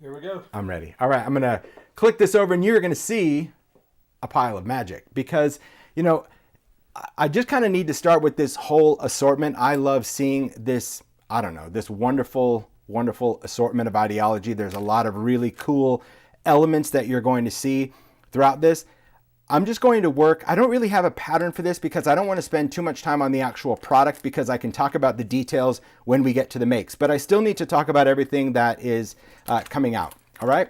Here we go. I'm ready. All right, I'm gonna click this over and you're gonna see a pile of magic because, you know, I just kind of need to start with this whole assortment. I love seeing this, I don't know, this wonderful, wonderful assortment of ideology. There's a lot of really cool elements that you're going to see throughout this. I'm just going to work. I don't really have a pattern for this because I don't want to spend too much time on the actual product because I can talk about the details when we get to the makes. But I still need to talk about everything that is coming out. All right.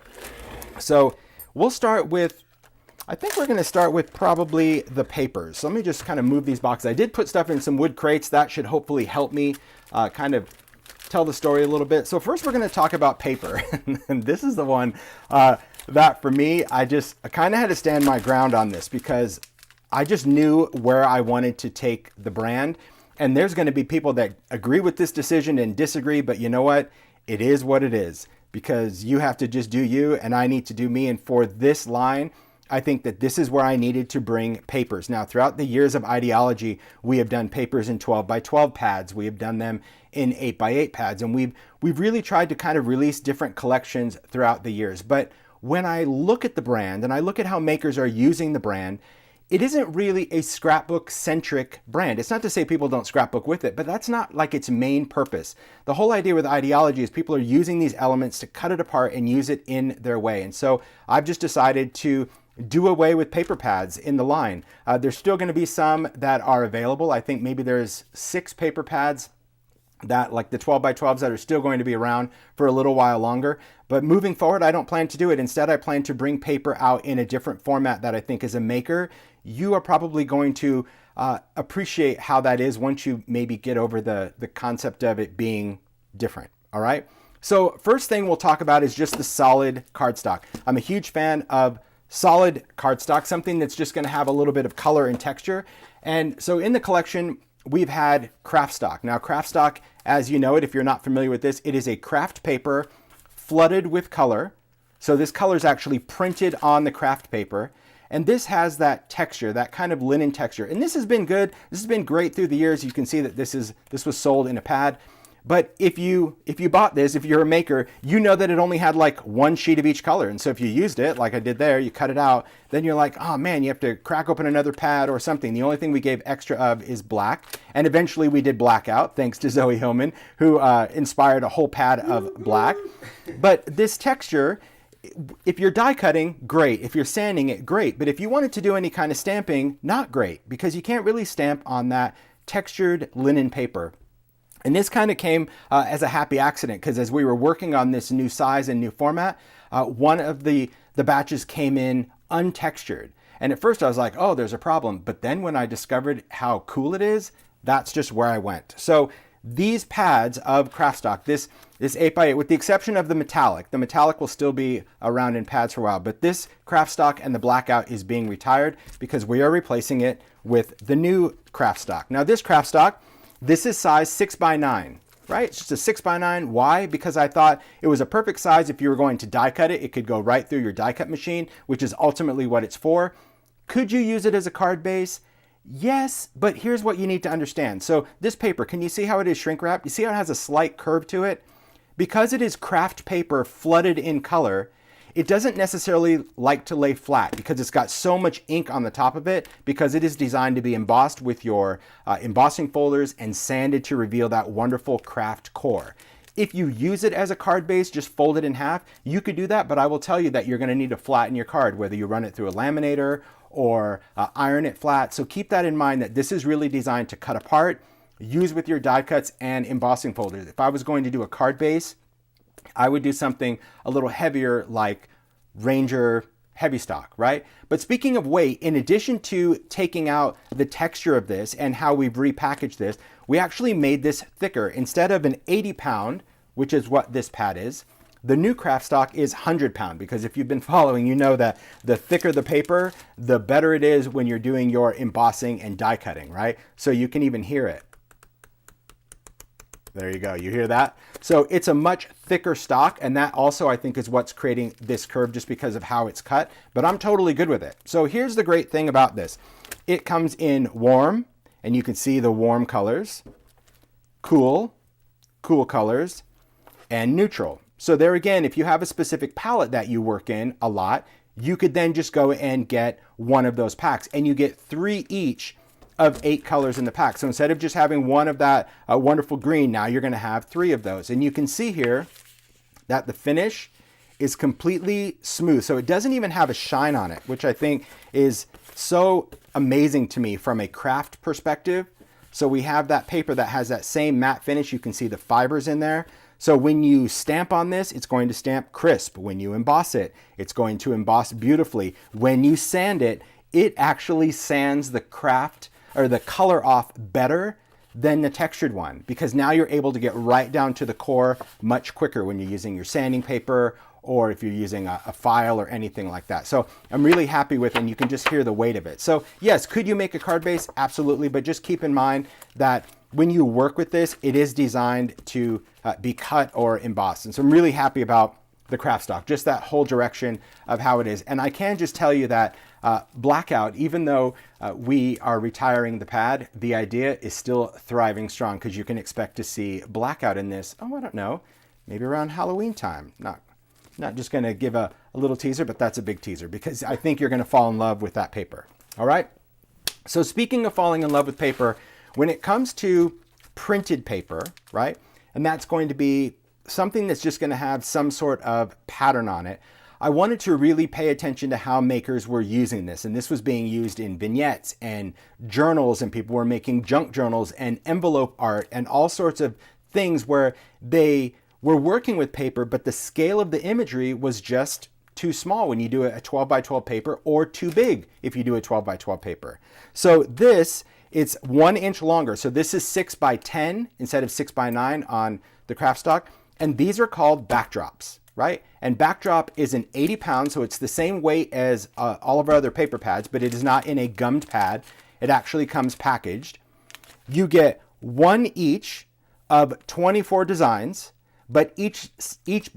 So we'll start with, I think we're going to start with probably the papers. So let me just kind of move these boxes. I did put stuff in some wood crates. That should hopefully help me kind of tell the story a little bit. So first we're going to talk about paper. And this is the one that for me, I kind of had to stand my ground on this because I just knew where I wanted to take the brand. And there's going to be people that agree with this decision and disagree, but you know what? It is what it is because you have to just do you and I need to do me. And for this line, I think that this is where I needed to bring papers. Now, throughout the years of ideology, we have done papers in 12 by 12 pads. We have done them in 8 by 8 pads. And we've really tried to kind of release different collections throughout the years. But when I look at the brand and I look at how makers are using the brand, it isn't really a scrapbook-centric brand. It's not to say people don't scrapbook with it, but that's not like its main purpose. The whole idea with ideology is people are using these elements to cut it apart and use it in their way. And so I've just decided to do away with paper pads in the line. There's still going to be some that are available. I think maybe there's 6 paper pads that, like the 12 by 12s, that are still going to be around for a little while longer. But moving forward, I don't plan to do it. Instead, I plan to bring paper out in a different format that I think as a maker, you are probably going to appreciate how that is once you maybe get over the concept of it being different. All right. So first thing we'll talk about is just the solid cardstock. I'm a huge fan of solid cardstock, something that's just going to have a little bit of color and texture. And so in the collection, we've had Kraftstock. Now, Kraftstock, as you know it, if you're not familiar with this, it is a craft paper flooded with color. So this color is actually printed on the craft paper. And this has that texture, that kind of linen texture. And this has been good. This has been great through the years. You can see that this was sold in a pad. But if you bought this, if you're a maker, you know that it only had like one sheet of each color. And so if you used it, like I did there, you cut it out, then you're like, oh man, you have to crack open another pad or something. The only thing we gave extra of is black. And eventually we did blackout, thanks to Zoe Hillman, who inspired a whole pad of black. But this texture, if you're die cutting, great. If you're sanding it, great. But if you wanted to do any kind of stamping, not great, because you can't really stamp on that textured linen paper. And this kind of came as a happy accident because as we were working on this new size and new format, one of the batches came in untextured. And at first I was like, oh, there's a problem. But then when I discovered how cool it is, that's just where I went. So these pads of Kraftstock, this 8x8, with the exception of the metallic will still be around in pads for a while, but this Kraftstock and the blackout is being retired because we are replacing it with the new Kraftstock. Now this Kraftstock, this is size 6x9, right? It's just a 6x9. Why? Because I thought it was a perfect size if you were going to die cut it. It could go right through your die cut machine, which is ultimately what it's for. Could you use it as a card base? Yes, but here's what you need to understand. So this paper, can you see how it is shrink wrapped? You see how it has a slight curve to it? Because it is craft paper flooded in color, it doesn't necessarily like to lay flat because it's got so much ink on the top of it because it is designed to be embossed with your embossing folders and sanded to reveal that wonderful craft core. If you use it as a card base, just fold it in half, you could do that, but I will tell you that you're going to need to flatten your card, whether you run it through a laminator or iron it flat. So keep that in mind that this is really designed to cut apart, use with your die cuts and embossing folders. If I was going to do a card base, I would do something a little heavier like Ranger Heavy Stock, right? But speaking of weight, in addition to taking out the texture of this and how we've repackaged this, we actually made this thicker. Instead of an 80-pound, which is what this pad is, the new Kraftstock is 100-pound because if you've been following, you know that the thicker the paper, the better it is when you're doing your embossing and die cutting, right? So you can even hear it. There you go. You hear that? So it's a much thicker stock, and that also I think is what's creating this curve just because of how it's cut, but I'm totally good with it. So here's the great thing about this. It comes in warm, and you can see the warm colors, cool colors, and neutral. So there again, if you have a specific palette that you work in a lot, you could then just go and get one of those packs, and you get 3 each of 8 colors in the pack. So instead of just having one of that wonderful green, now you're going to have 3 of those. And you can see here that the finish is completely smooth. So it doesn't even have a shine on it, which I think is so amazing to me from a craft perspective. So we have that paper that has that same matte finish. You can see the fibers in there. So when you stamp on this, it's going to stamp crisp. When you emboss it, it's going to emboss beautifully. When you sand it, it actually sands the craft or the color off better than the textured one, because now you're able to get right down to the core much quicker when you're using your sanding paper or if you're using a file or anything like that. So I'm really happy with it, and you can just hear the weight of it. So yes, could you make a card base? Absolutely, but just keep in mind that when you work with this, it is designed to be cut or embossed. And so I'm really happy about the Kraftstock, just that whole direction of how it is. And I can just tell you that Blackout, even though we are retiring the pad, the idea is still thriving strong, because you can expect to see Blackout in this, oh, I don't know, maybe around Halloween time. Not just going to give a little teaser, but that's a big teaser, because I think you're going to fall in love with that paper. All right. So speaking of falling in love with paper, when it comes to printed paper, right, and that's going to be something that's just going to have some sort of pattern on it, I wanted to really pay attention to how makers were using this. And this was being used in vignettes and journals, and people were making junk journals and envelope art and all sorts of things where they were working with paper, but the scale of the imagery was just too small when you do a 12 by 12 paper, or too big if you do a 12 by 12 paper. So this, it's 1 inch longer. So this is 6 by 10 instead of 6 by 9 on the Kraftstock. And these are called backdrops, right? And backdrop is an 80 pound, so it's the same weight as all of our other paper pads, but it is not in a gummed pad. It actually comes packaged. You get 1 each of 24 designs, but each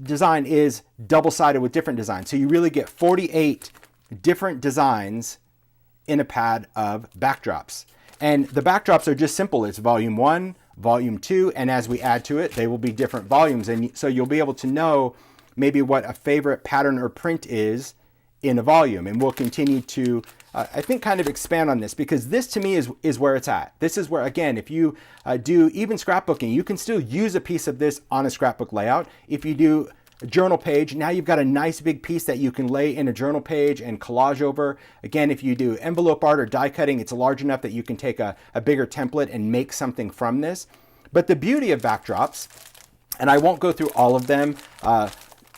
design is double-sided with different designs. So you really get 48 different designs in a pad of backdrops. And the backdrops are just simple. It's volume 1, volume 2, and as we add to it, they will be different volumes. And so you'll be able to know maybe what a favorite pattern or print is in a volume. And we'll continue to, I think, kind of expand on this, because this to me is where it's at. This is where, again, if you do even scrapbooking, you can still use a piece of this on a scrapbook layout. If you do a journal page, now you've got a nice big piece that you can lay in a journal page and collage over. Again, if you do envelope art or die cutting, it's large enough that you can take a bigger template and make something from this. But the beauty of backdrops, and I won't go through all of them,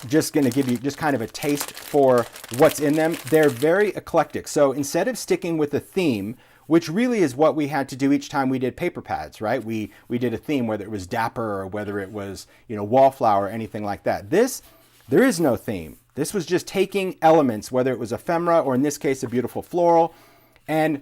just going to give you just kind of a taste for what's in them. They're very eclectic. So instead of sticking with a theme, which really is what we had to do each time we did paper pads, right? We did a theme, whether it was dapper or whether it was, wallflower or anything like that. This, there is no theme. This was just taking elements, whether it was ephemera or in this case, a beautiful floral, and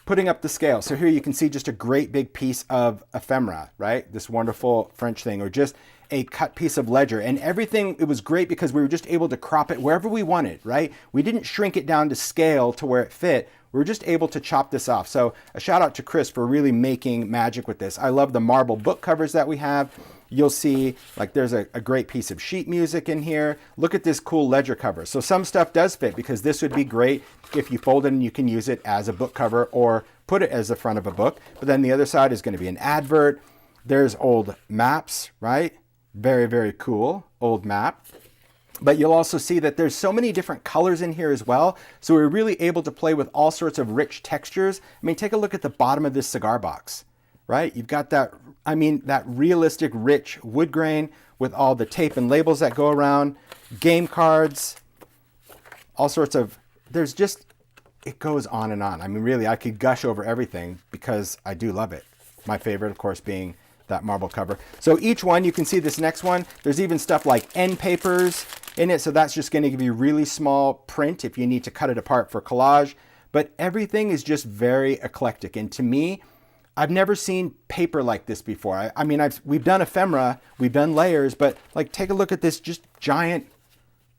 putting up the scale. So here you can see just a great big piece of ephemera, right? This wonderful French thing, or just a cut piece of ledger, and everything. It was great because we were just able to crop it wherever we wanted, right? We didn't shrink it down to scale to where it fit. We were just able to chop this off. So a shout out to Chris for really making magic with this. I love the marble book covers that we have. You'll see like there's a great piece of sheet music in here. Look at this cool ledger cover. So some stuff does fit, because this would be great if you fold it and you can use it as a book cover or put it as the front of a book. But then the other side is going to be an advert. There's old maps, right? Very, very cool old map. But you'll also see that there's so many different colors in here as well. So we're really able to play with all sorts of rich textures. I mean, take a look at the bottom of this cigar box, right? You've got that, that realistic, rich wood grain with all the tape and labels that go around, game cards, all sorts of, there's just, it goes on and on. I mean, really, I could gush over everything because I do love it. My favorite, of course, being that marble cover. So each one, you can see this next one, there's even stuff like end papers in it. So that's just going to give you really small print if you need to cut it apart for collage. But everything is just very eclectic. And to me, I've never seen paper like this before. We've done ephemera, we've done layers, but like take a look at this just giant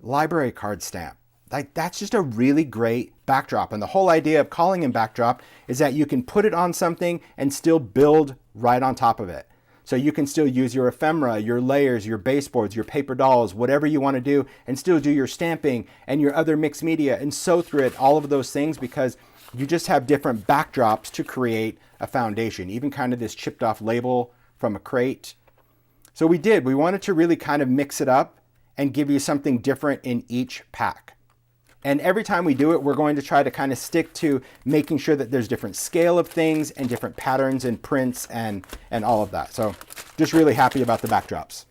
library card stamp. Like that's just a really great backdrop. And the whole idea of calling it backdrop is that you can put it on something and still build right on top of it. So you can still use your ephemera, your layers, your baseboards, your paper dolls, whatever you want to do, and still do your stamping and your other mixed media and sew through it, all of those things, because you just have different backdrops to create a foundation, even kind of this chipped off label from a crate. So we wanted to really kind of mix it up and give you something different in each pack. And every time we do it, we're going to try to kind of stick to making sure that there's different scale of things and different patterns and prints and all of that. So just really happy about the backdrops.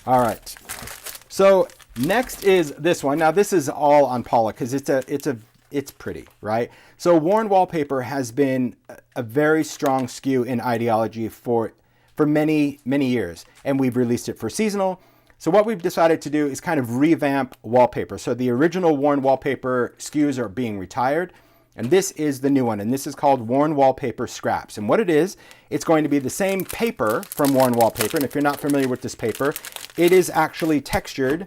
All right. So next is this one. Now this is all on Paula because it's pretty, right? So worn wallpaper has been a very strong SKU in idea-ology for many, many years. And we've released it for seasonal. So what we've decided to do is kind of revamp wallpaper. So the original worn wallpaper SKUs are being retired, and this is the new one, and this is called Worn Wallpaper Scraps. And what it is, it's going to be the same paper from worn wallpaper, and if you're not familiar with this paper, it is actually textured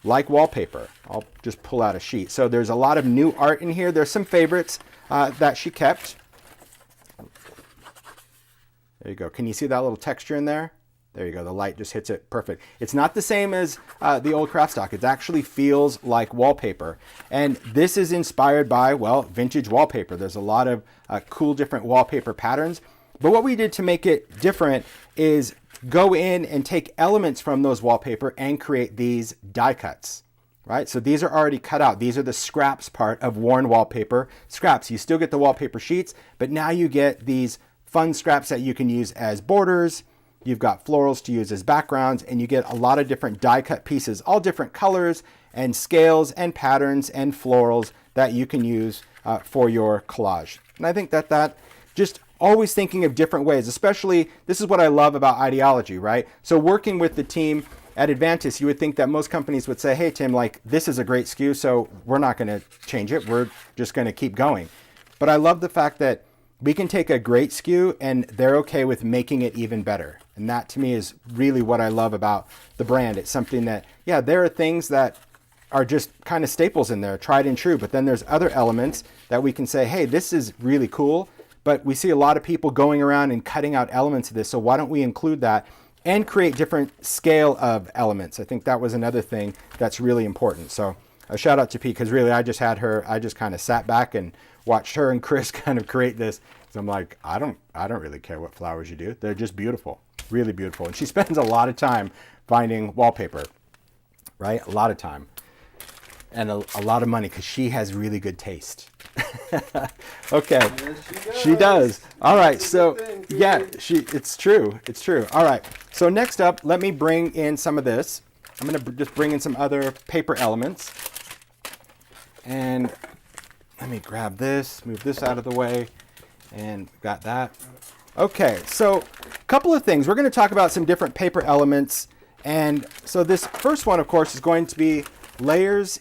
like wallpaper. I'll just pull out a sheet. So there's a lot of new art in here. There's some favorites that she kept. There you go. Can you see that little texture in there? There you go, the light just hits it perfect. It's not the same as the old Kraftstock. It actually feels like wallpaper. And this is inspired by, well, vintage wallpaper. There's a lot of cool different wallpaper patterns. But what we did to make it different is go in and take elements from those wallpaper and create these die cuts, right? So these are already cut out. These are the scraps part of worn wallpaper. Scraps, you still get the wallpaper sheets, but now you get these fun scraps that you can use as borders. You've got florals to use as backgrounds, and you get a lot of different die cut pieces, all different colors and scales and patterns and florals that you can use for your collage. And I think that just always thinking of different ways, especially this is what I love about idea-ology, right? So working with the team at Advantis, you would think that most companies would say, hey, Tim, like this is a great SKU, so we're not going to change it. We're just going to keep going. But I love the fact that we can take a great SKU and they're okay with making it even better. And that to me is really what I love about the brand. It's something that, yeah, there are things that are just kind of staples in there, tried and true, but then there's other elements that we can say, hey, this is really cool, but we see a lot of people going around and cutting out elements of this, so why don't we include that and create different scale of elements? I think that was another thing that's really important. So a shout out to Pete, because really I just kind of sat back and watched her and Chris kind of create this. So I'm like, I don't really care what flowers you do. They're just beautiful, really beautiful. And she spends a lot of time finding wallpaper, right? A lot of time and a lot of money because she has really good taste. Okay, yes, she does. All right, so yeah, it's true. It's true. All right, so next up, let me bring in some of this. I'm going to just bring in some other paper elements. And let me grab this, move this out of the way, and got that. Okay, so a couple of things. We're going to talk about some different paper elements. And so this first one, of course, is going to be layers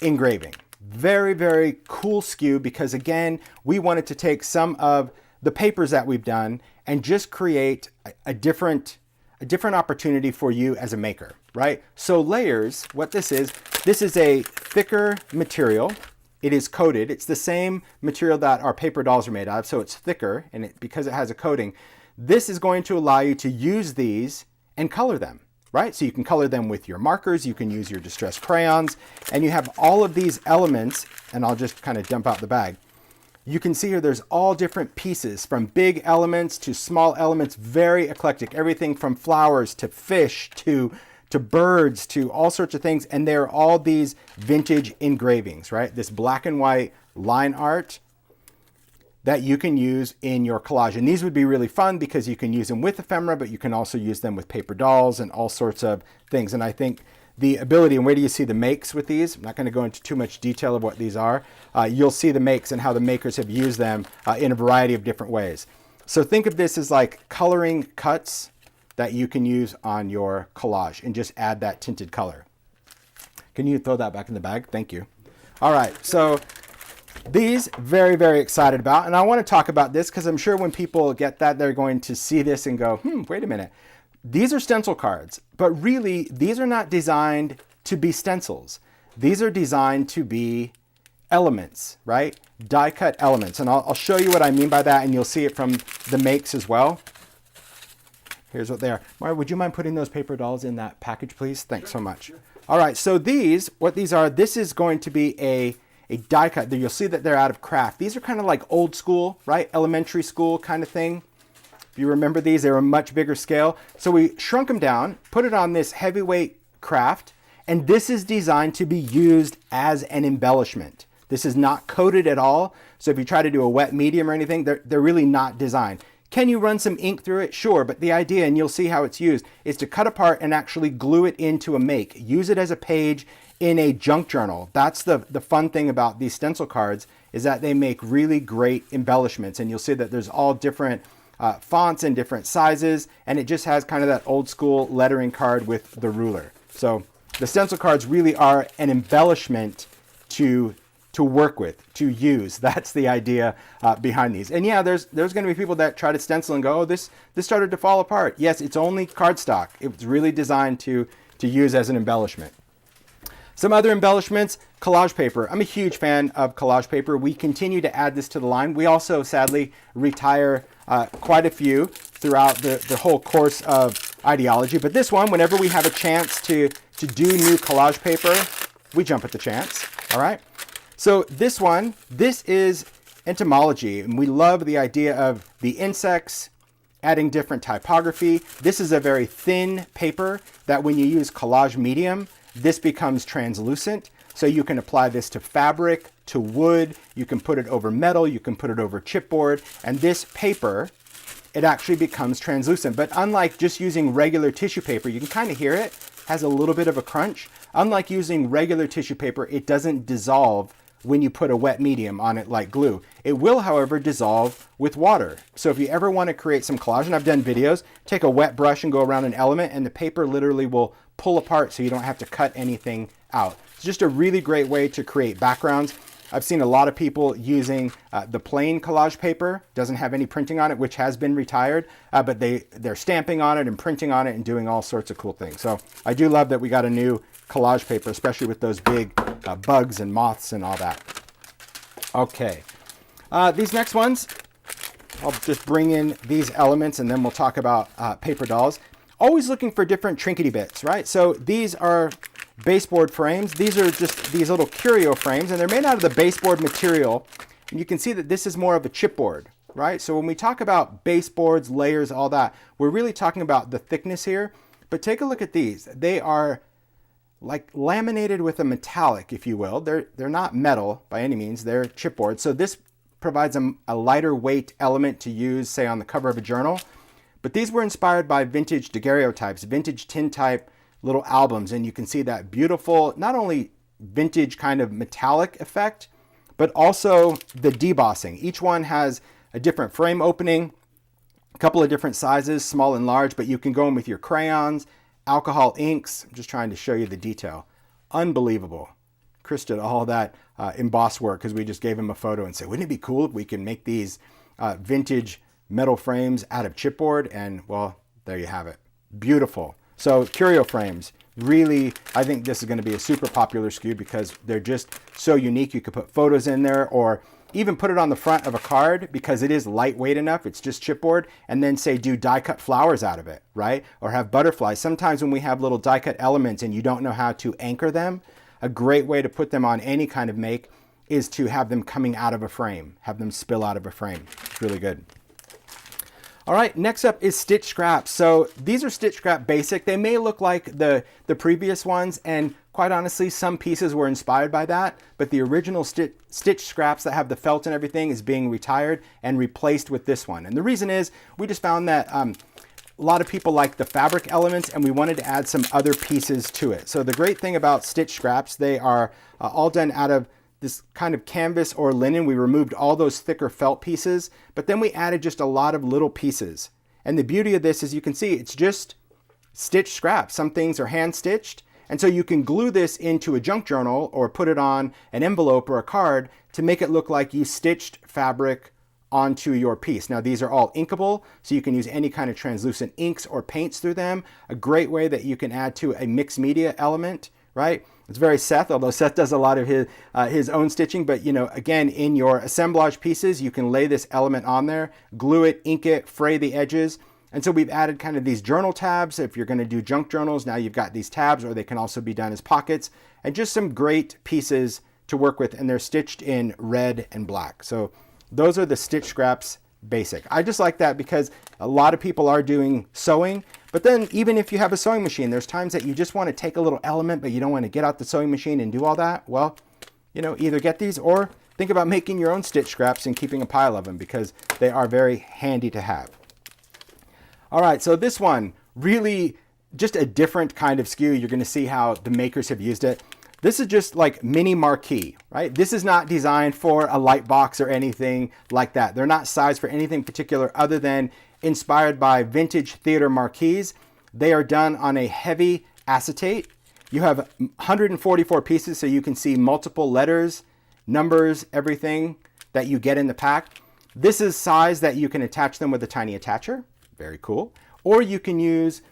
engraving. Very, very cool SKU because, again, we wanted to take some of the papers that we've done and just create a different opportunity for you as a maker, right? So layers, what this is a thicker material. It is coated. It's the same material that our paper dolls are made out of, so it's thicker, and because it has a coating, this is going to allow you to use these and color them, right? So you can color them with your markers, you can use your distressed crayons, and you have all of these elements, and I'll just kind of dump out the bag. You can see here there's all different pieces, from big elements to small elements, very eclectic, everything from flowers to fish to birds to all sorts of things, and they're all these vintage engravings, right? This black and white line art that you can use in your collage. And these would be really fun because you can use them with ephemera, but you can also use them with paper dolls and all sorts of things. And I think the ability, and where do you see the makes with these? I'm not going to go into too much detail of what these are. You'll see the makes and how the makers have used them in a variety of different ways. So think of this as like coloring cuts that you can use on your collage and just add that tinted color. Can you throw that back in the bag? Thank you. All right, so these, very, very excited about. And I want to talk about this because I'm sure when people get that, they're going to see this and go, wait a minute. These are stencil cards, but really these are not designed to be stencils. These are designed to be elements, right? Die cut elements. And I'll show you what I mean by that, and you'll see it from the makes as well. Here's what they are. Mara, would you mind putting those paper dolls in that package, please? Thanks so much. Sure. All right, so what these are, this is going to be a die cut. You'll see that they're out of craft. These are kind of like old school, right? Elementary school kind of thing. If you remember these, they were a much bigger scale. So we shrunk them down, put it on this heavyweight craft, and this is designed to be used as an embellishment. This is not coated at all. So if you try to do a wet medium or anything, they're really not designed. Can you run some ink through it? Sure, but the idea, and you'll see how it's used, is to cut apart and actually glue it into a make. Use it as a page in a junk journal. That's the fun thing about these stencil cards, is that they make really great embellishments. And you'll see that there's all different fonts and different sizes, and it just has kind of that old school lettering card with the ruler. So the stencil cards really are an embellishment to work with, to use. That's the idea behind these. And yeah, there's going to be people that try to stencil and go, oh, this started to fall apart. Yes, it's only cardstock. It was really designed to use as an embellishment. Some other embellishments, collage paper. I'm a huge fan of collage paper. We continue to add this to the line. We also sadly retire quite a few throughout the whole course of ideology. But this one, whenever we have a chance to do new collage paper, we jump at the chance. All right. So this is Entomology, and we love the idea of the insects, adding different typography. This is a very thin paper that when you use collage medium, this becomes translucent. So you can apply this to fabric, to wood, you can put it over metal, you can put it over chipboard, and this paper, it actually becomes translucent. But unlike just using regular tissue paper, you can kind of hear it, has a little bit of a crunch. Unlike using regular tissue paper, it doesn't dissolve when you put a wet medium on it like glue. It will, however, dissolve with water. So if you ever want to create some collage, and I've done videos, take a wet brush and go around an element and the paper literally will pull apart so you don't have to cut anything out. It's just a really great way to create backgrounds. I've seen a lot of people using the plain collage paper, doesn't have any printing on it, which has been retired, but they're stamping on it and printing on it and doing all sorts of cool things. So I do love that we got a new collage paper, especially with those big bugs and moths and all that. Okay, these next ones, I'll just bring in these elements and then we'll talk about paper dolls. Always looking for different trinkety bits, right? So these are baseboard frames. These are just these little curio frames, and they're made out of the baseboard material. And you can see that this is more of a chipboard, right? So when we talk about baseboards, layers, all that, we're really talking about the thickness here. But take a look at these. They are like laminated with a metallic, if you will. They're not metal by any means. They're chipboard. So this provides a lighter weight element to use, say, on the cover of a journal. But these were inspired by vintage daguerreotypes, vintage tintype little albums. And you can see that beautiful, not only vintage kind of metallic effect, but also the debossing. Each one has a different frame opening, a couple of different sizes, small and large, but you can go in with your crayons, alcohol inks. I'm just trying to show you the detail. Unbelievable. Chris did all that embossed work because we just gave him a photo and said, wouldn't it be cool if we can make these vintage metal frames out of chipboard? And well, there you have it. Beautiful. So curio frames, really, I think this is going to be a super popular SKU because they're just so unique. You could put photos in there or even put it on the front of a card because it is lightweight enough. It's just chipboard, and then say do die cut flowers out of it, right? Or have butterflies. Sometimes when we have little die cut elements and you don't know how to anchor them, a great way to put them on any kind of make is to have them coming out of a frame, have them spill out of a frame. It's really good. All right, next up is stitch scraps. So these are stitch scrap basic. They may look like the previous ones, and quite honestly, some pieces were inspired by that, but the original stitch scraps that have the felt and everything is being retired and replaced with this one. And the reason is we just found that a lot of people like the fabric elements and we wanted to add some other pieces to it. So the great thing about stitch scraps, they are all done out of this kind of canvas or linen. We removed all those thicker felt pieces, but then we added just a lot of little pieces. And the beauty of this is you can see it's just stitch scraps. Some things are hand stitched. And so you can glue this into a junk journal or put it on an envelope or a card to make it look like you stitched fabric onto your piece. Now these are all inkable, so you can use any kind of translucent inks or paints through them. A great way that you can add to a mixed media element, right? It's very Seth, although Seth does a lot of his own stitching, but you know, again, in your assemblage pieces, you can lay this element on there, glue it, ink it, fray the edges, And so we've added kind of these journal tabs. If you're going to do junk journals, now you've got these tabs, or they can also be done as pockets, and just some great pieces to work with. And they're stitched in red and black. So those are the Stitch Scraps Basic. I just like that because a lot of people are doing sewing, but then even if you have a sewing machine, there's times that you just want to take a little element, but you don't want to get out the sewing machine and do all that. Well, you know, either get these or think about making your own stitch scraps and keeping a pile of them, because they are very handy to have. All right, so this one, really just a different kind of SKU. You're going to see how the makers have used it. This is just like mini marquee, right? This is not designed for a light box or anything like that. They're not sized for anything particular other than inspired by vintage theater marquees. They are done on a heavy acetate. You have 144 pieces, so you can see multiple letters, numbers, everything that you get in the pack. This is size that you can attach them with a tiny attacher. Very cool. Or you can use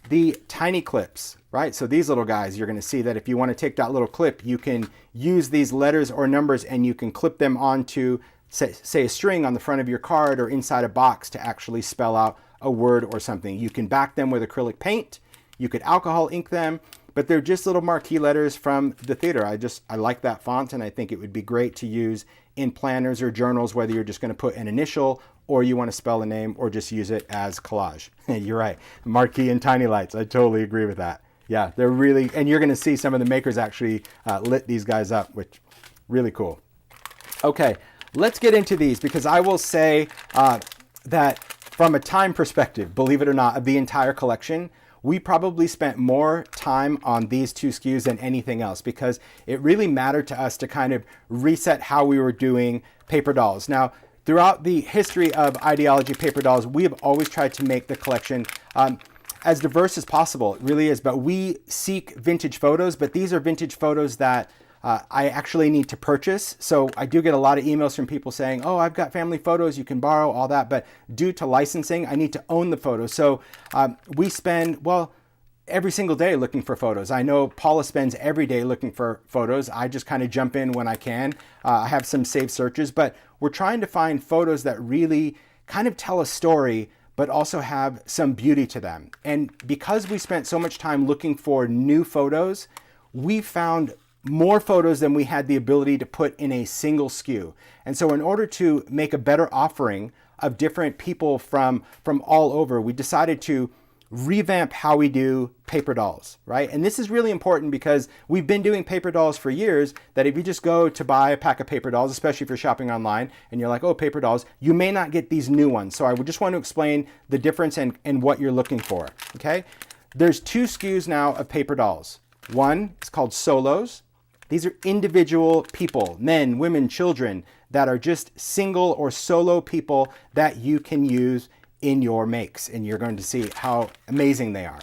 the tiny clips, right? So these little guys, you're going to see that if you want to take that little clip, you can use these letters or numbers and you can clip them onto, say a string on the front of your card or inside a box to actually spell out a word or something. You can back them with acrylic paint. You could alcohol ink them, but they're just little marquee letters from the theater. I like that font, and I think it would be great to use in planners or journals, whether you're just going to put an initial or you want to spell a name or just use it as collage. You're right. Marquee and tiny lights. I totally agree with that. Yeah, they're really, and you're going to see some of the makers actually lit these guys up, which really cool. Okay, let's get into these, because I will say that from a time perspective, believe it or not, of the entire collection, we probably spent more time on these two SKUs than anything else, because it really mattered to us to kind of reset how we were doing paper dolls. Now, throughout the history of idea-ology paper dolls, we have always tried to make the collection as diverse as possible. It really is, but we seek vintage photos, but these are vintage photos that I actually need to purchase. So I do get a lot of emails from people saying, oh, I've got family photos, you can borrow all that, but due to licensing, I need to own the photos. So we spend, well, every single day looking for photos. I know Paula spends every day looking for photos. I just kind of jump in when I can. I have some saved searches, but we're trying to find photos that really kind of tell a story, but also have some beauty to them. And because we spent so much time looking for new photos, we found more photos than we had the ability to put in a single SKU. And so in order to make a better offering of different people from all over, we decided to revamp how we do paper dolls, right? And this is really important because we've been doing paper dolls for years, that if you just go to buy a pack of paper dolls, especially if you're shopping online and you're like, oh, paper dolls, you may not get these new ones. So I would just want to explain the difference and what you're looking for, okay? There's two SKUs now of paper dolls. One is called solos. These are individual people, men, women, children, that are just single or solo people that you can use in your makes, and you're going to see how amazing they are.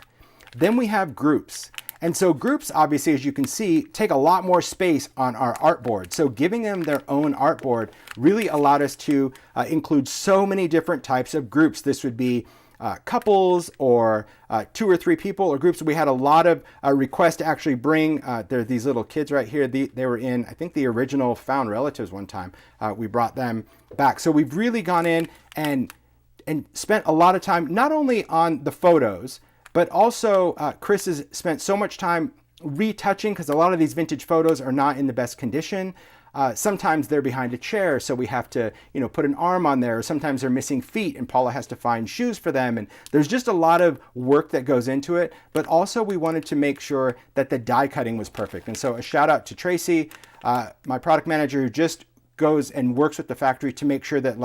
Then we have groups. And so groups, obviously, as you can see, take a lot more space on our artboard. So giving them their own artboard really allowed us to include so many different types of groups. This would be couples or 2 or 3 people or groups. We had a lot of requests to actually bring, there are these little kids right here. They were in, I think, the original Found Relatives one time. We brought them back. So we've really gone in and spent a lot of time, not only on the photos, but also Chris has spent so much time retouching, because a lot of these vintage photos are not in the best condition. Sometimes they're behind a chair, so we have to, put an arm on there. Or sometimes they're missing feet, and Paula has to find shoes for them. And there's just a lot of work that goes into it. But also we wanted to make sure that the die cutting was perfect. And so a shout out to Tracy, my product manager, who just goes and works with the factory to make sure that,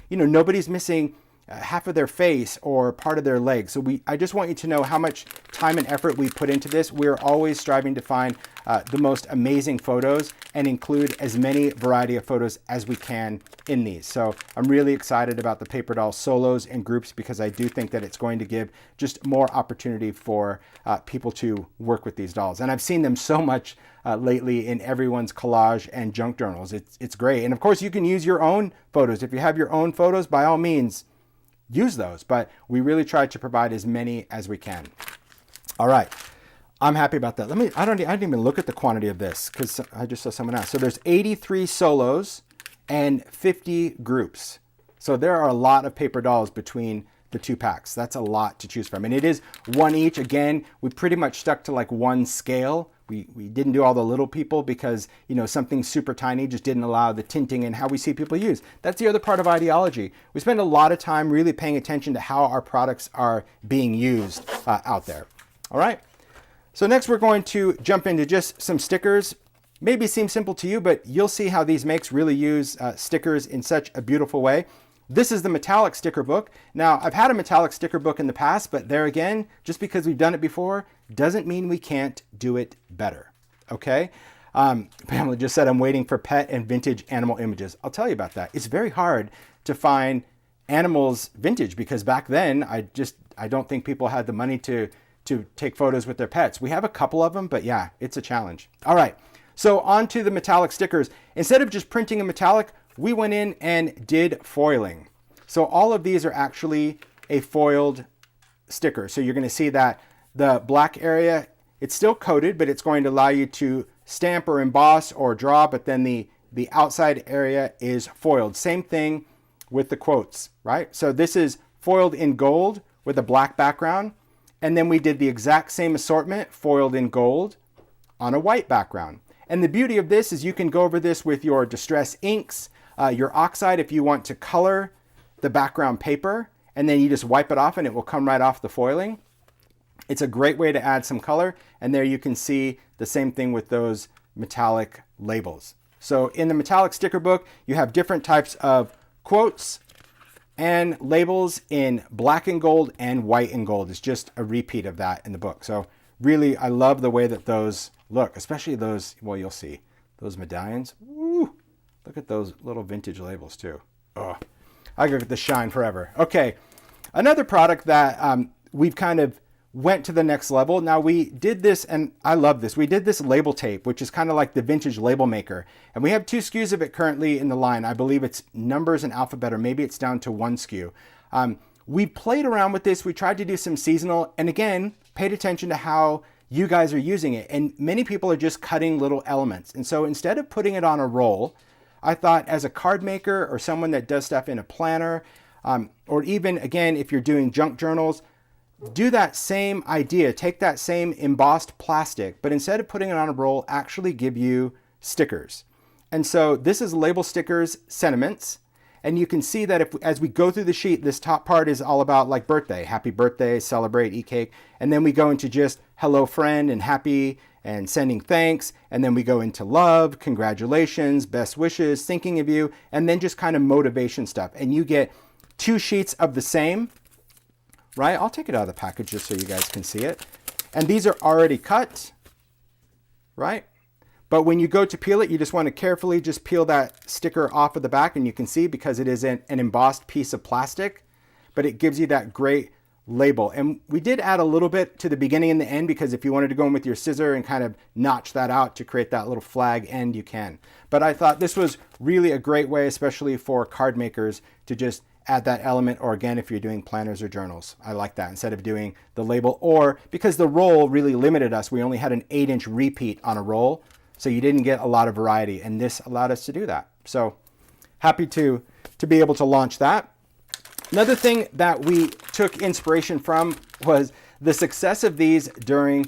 nobody's missing half of their face or part of their leg. So I just want you to know how much time and effort we put into this. We're always striving to find the most amazing photos and include as many variety of photos as we can in these. So I'm really excited about the paper doll solos and groups, because I do think that it's going to give just more opportunity for people to work with these dolls. And I've seen them so much lately in everyone's collage and junk journals. It's great. And of course you can use your own photos. If you have your own photos, by all means, use those, but we really try to provide as many as we can. All right, I'm happy about that. I didn't even look at the quantity of this, because I just saw someone else. So there's 83 solos and 50 groups. So there are a lot of paper dolls between the 2 packs. That's a lot to choose from. And it is 1 each. Again, we pretty much stuck to like 1 scale. We didn't do all the little people because, you know, something super tiny just didn't allow the tinting and how we see people use. That's the other part of ideology. We spend a lot of time really paying attention to how our products are being used out there. All right. So next we're going to jump into just some stickers. Maybe seems simple to you, but you'll see how these makes really use stickers in such a beautiful way. This is the metallic sticker book. Now, I've had a metallic sticker book in the past, but there again, just because we've done it before doesn't mean we can't do it better, okay? Pamela just said, I'm waiting for pet and vintage animal images. I'll tell you about that. It's very hard to find animals vintage because back then, I don't think people had the money to take photos with their pets. We have a couple of them, but yeah, it's a challenge. All right, so on to the metallic stickers. Instead of just printing a metallic, we went in and did foiling. So all of these are actually a foiled sticker. So you're going to see that the black area, it's still coated, but it's going to allow you to stamp or emboss or draw, but then the outside area is foiled. Same thing with the quotes, right? So this is foiled in gold with a black background. And then we did the exact same assortment, foiled in gold on a white background. And the beauty of this is you can go over this with your distress inks, your oxide if you want to color the background paper, and then you just wipe it off and it will come right off the foiling. It's a great way to add some color, and there you can see the same thing with those metallic labels. So in the metallic sticker book, you have different types of quotes and labels in black and gold and white and gold. It's just a repeat of that in the book. So really, I love the way that those look, especially those, well, you'll see, those medallions. Woo! Look at those little vintage labels too. Oh, I could get the shine forever. Okay, another product that we've kind of went to the next level. Now we did this, and I love this. We did this label tape, which is kind of like the vintage label maker. And we have 2 SKUs of it currently in the line. I believe it's numbers and alphabet, or maybe it's down to 1 SKU. We played around with this. We tried to do some seasonal, and again, paid attention to how you guys are using it. And many people are just cutting little elements. And so instead of putting it on a roll, I thought as a card maker or someone that does stuff in a planner, or even, again, if you're doing junk journals, do that same idea. Take that same embossed plastic, but instead of putting it on a roll, actually give you stickers. And so this is Label Stickers Sentiments. And you can see that as we go through the sheet, this top part is all about like birthday, happy birthday, celebrate, eat cake. And then we go into just hello friend and happy and sending thanks. And then we go into love, congratulations, best wishes, thinking of you, and then just kind of motivation stuff. And you get 2 sheets of the same, right? I'll take it out of the package just so you guys can see it. And these are already cut, right? But when you go to peel it, you just want to carefully just peel that sticker off of the back, and you can see because it is an embossed piece of plastic, but it gives you that great label. And we did add a little bit to the beginning and the end because if you wanted to go in with your scissor and kind of notch that out to create that little flag end, you can. But I thought this was really a great way, especially for card makers, to just add that element, or again, if you're doing planners or journals. I like that instead of doing the label, or because the roll really limited us, we only had an 8-inch repeat on a roll. So you didn't get a lot of variety, and this allowed us to do that. So happy to be able to launch that. Another thing that we took inspiration from was the success of these during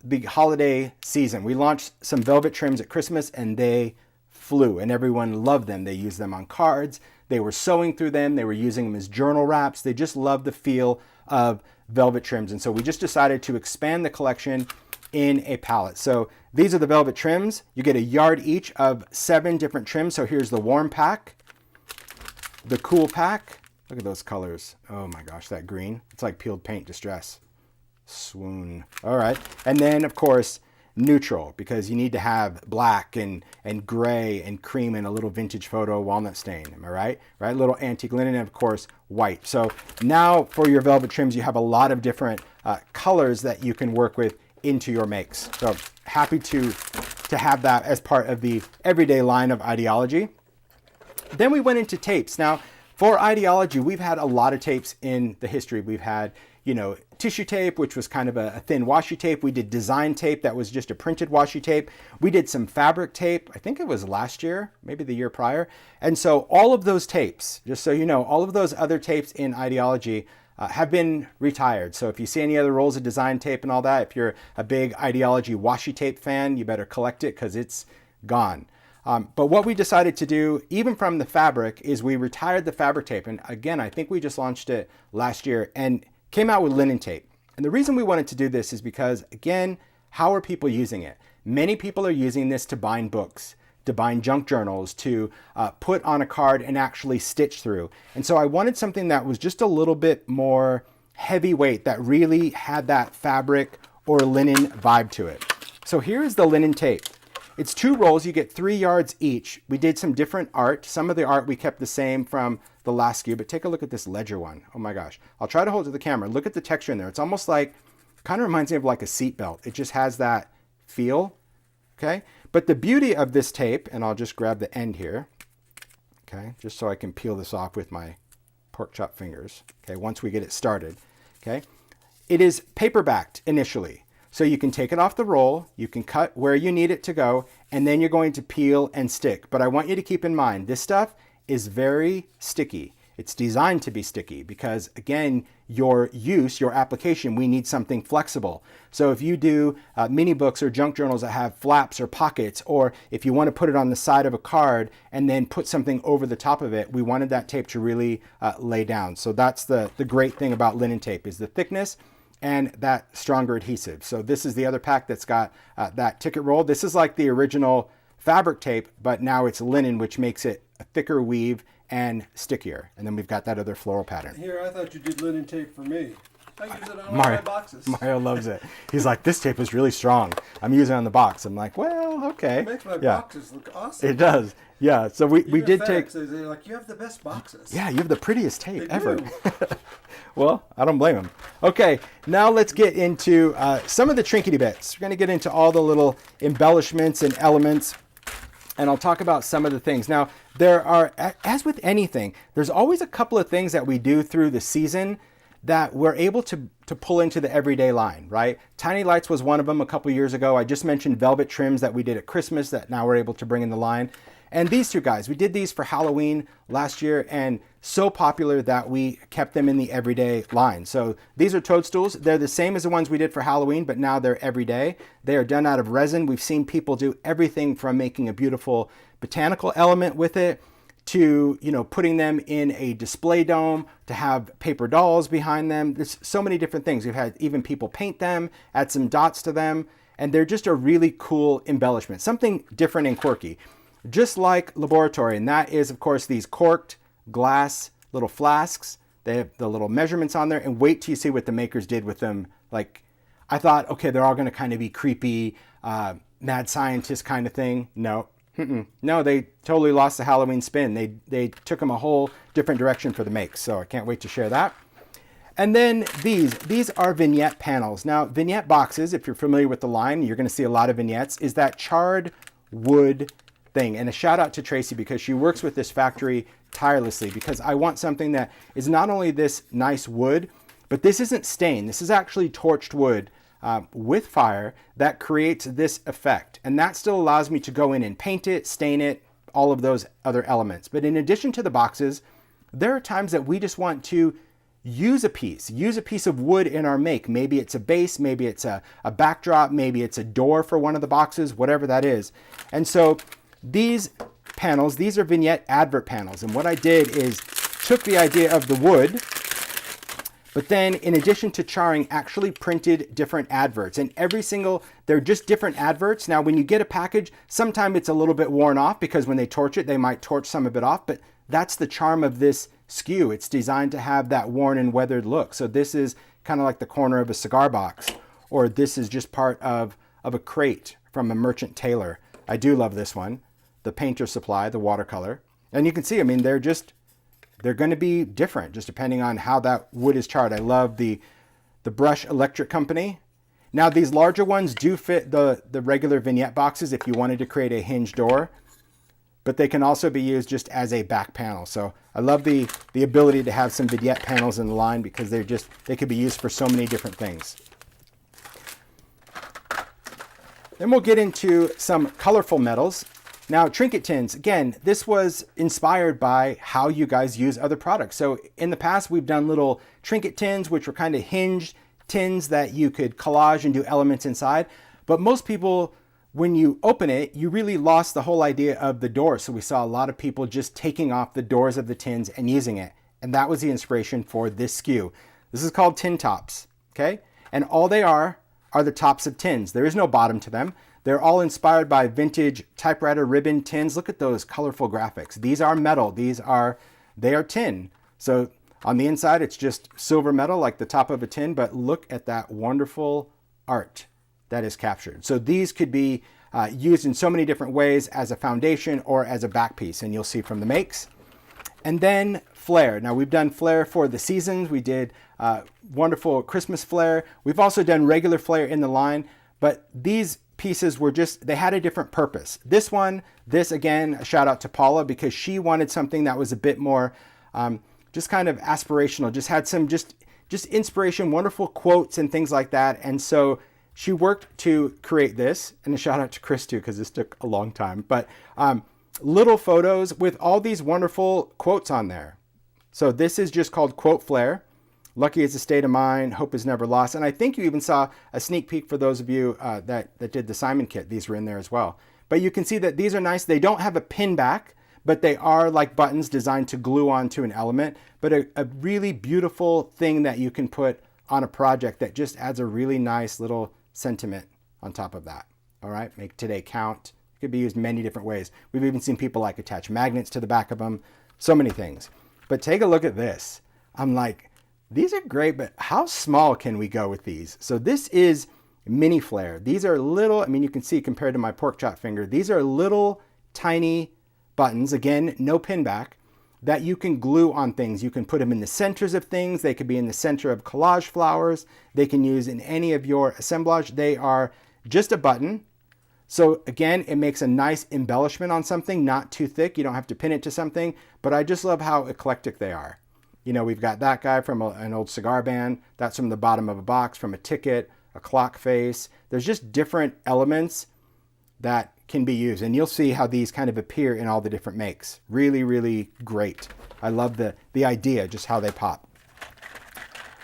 the holiday season. We launched some velvet trims at Christmas, and they flew, and everyone loved them. They used them on cards. They were sewing through them. They were using them as journal wraps. They just loved the feel of velvet trims. And so we just decided to expand the collection in a palette. So these are the velvet trims. You get a yard each of 7 different trims. So here's the warm pack, the cool pack. Look at those colors. Oh my gosh, that green. It's like peeled paint distress. Swoon. All right. And then of course, neutral, because you need to have black and gray and cream and a little vintage photo walnut stain. Am I right? Right? Little antique linen, and of course, white. So now for your velvet trims, you have a lot of different colors that you can work with into your makes. So happy to have that as part of the everyday line of ideology. Then we went into tapes. Now, for ideology, we've had a lot of tapes in the history. We've had, you know, tissue tape, which was kind of a thin washi tape. We did design tape that was just a printed washi tape. We did some fabric tape. I think it was last year, maybe the year prior. And so all of those tapes, just so you know, all of those other tapes in ideology, have been retired. So if you see any other rolls of design tape and all that, if you're a big idea-ology washi tape fan, you better collect it because it's gone. But what we decided to do, even from the fabric, is we retired the fabric tape. And again, I think we just launched it last year and came out with linen tape. And the reason we wanted to do this is because, again, how are people using it? Many people are using this to bind books, to bind junk journals, to put on a card and actually stitch through. And so I wanted something that was just a little bit more heavyweight, that really had that fabric or linen vibe to it. So here is the linen tape. It's 2 rolls, you get 3 yards each. We did some different art. Some of the art we kept the same from the last SKU, but take a look at this ledger one. Oh my gosh. I'll try to hold it to the camera. Look at the texture in there. It's almost like, kind of reminds me of like a seat belt. It just has that feel, okay? But the beauty of this tape, and I'll just grab the end here, okay, just so I can peel this off with my pork chop fingers, okay, once we get it started, okay? It is paper backed initially. So you can take it off the roll, you can cut where you need it to go, and then you're going to peel and stick. But I want you to keep in mind, this stuff is very sticky. It's designed to be sticky because, again, your use, your application, we need something flexible. So if you do mini books or junk journals that have flaps or pockets, or if you want to put it on the side of a card and then put something over the top of it, we wanted that tape to really lay down. So that's the great thing about linen tape, is the thickness and that stronger adhesive. So this is the other pack that's got that ticket roll. This is like the original fabric tape, but now it's linen, which makes it a thicker weave and stickier. And then we've got that other floral pattern. Here, I thought you did linen tape for me. I use it on all my boxes. Mario loves it. He's like, this tape is really strong. I'm using it on the box. I'm like, well, okay. It makes my boxes look awesome. It does. Yeah, so we did take... They're like, you have the best boxes. Yeah, you have the prettiest tape ever. Well, I don't blame him. Okay, now let's get into some of the trinkety bits. We're going to get into all the little embellishments and elements, and I'll talk about some of the things. Now, there are, as with anything, there's always a couple of things that we do through the season that we're able to pull into the everyday line, right? Tiny Lights was one of them a couple years ago. I just mentioned velvet trims that we did at Christmas that now we're able to bring in the line. And these two guys, we did these for Halloween last year, and so popular that we kept them in the everyday line. So these are Toadstools. They're the same as the ones we did for Halloween, but now they're everyday. They are done out of resin. We've seen people do everything from making a beautiful botanical element with it to, you know, putting them in a display dome, to have paper dolls behind them. There's so many different things. We've had even people paint them, add some dots to them, and they're just a really cool embellishment, something different and quirky. Just like Laboratorie, and that is, of course, these corked glass little flasks. They have the little measurements on there, and wait till you see what the makers did with them. Like, I thought, okay, they're all going to kind of be creepy, mad scientist kind of thing. No, no, they totally lost the Halloween spin. They took them a whole different direction for the makes, so I can't wait to share that. And then these are vignette panels. Now, vignette boxes, if you're familiar with the line, you're going to see a lot of vignettes, is that charred wood thing. And a shout out to Tracy, because she works with this factory tirelessly, because I want something that is not only this nice wood, but this isn't stained. This is actually torched wood with fire that creates this effect. And that still allows me to go in and paint it, stain it, all of those other elements. But in addition to the boxes, there are times that we just want to use a piece of wood in our make. Maybe it's a base, maybe it's a backdrop, maybe it's a door for one of the boxes, whatever that is. And so these panels, these are vignette advert panels. And what I did is took the idea of the wood, but then in addition to charring, actually printed different adverts. And they're just different adverts. Now, when you get a package, sometimes it's a little bit worn off because when they torch it, they might torch some of it off, but that's the charm of this SKU. It's designed to have that worn and weathered look. So this is kind of like the corner of a cigar box, or this is just part of a crate from a merchant tailor. I do love this one. The Painter Supply, the watercolor. And you can see, I mean, they're going to be different just depending on how that wood is charred. I love the Brush Electric Company. Now, these larger ones do fit the regular vignette boxes if you wanted to create a hinge door, but they can also be used just as a back panel. So I love the ability to have some vignette panels in the line, because they could be used for so many different things. Then we'll get into some colorful metals. Now, trinket tins, again, this was inspired by how you guys use other products. So in the past, we've done little trinket tins, which were kind of hinged tins that you could collage and do elements inside. But most people, when you open it, you really lost the whole idea of the door. So we saw a lot of people just taking off the doors of the tins and using it. And that was the inspiration for this SKU. This is called tin tops, okay? And all they are the tops of tins. There is no bottom to them. They're all inspired by vintage typewriter ribbon tins. Look at those colorful graphics. These are metal. They are tin. So on the inside, it's just silver metal like the top of a tin, but look at that wonderful art that is captured. So these could be used in so many different ways as a foundation or as a back piece, and you'll see from the makes. And then Flair. Now we've done Flair for the seasons. We did wonderful Christmas Flair. We've also done regular Flair in the line, but these pieces were they had a different purpose. This again, a shout out to Paula, because she wanted something that was a bit more just kind of aspirational, just had some just inspiration, wonderful quotes and things like that. And so she worked to create this, and a shout out to Chris too, because this took a long time, but little photos with all these wonderful quotes on there. So this is just called Quote Flair. Lucky is a state of mind, hope is never lost. And I think you even saw a sneak peek for those of you that did the Simon kit. These were in there as well. But you can see that these are nice. They don't have a pin back, but they are like buttons designed to glue onto an element. But a really beautiful thing that you can put on a project that just adds a really nice little sentiment on top of that. All right, make today count. It could be used many different ways. We've even seen people like attach magnets to the back of them. So many things. But take a look at this. I'm like, these are great, but how small can we go with these? So this is mini Flair. These are little, I mean, you can see compared to my pork chop finger, these are little tiny buttons, again, no pin back, that you can glue on things. You can put them in the centers of things. They could be in the center of collage flowers. They can use in any of your assemblage. They are just a button. So again, it makes a nice embellishment on something, not too thick. You don't have to pin it to something, but I just love how eclectic they are. You know, we've got that guy from an old cigar band. That's from the bottom of a box, from a ticket, a clock face. There's just different elements that can be used. And you'll see how these kind of appear in all the different makes. Really, really great. I love the idea, just how they pop.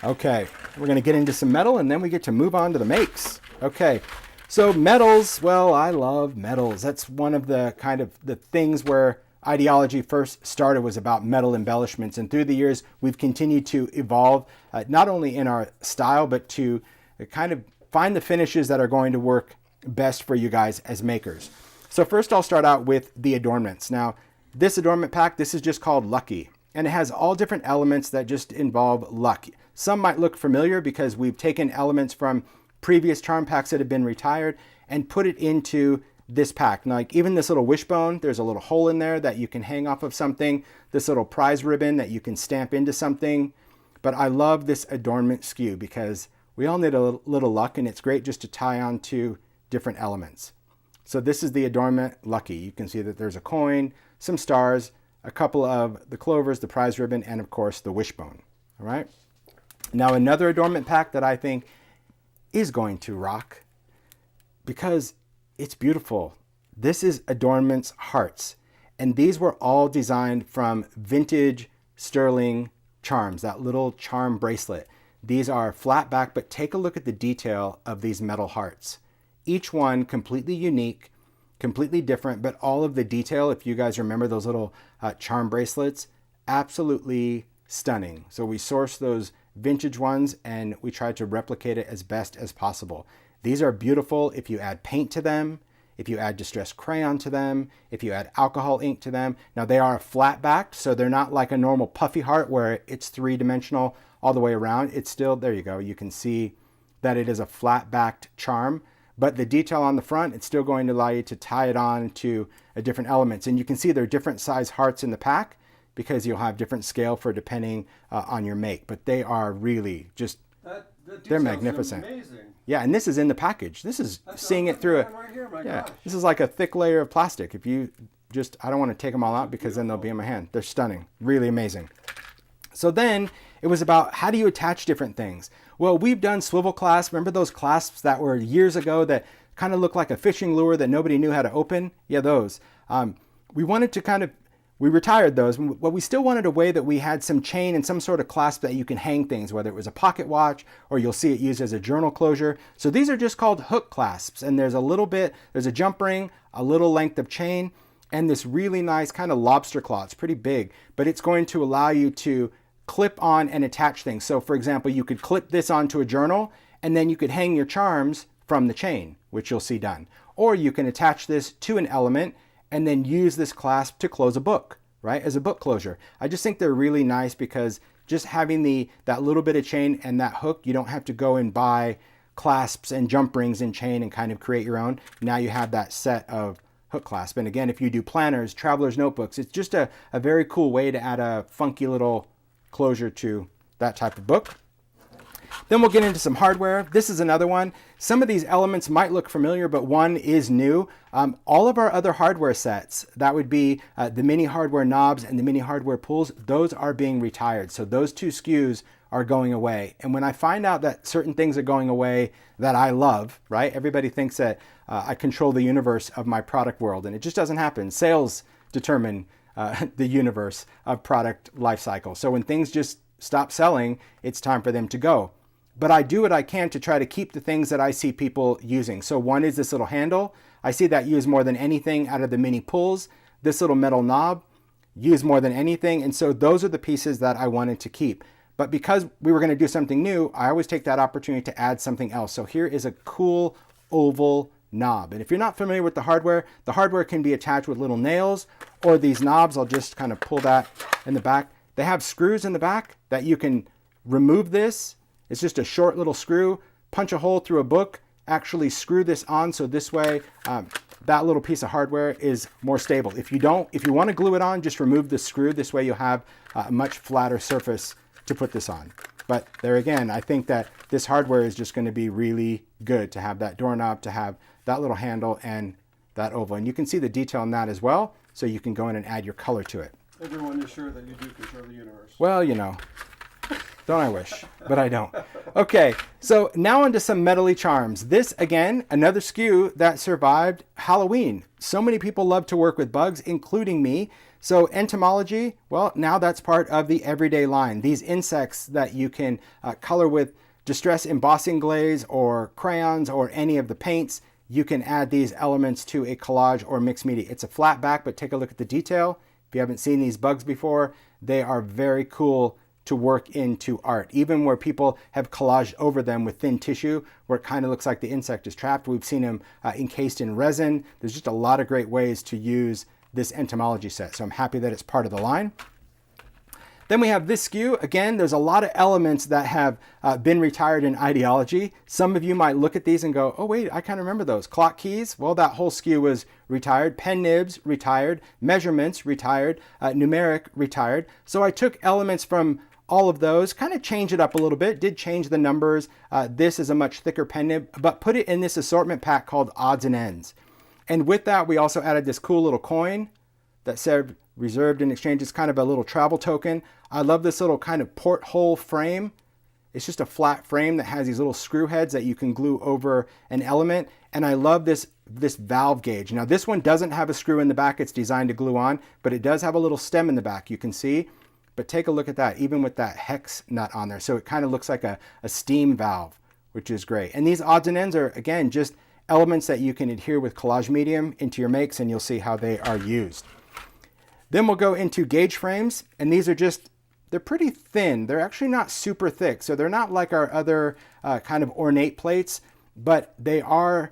Okay, we're gonna get into some metal and then we get to move on to the makes. Okay, so metals, well, I love metals. That's one of the kind of the things where idea-ology first started, was about metal embellishments, and through the years we've continued to evolve not only in our style but to kind of find the finishes that are going to work best for you guys as makers. So first I'll start out with the adornments. Now this adornment pack, this is just called Lucky, and it has all different elements that just involve luck. Some might look familiar because we've taken elements from previous charm packs that have been retired and put it into this pack. Like even this little wishbone, there's a little hole in there that you can hang off of something. This little prize ribbon that you can stamp into something. But I love this adornment SKU because we all need a little luck, and it's great just to tie on to different elements. So this is the Adornment Lucky. You can see that there's a coin, some stars, a couple of the clovers, the prize ribbon, and of course the wishbone. All right. Now another adornment pack that I think is going to rock because it's beautiful. This is Adornments Hearts, and these were all designed from vintage sterling charms, that little charm bracelet. These are flat back, but take a look at the detail of these metal hearts. Each one completely unique, completely different, but all of the detail, if you guys remember those little charm bracelets, absolutely stunning. So we sourced those vintage ones and we tried to replicate it as best as possible. These are beautiful if you add paint to them, if you add distressed crayon to them, if you add alcohol ink to them. Now they are flat backed, so they're not like a normal puffy heart where it's three-dimensional all the way around. It's still, there you go, you can see that it is a flat backed charm, but the detail on the front, it's still going to allow you to tie it on to different elements. And you can see there are different size hearts in the pack because you'll have different scale for depending on your make, but they are really just, they're magnificent. Amazing. Yeah, and this is in the package. This is seeing it through it. Right, yeah, gosh. This is like a thick layer of plastic. If you just, I don't want to take them all out because then they'll be in my hand. They're stunning, really amazing. So then it was about how do you attach different things? Well, we've done swivel clasps. Remember those clasps that were years ago that kind of look like a fishing lure that nobody knew how to open. Yeah, those. We wanted to we retired those, but we still wanted a way that we had some chain and some sort of clasp that you can hang things, whether it was a pocket watch or you'll see it used as a journal closure. So these are just called hook clasps, and there's a jump ring, a little length of chain, and this really nice kind of lobster claw. It's pretty big, but it's going to allow you to clip on and attach things. So for example, you could clip this onto a journal and then you could hang your charms from the chain, which you'll see done. Or you can attach this to an element and then use this clasp to close a book, right? As a book closure. I just think they're really nice because just having that little bit of chain and that hook, you don't have to go and buy clasps and jump rings and chain and kind of create your own. Now you have that set of hook clasp. And again, if you do planners, traveler's notebooks, it's just a very cool way to add a funky little closure to that type of book. Then we'll get into some hardware. This is another one. Some of these elements might look familiar, but one is new. All of our other hardware sets, that would be the mini hardware knobs and the mini hardware pulls, those are being retired. So those two SKUs are going away. And when I find out that certain things are going away that I love, right? Everybody thinks that I control the universe of my product world, and it just doesn't happen. Sales determine the universe of product life cycle. So when things just stop selling, it's time for them to go. But I do what I can to try to keep the things that I see people using. So one is this little handle. I see that used more than anything out of the mini pulls. This little metal knob used more than anything. And so those are the pieces that I wanted to keep. But because we were going to do something new, I always take that opportunity to add something else. So here is a cool oval knob. And if you're not familiar with the hardware can be attached with little nails or these knobs. I'll just kind of pull that in the back. They have screws in the back that you can remove this. It's just a short little screw, punch a hole through a book, actually screw this on. So this way, that little piece of hardware is more stable. If you want to glue it on, just remove the screw. This way you'll have a much flatter surface to put this on. But there again, I think that this hardware is just going to be really good to have that doorknob, to have that little handle and that oval. And you can see the detail on that as well. So you can go in and add your color to it. Everyone is sure that you do control the universe. Well, you know. Don't I wish, but I don't. Okay, so now onto some metally charms. This, again, another SKU that survived Halloween. So many people love to work with bugs, including me. So entomology, well, now that's part of the everyday line. These insects that you can color with distress embossing glaze or crayons or any of the paints, you can add these elements to a collage or mixed media. It's a flat back, but take a look at the detail. If you haven't seen these bugs before, they are very cool to work into art, even where people have collaged over them with thin tissue where it kind of looks like the insect is trapped. We've seen them encased in resin. There's just a lot of great ways to use this entomology set. So I'm happy that it's part of the line. Then we have this SKU. Again, there's a lot of elements that have been retired in idea-ology. Some of you might look at these and go, oh wait, I kind of remember those. Clock keys, well, that whole SKU was retired. Pen nibs, retired. Measurements, retired. Numeric, retired. So I took elements from all of those, kind of changed it up a little bit, did change the numbers. This is a much thicker pen nib, but put it in this assortment pack called Odds and Ends. And with that, we also added this cool little coin that said reserved in exchange. It's kind of a little travel token. I love this little kind of porthole frame. It's just a flat frame that has these little screw heads that you can glue over an element. And I love this valve gauge. Now this one doesn't have a screw in the back. It's designed to glue on, but it does have a little stem in the back, you can see. But take a look at that, even with that hex nut on there. So it kind of looks like a steam valve, which is great. And these odds and ends are, again, just elements that you can adhere with collage medium into your makes, and you'll see how they are used. Then we'll go into gauge frames, and these are just, they're pretty thin. They're actually not super thick, so they're not like our other kind of ornate plates, but they are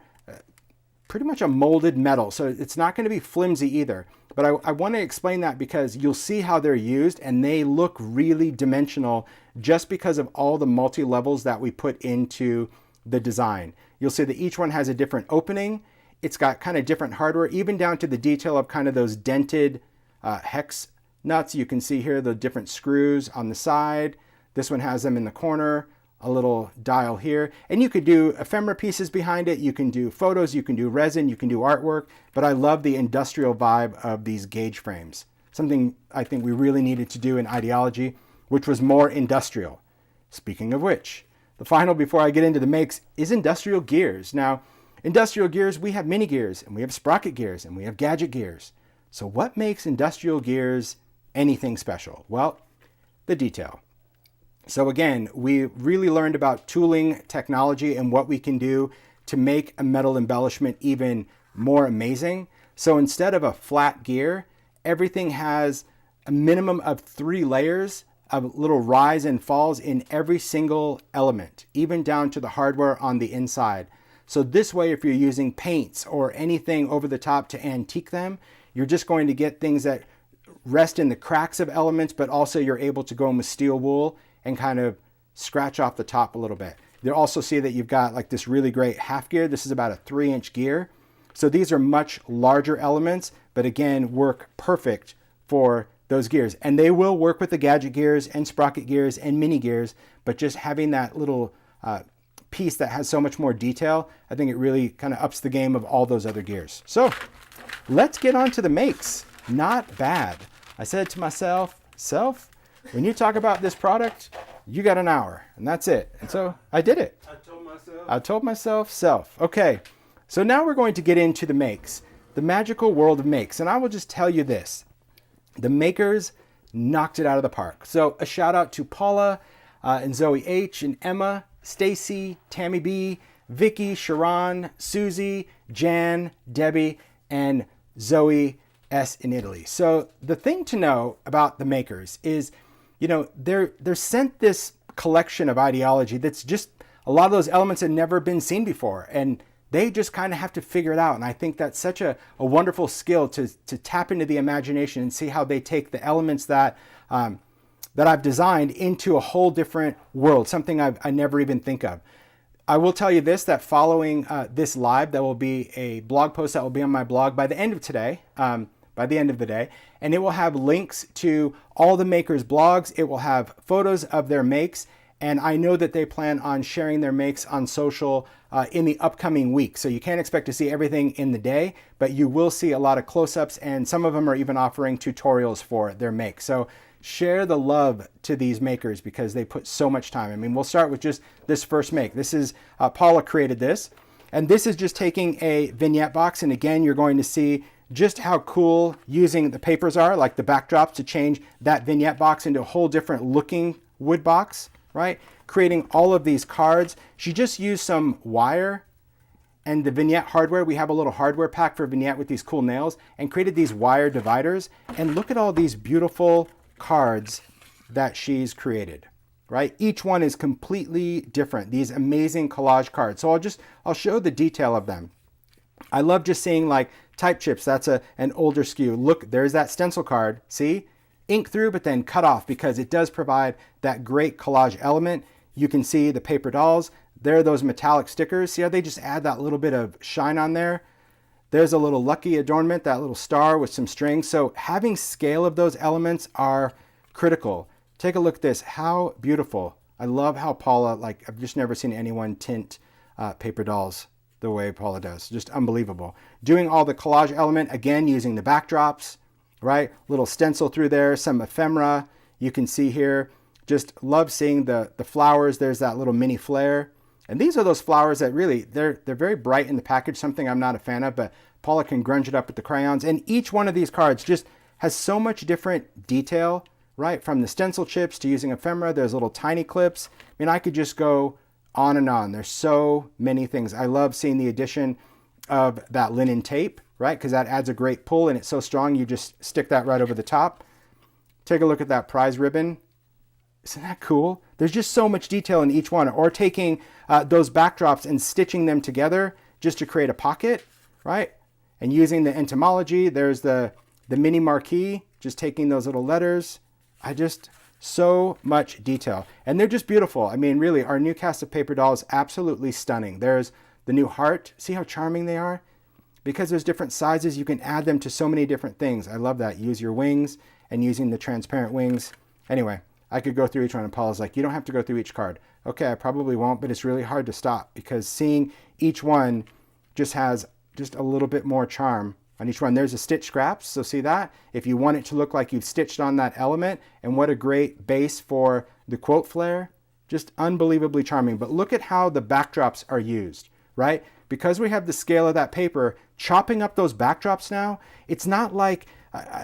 pretty much a molded metal, so it's not going to be flimsy either. But I want to explain that because you'll see how they're used, and they look really dimensional just because of all the multi-levels that we put into the design. You'll see that each one has a different opening. It's got kind of different hardware, even down to the detail of kind of those dented hex nuts. You can see here the different screws on the side. This one has them in the corner, a little dial here. And you could do ephemera pieces behind it. You can do photos, you can do resin, you can do artwork. But I love the industrial vibe of these gauge frames. Something I think we really needed to do in idea-ology, which was more industrial. Speaking of which, the final before I get into the makes is industrial gears. Now, Industrial gears, we have mini gears, and we have sprocket gears, and we have gadget gears. So what makes industrial gears anything special? Well, the detail. So again, we really learned about tooling technology and what we can do to make a metal embellishment even more amazing. So instead of a flat gear, everything has a minimum of 3 layers of little rise and falls in every single element, even down to the hardware on the inside. So this way, if you're using paints or anything over the top to antique them, you're just going to get things that rest in the cracks of elements, but also you're able to go in with steel wool and kind of scratch off the top a little bit. You'll also see that you've got like this really great half gear. This is about a 3-inch gear. So these are much larger elements, but again, work perfect for those gears. And they will work with the gadget gears and sprocket gears and mini gears, but just having that little piece that has so much more detail, I think it really kind of ups the game of all those other gears. So let's get on to the makes. Not bad. I said to myself, when you talk about this product, you got an hour, and that's it. And so I did it. I told myself, self. Okay, so now we're going to get into the makes, the magical world of makes. And I will just tell you this, the makers knocked it out of the park. So a shout out to Paula and Zoe H and Emma, Stacy, Tammy B, Vicky, Sharon, Susie, Jan, Debbie, and Zoe S in Italy. So the thing to know about the makers is, you know, they're sent this collection of idea-ology that's just a lot of those elements had never been seen before, and they just kind of have to figure it out. And I think that's such a wonderful skill to tap into the imagination and see how they take the elements that that I've designed into a whole different world, something I never even think of. I will tell you this, that following this live, there will be a blog post that will be on my blog by the end of today, by the end of the day, and it will have links to all the makers' blogs. It will have photos of their makes, and I know that they plan on sharing their makes on social in the upcoming week. So you can't expect to see everything in the day, but you will see a lot of close-ups, and some of them are even offering tutorials for their makes. So share the love to these makers because they put so much time. I mean, we'll start with just this first make. This is, Paula created this, and this is just taking a vignette box, and again, you're going to see just how cool using the papers are, like the backdrops, to change that vignette box into a whole different looking wood box, right? Creating all of these cards. She just used some wire and the vignette hardware. We have a little hardware pack for vignette with these cool nails, and created these wire dividers. And look at all these beautiful cards that she's created, right? Each one is completely different, these amazing collage cards. So I'll show the detail of them. I love just seeing like type chips. That's an older SKU. Look, there's that stencil card. See? Ink through, but then cut off, because it does provide that great collage element. You can see the paper dolls. There are those metallic stickers. See how they just add that little bit of shine on there? There's a little Lucky adornment, that little star with some strings. So having scale of those elements are critical. Take a look at this. How beautiful. I love how Paula, like, I've just never seen anyone tint paper dolls the way Paula does. Just unbelievable. Doing all the collage element, again, using the backdrops, right? Little stencil through there, some ephemera. You can see here, just love seeing the flowers. There's that little mini Flair. And these are those flowers that really, they're very bright in the package, something I'm not a fan of, but Paula can grunge it up with the crayons. And each one of these cards just has so much different detail, right? From the stencil chips to using ephemera, there's little tiny clips. I mean, I could just go on and on. There's so many things. I love seeing the addition of that linen tape, right? Because that adds a great pull, and it's so strong, you just stick that right over the top. Take a look at that prize ribbon. Isn't that cool? There's just so much detail in each one. Or taking those backdrops and stitching them together just to create a pocket, right? And using the Entomology, there's the mini Marquee, just taking those little letters. So much detail. And they're just beautiful. I mean, really, our new cast of paper dolls, absolutely stunning. There's the new heart. See how charming they are? Because there's different sizes, you can add them to so many different things. I love that. Use your wings, and using the transparent wings. Anyway, I could go through each one, and Paula's like, you don't have to go through each card. Okay, I probably won't, but it's really hard to stop, because seeing each one just has just a little bit more charm on each one. There's a stitch scraps, so see that? If you want it to look like you've stitched on that element, and what a great base for the quote Flair. Just unbelievably charming. But look at how the backdrops are used, right? Because we have the scale of that paper, chopping up those backdrops now, it's not like,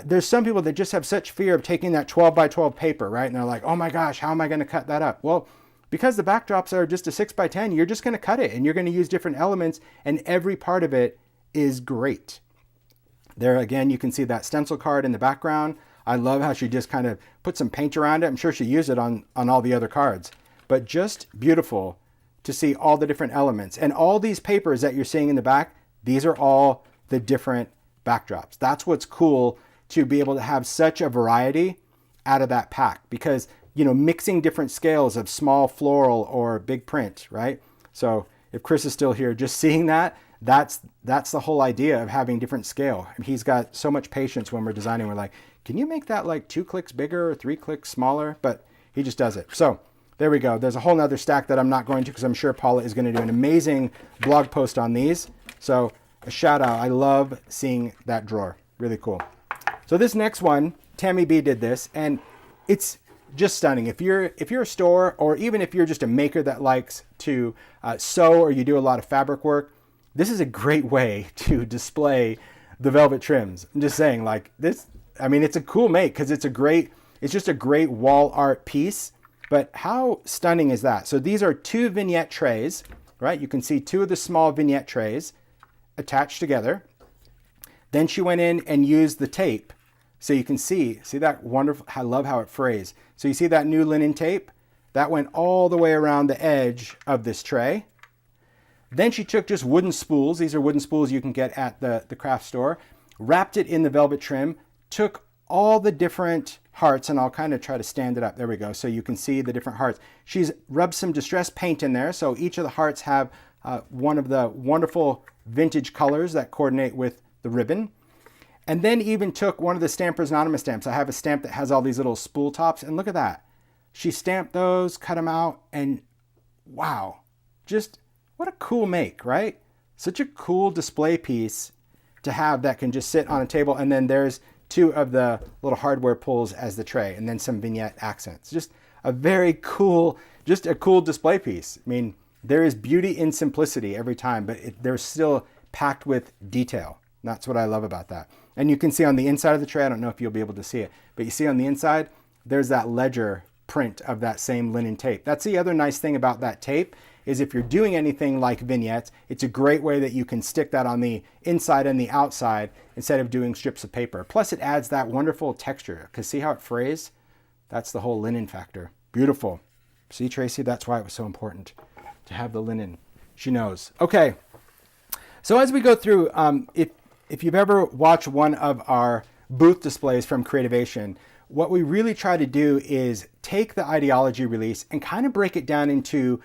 there's some people that just have such fear of taking that 12 by 12 paper, right? And they're like, oh my gosh, how am I going to cut that up? Well, because the backdrops are just a 6 by 10, you're just going to cut it and you're going to use different elements and every part of it is great. There again, you can see that stencil card in the background. I love how she just kind of put some paint around it. I'm sure she used it on all the other cards, but just beautiful to see all the different elements. And all these papers that you're seeing in the back, these are all the different backdrops. That's what's cool, to be able to have such a variety out of that pack, because, you know, mixing different scales of small floral or big print, right? So if Chris is still here, just seeing that, that's the whole idea of having different scale. And he's got so much patience when we're designing. We're like, can you make that like 2 clicks bigger or 3 clicks smaller? But he just does it. So there we go. There's a whole nother stack that I'm not going to, because I'm sure Paula is going to do an amazing blog post on these. So a shout out. I love seeing that drawer. Really cool. So this next one, Tammy B did this, and it's just stunning. If you're a store, or even if you're just a maker that likes to sew, or you do a lot of fabric work, this is a great way to display the velvet trims. I'm just saying, like this, I mean, it's a cool make because it's just a great wall art piece. But how stunning is that? So these are 2 vignette trays, right? You can see 2 of the small vignette trays attached together. Then she went in and used the tape. So you can see that wonderful, I love how it frays. So you see that new linen tape? That went all the way around the edge of this tray. Then she took just wooden spools. These are wooden spools you can get at the craft store. Wrapped it in the velvet trim. Took all the different hearts, and I'll kind of try to stand it up. There we go. So you can see the different hearts. She's rubbed some distress paint in there. So each of the hearts have one of the wonderful vintage colors that coordinate with the ribbon. And then even took one of the Stampers Anonymous stamps. I have a stamp that has all these little spool tops, and look at that. She stamped those, cut them out, and wow, just what a cool make, right? Such a cool display piece to have that can just sit on a table. And then there's 2 of the little hardware pulls as the tray, and then some vignette accents. Just a very cool, just a cool display piece. I mean, there is beauty in simplicity every time, but they're still packed with detail. That's what I love about that. And you can see on the inside of the tray, I don't know if you'll be able to see it, but you see on the inside, there's that ledger print of that same linen tape. That's the other nice thing about that tape, is if you're doing anything like vignettes, it's a great way that you can stick that on the inside and the outside instead of doing strips of paper. Plus it adds that wonderful texture, because see how it frays? That's the whole linen factor. Beautiful. See, Tracy, that's why it was so important to have the linen. She knows. Okay. So as we go through, if you've ever watched one of our booth displays from Creativation, what we really try to do is take the idea-ology release and kind of break it down into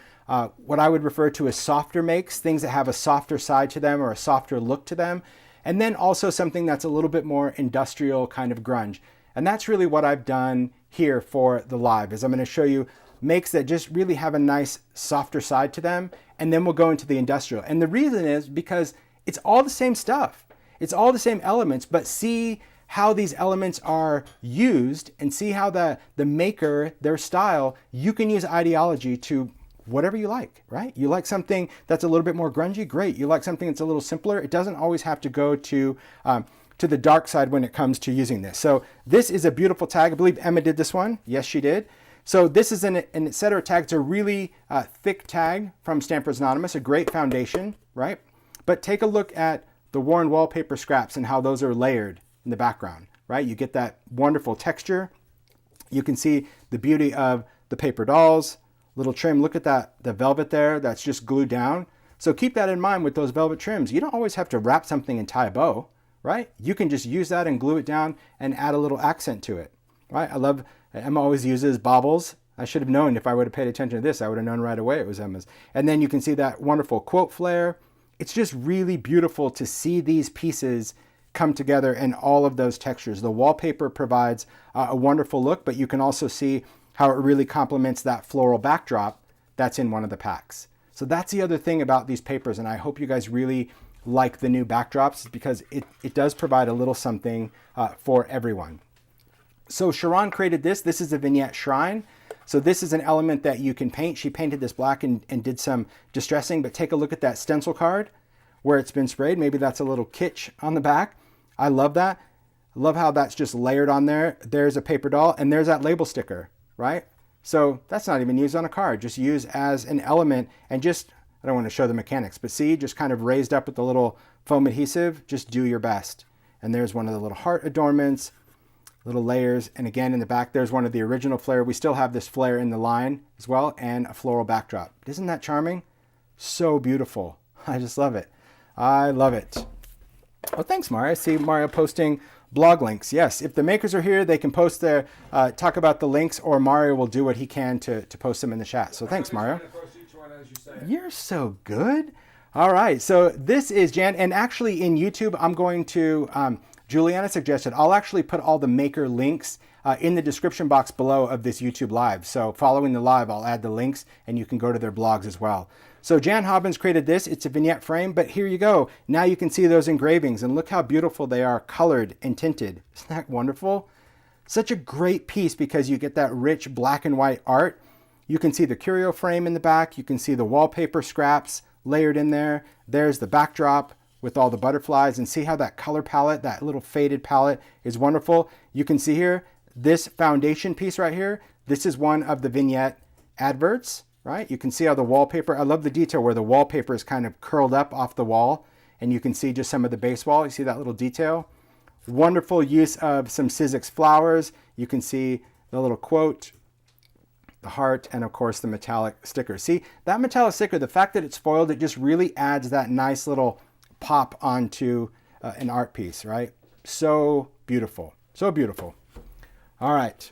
what I would refer to as softer makes, things that have a softer side to them or a softer look to them, and then also something that's a little bit more industrial, kind of grunge. And that's really what I've done here for the live, is I'm going to show you makes that just really have a nice softer side to them, and then we'll go into the industrial. And the reason is because it's all the same stuff. It's all the same elements, but see how these elements are used, and see how the maker, their style, you can use idea-ology to whatever you like, right? You like something that's a little bit more grungy, great. You like something that's a little simpler. It doesn't always have to go to the dark side when it comes to using this. So this is a beautiful tag. I believe Emma did this one. Yes, she did. So this is an etc. tag. It's a really thick tag from Stampers Anonymous, a great foundation, right? But take a look at the worn wallpaper scraps and how those are layered in the background, right? You get that wonderful texture. You can see the beauty of the paper dolls, little trim. Look at that, the velvet there, that's just glued down. So keep that in mind with those velvet trims. You don't always have to wrap something and tie a bow, right? You can just use that and glue it down and add a little accent to it, right? I love, Emma always uses baubles. I should have known. If I would have paid attention to this, I would have known right away it was Emma's. And then you can see that wonderful quote flare. It's just really beautiful to see these pieces come together in all of those textures. The wallpaper provides a wonderful look, but you can also see how it really complements that floral backdrop that's in one of the packs. So that's the other thing about these papers, and I hope you guys really like the new backdrops, because it does provide a little something for everyone. So Sharon created this. This is a vignette shrine. So this is an element that you can paint. She painted this black and did some distressing, but take a look at that stencil card where it's been sprayed. Maybe that's a little kitsch on the back. I love that. I love how that's just layered on there. There's a paper doll and there's that label sticker, right? So that's not even used on a card, just used as an element and just, I don't want to show the mechanics, but see, just kind of raised up with the little foam adhesive, just do your best. And there's one of the little heart adornments, little layers. And again, in the back, there's one of the original Flair. We still have this Flair in the line as well, and a floral backdrop. Isn't that charming? So beautiful. I just love it. I love it. Oh, thanks, Mario. I see Mario posting blog links. Yes, if the makers are here, they can post their, talk about the links, or Mario will do what he can to post them in the chat. So thanks, Mario. You're so good. All right, so this is Jan, and actually in YouTube, I'm going to, Juliana suggested, I'll actually put all the maker links in the description box below of this YouTube live. So following the live, I'll add the links and you can go to their blogs as well. So Jan Hobbins created this. It's a vignette frame, but here you go. Now you can see those engravings and look how beautiful they are, colored and tinted. Isn't that wonderful? Such a great piece because you get that rich black and white art. You can see the curio frame in the back. You can see the wallpaper scraps layered in there. There's the backdrop with all the butterflies, and see how that color palette, that little faded palette, is wonderful. You can see here, this foundation piece right here, this is one of the vignette adverts, right? You can see how the wallpaper, I love the detail where the wallpaper is kind of curled up off the wall, and you can see just some of the base wall. You see that little detail? Wonderful use of some Sizzix flowers. You can see the little quote, the heart, and of course the metallic sticker. See, that metallic sticker, the fact that it's foiled, it just really adds that nice little pop onto an art piece, right? So beautiful, so beautiful. All right,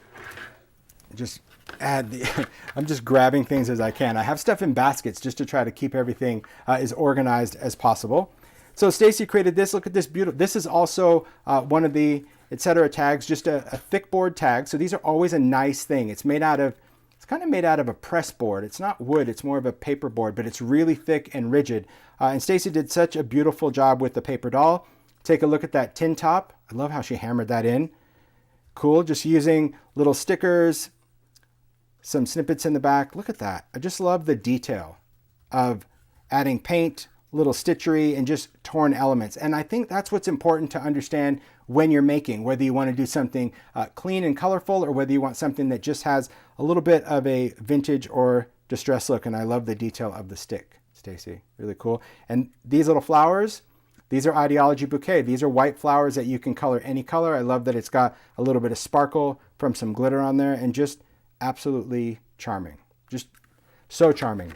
just add the, I'm just grabbing things as I can. I have stuff in baskets just to try to keep everything as organized as possible. So Stacy created this. Look at this beautiful, this is also one of the etc. tags, just a thick board tag. So these are always a nice thing. It's made out of, it's kind of made out of a press board. It's not wood, it's more of a paper board, but it's really thick and rigid. And Stacy did such a beautiful job with the paper doll. Take a look at that tin top. I love how she hammered that in. Cool, just using little stickers, some snippets in the back. Look at that. I just love the detail of adding paint, little stitchery, and just torn elements. And I think that's what's important to understand when you're making, whether you want to do something clean and colorful or whether you want something that just has a little bit of a vintage or distressed look. And I love the detail of the stick, Stacy, really cool. And these little flowers, these are idea-ology bouquet. These are white flowers that you can color any color. I love that it's got a little bit of sparkle from some glitter on there, and just absolutely charming. Just so charming.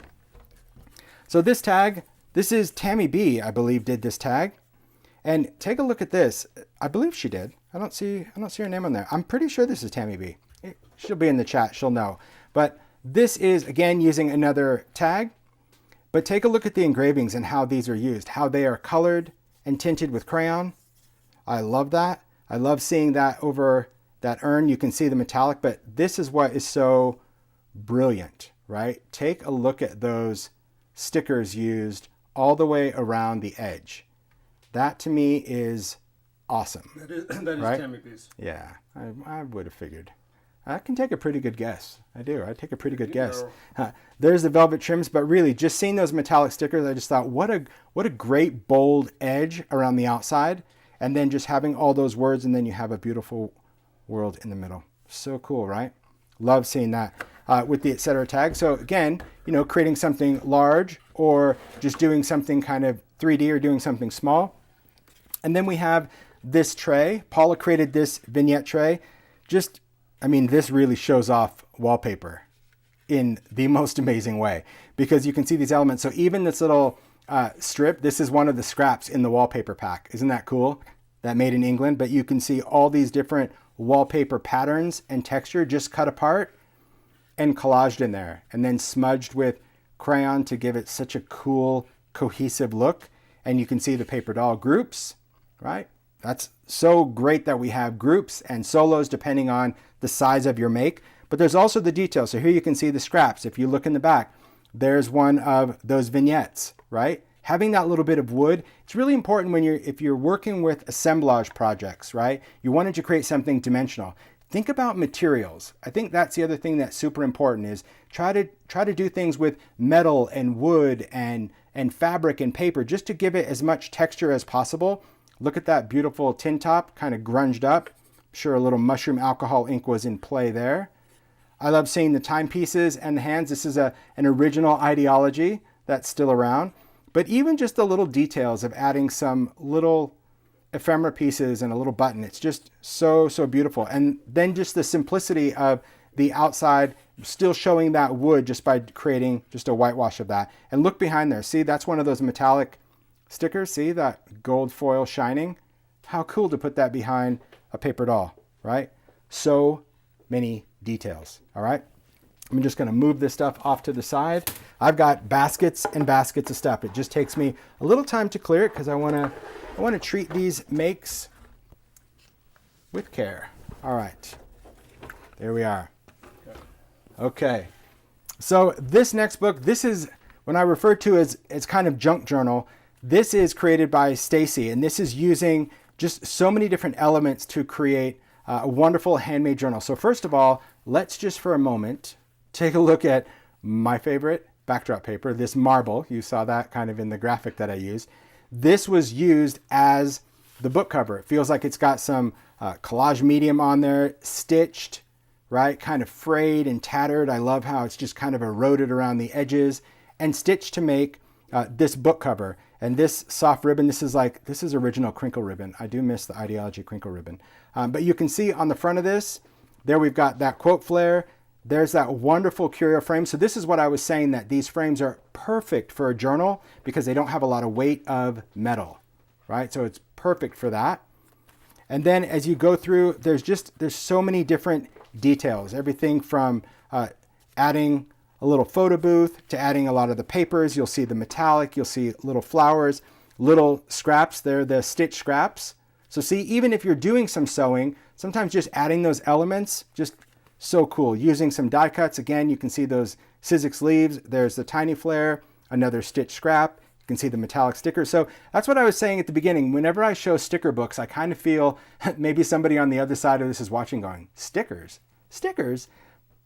So this tag, this is Tammy B, I believe, did this tag. And take a look at this. I believe she did. I don't see her name on there. I'm pretty sure this is Tammy B. She'll be in the chat, she'll know. But this is, again, using another tag. But take a look at the engravings and how these are used, how they are colored and tinted with crayon. I love that. I love seeing that over that urn. You can see the metallic, but this is what is so brilliant, right? Take a look at those stickers used all the way around the edge. That to me is awesome. That is right? Tammy B's. Yeah, I would have figured. I can take a pretty good guess. I do. I take a pretty good guess. There's the velvet trims, but really just seeing those metallic stickers, I just thought, what a great bold edge around the outside, and then just having all those words, and then you have a beautiful world in the middle. So cool, right? Love seeing that with the etc. tag. So again, you know, creating something large or just doing something kind of 3D or doing something small. And then we have this tray. Paula created this vignette tray. Just, I mean, this really shows off wallpaper in the most amazing way because you can see these elements. So even this little strip, this is one of the scraps in the wallpaper pack. Isn't that cool? That made in England, but you can see all these different wallpaper patterns and texture just cut apart and collaged in there and then smudged with crayon to give it such a cool, cohesive look. And you can see the paper doll groups, right? That's so great that we have groups and solos depending on the size of your make, but there's also the details. So here you can see the scraps. If you look in the back, there's one of those vignettes, right? Having that little bit of wood, it's really important when if you're working with assemblage projects, right? You wanted to create something dimensional. think about materials. I think that's the other thing that's super important is try to do things with metal and wood and fabric and paper just to give it as much texture as possible. Look at that beautiful tin top, kind of grunged up. I'm sure a little mushroom alcohol ink was in play there. I love seeing the timepieces and the hands. This is an original idea-ology that's still around. But even just the little details of adding some little ephemera pieces and a little button, it's just so beautiful. And then just the simplicity of the outside still showing that wood just by creating just a whitewash of that. And look behind there. See, that's one of those metallic stickers. See that gold foil shining? How cool to put that behind a paper doll, right? So many details. All right. I'm just going to move this stuff off to the side. I've got baskets and baskets of stuff. It just takes me a little time to clear it because I want to treat these makes with care. All right. There we are. Okay. So this next book, this is when I refer to as kind of junk journal. This is created by Stacy, and this is using just so many different elements to create a wonderful handmade journal. So first of all, let's just for a moment take a look at my favorite backdrop paper, this marble. You saw that kind of in the graphic that I used. This was used as the book cover. It feels like it's got some collage medium on there, stitched, right? Kind of frayed and tattered. I love how it's just kind of eroded around the edges and stitched to make this book cover. And this soft ribbon, this is original crinkle ribbon. I do miss the idea-ology crinkle ribbon. But you can see on the front of this, there we've got that quote Flair. There's that wonderful curio frame. So this is what I was saying, that these frames are perfect for a journal because they don't have a lot of weight of metal, right? So it's perfect for that. And then as you go through, there's so many different details, everything from adding a little photo booth to adding a lot of the papers. You'll see the metallic, you'll see little flowers, little scraps. They're the stitch scraps. So see, even if you're doing some sewing, sometimes just adding those elements, just so cool. Using some die cuts, again, you can see those Sizzix leaves. There's the tiny Flair, another stitch scrap. You can see the metallic sticker. So that's what I was saying at the beginning. Whenever I show sticker books, I kind of feel maybe somebody on the other side of this is watching going, stickers?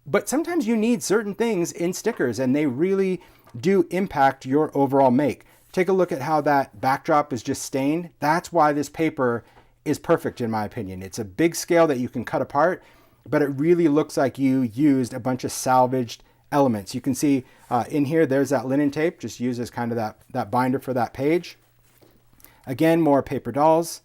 But sometimes you need certain things in stickers and they really do impact your overall make. Take a look at how that backdrop is just stained. That's why this paper is perfect in my opinion. It's a big scale that you can cut apart, but it really looks like you used a bunch of salvaged elements. You can see in here, there's that linen tape, just used as kind of that binder for that page. Again, more paper dolls.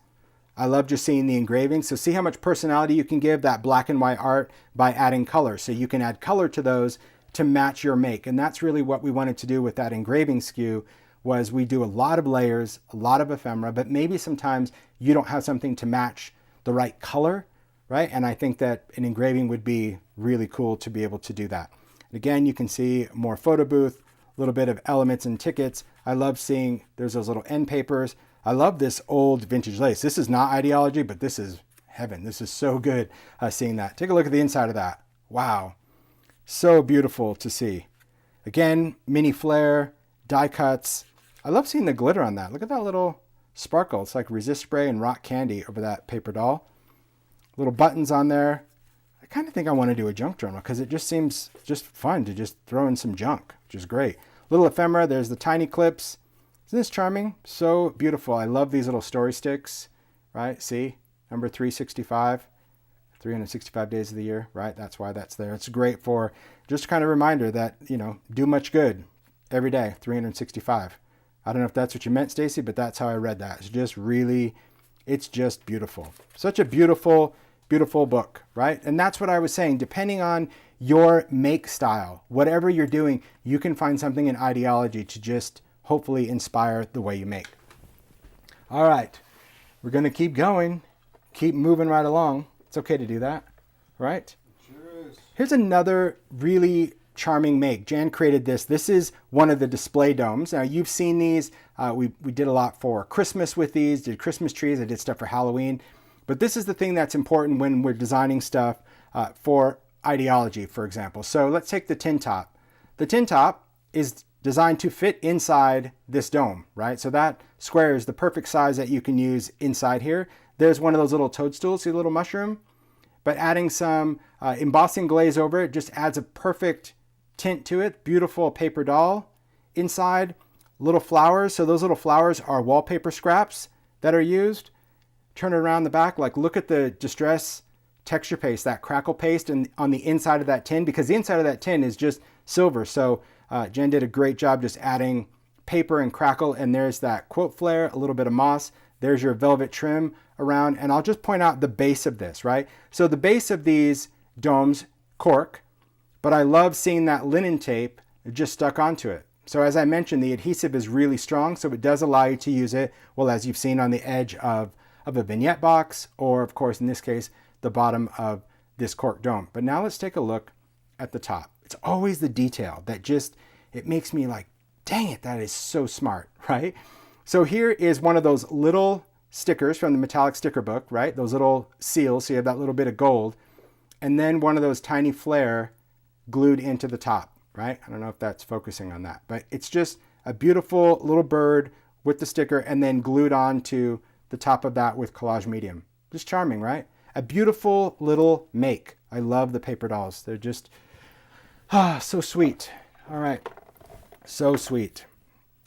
I love just seeing the engraving. So see how much personality you can give that black and white art by adding color. So you can add color to those to match your make. And that's really what we wanted to do with that engraving SKU was we do a lot of layers, a lot of ephemera, but maybe sometimes you don't have something to match the right color, right? And I think that an engraving would be really cool to be able to do that. And again, you can see more photo booth, a little bit of elements and tickets. I love seeing there's those little end papers. I love this old vintage lace. This is not idea-ology, but this is heaven. This is so good seeing that. Take a look at the inside of that. Wow. So beautiful to see. Again, mini Flair, die cuts. I love seeing the glitter on that. Look at that little sparkle. It's like resist spray and rock candy over that paper doll. Little buttons on there. I kind of think I want to do a junk journal because it just seems just fun to just throw in some junk, which is great. Little ephemera. There's the tiny clips. Isn't this charming? So beautiful. I love these little story sticks, right? See, number 365, 365 days of the year, right? That's why that's there. It's great for just kind of reminder that, you know, do much good every day, 365. I don't know if that's what you meant, Stacy, but that's how I read that. It's just really, it's just beautiful. Such a beautiful, beautiful book, right? And that's what I was saying. Depending on your make style, whatever you're doing, you can find something in idea-ology to just hopefully inspire the way you make. All right, we're going to keep going, keep moving right along. It's okay to do that, right? Sure is. Here's another really charming make. Jan created this. This is one of the display domes. Now you've seen these. We did a lot for Christmas with these, did Christmas trees. I did stuff for Halloween. But this is the thing that's important when we're designing stuff for idea-ology, for example. So let's take the tin top. The tin top is designed to fit inside this dome, right? So that square is the perfect size that you can use inside here. There's one of those little toadstools, see the little mushroom? but adding some embossing glaze over it just adds a perfect tint to it. Beautiful paper doll. Inside, little flowers. So those little flowers are wallpaper scraps that are used. Turn it around the back, like look at the Distress texture paste, that crackle paste and on the inside of that tin, because the inside of that tin is just silver. So Jen did a great job just adding paper and crackle, and there's that quote flare, a little bit of moss. There's your velvet trim around, and I'll just point out the base of this, right? So the base of these domes, cork, but I love seeing that linen tape just stuck onto it. So as I mentioned, the adhesive is really strong, so it does allow you to use it, well, as you've seen on the edge of a vignette box, or of course, in this case, the bottom of this cork dome. But now let's take a look at the top. It's always the detail that just, it makes me like, dang it, that is so smart, right? So here is one of those little stickers from the metallic sticker book, right? Those little seals, so you have that little bit of gold, and then one of those tiny Flair glued into the top, right? I don't know if that's focusing on that, but it's just a beautiful little bird with the sticker and then glued onto the top of that with collage medium. Just charming, right? A beautiful little make. I love the paper dolls. They're just, so sweet. All right, so sweet.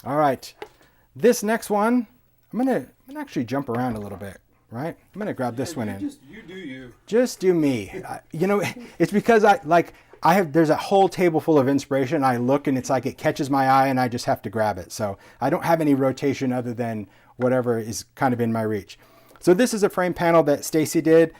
All right, this next one, I'm gonna actually jump around a little bit, right? I'm gonna grab this one in. You do you. Just do me. You know, it's because there's a whole table full of inspiration. I look and it's like it catches my eye and I just have to grab it. So I don't have any rotation other than whatever is kind of in my reach. So this is a frame panel that Stacy did.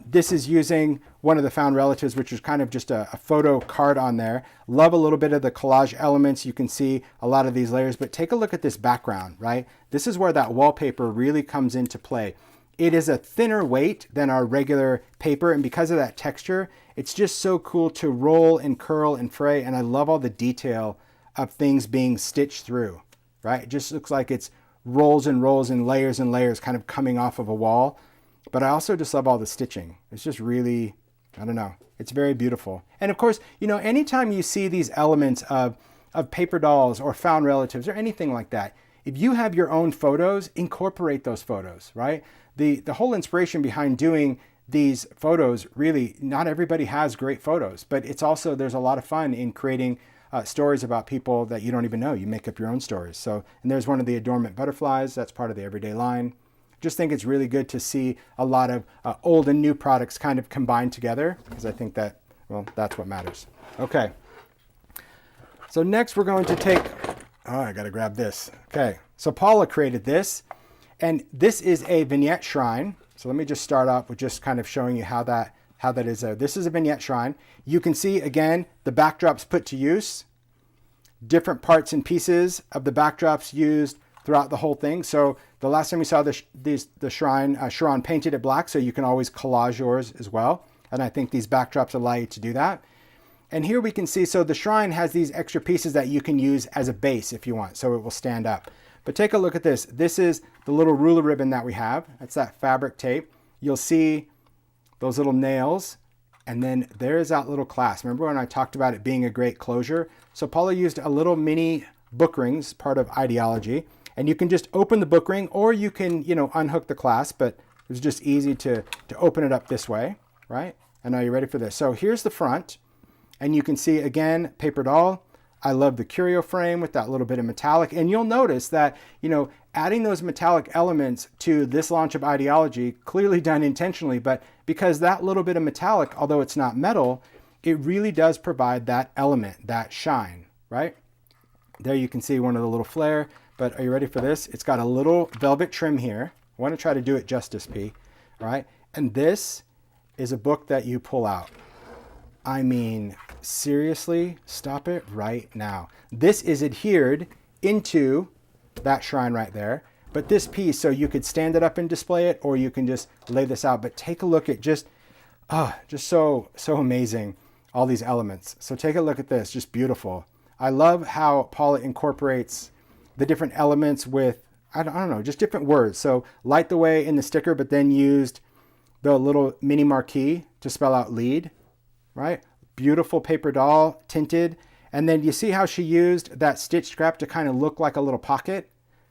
This is using one of the found relatives, which is kind of just a photo card on there. Love a little bit of the collage elements. You can see a lot of these layers, but take a look at this background, right? This is where that wallpaper really comes into play. It is a thinner weight than our regular paper, and because of that texture, it's just so cool to roll and curl and fray, and I love all the detail of things being stitched through, right? It just looks like it's rolls and rolls and layers kind of coming off of a wall. But I also just love all the stitching. It's just really, I don't know, it's very beautiful. And of course, you know, anytime you see these elements of paper dolls or found relatives or anything like that, if you have your own photos, incorporate those photos, right? The whole inspiration behind doing these photos, really, not everybody has great photos, but it's also, there's a lot of fun in creating stories about people that you don't even know. You make up your own stories. So, and there's one of the adornment butterflies. That's part of the everyday line. Just think it's really good to see a lot of old and new products kind of combined together, because I think that, well, that's what matters. Okay. So next we're going to take, I got to grab this. Okay. So Paula created this, and this is a vignette shrine. So let me just start off with just kind of showing you how that is. This is a vignette shrine. You can see, again, the backdrops put to use, different parts and pieces of the backdrops used throughout the whole thing. So the last time we saw the shrine, Sharon painted it black, so you can always collage yours as well. And I think these backdrops allow you to do that. And here we can see, so the shrine has these extra pieces that you can use as a base if you want, so it will stand up. But take a look at this. This is the little ruler ribbon that we have. That's that fabric tape. You'll see those little nails, and then there's that little clasp. Remember when I talked about it being a great closure? So Paula used a little mini book rings, part of idea-ology, and you can just open the book ring, or you can, you know, unhook the clasp, but it's just easy to open it up this way, right? And are you ready for this? So here's the front, and you can see, again, paper doll. I love the curio frame with that little bit of metallic, and you'll notice that, you know, adding those metallic elements to this launch of idea-ology, clearly done intentionally, but because that little bit of metallic, although it's not metal, it really does provide that element, that shine, right? There you can see one of the little flare, but are you ready for this? It's got a little velvet trim here. I want to try to do it justice, P, right? And this is a book that you pull out. I mean, seriously, stop it right now. This is adhered into that shrine right there. But this piece, so you could stand it up and display it, or you can just lay this out. But take a look at just so amazing, all these elements. So take a look at this, just beautiful. I love how Paula incorporates the different elements with, I don't know, just different words. So light the way in the sticker, but then used the little mini marquee to spell out lead, right? Beautiful paper doll, tinted. And then you see how she used that stitch scrap to kind of look like a little pocket,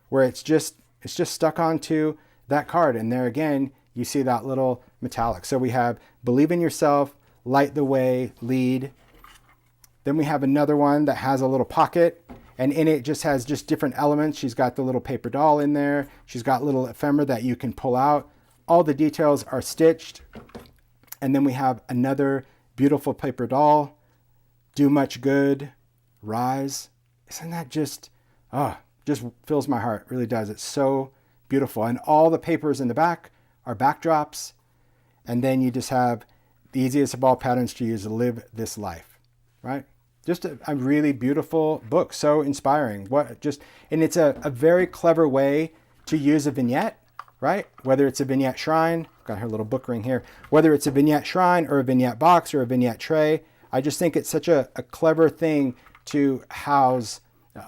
where it's just stuck onto that card. And there again, you see that little metallic. So we have believe in yourself, light the way, lead. Then we have another one that has a little pocket, and in it just has just different elements. She's got the little paper doll in there. She's got little ephemera that you can pull out. All the details are stitched. And then we have another beautiful paper doll. Do much good, rise. Isn't that just fills my heart, really does. It's so beautiful. And all the papers in the back are backdrops. And then you just have the easiest of all patterns to use to live this life, right? Just a really beautiful book, so inspiring. And it's a very clever way to use a vignette, right? Whether it's a vignette shrine, got her little book ring here, whether it's a vignette shrine or a vignette box or a vignette tray, I just think it's such a clever thing to house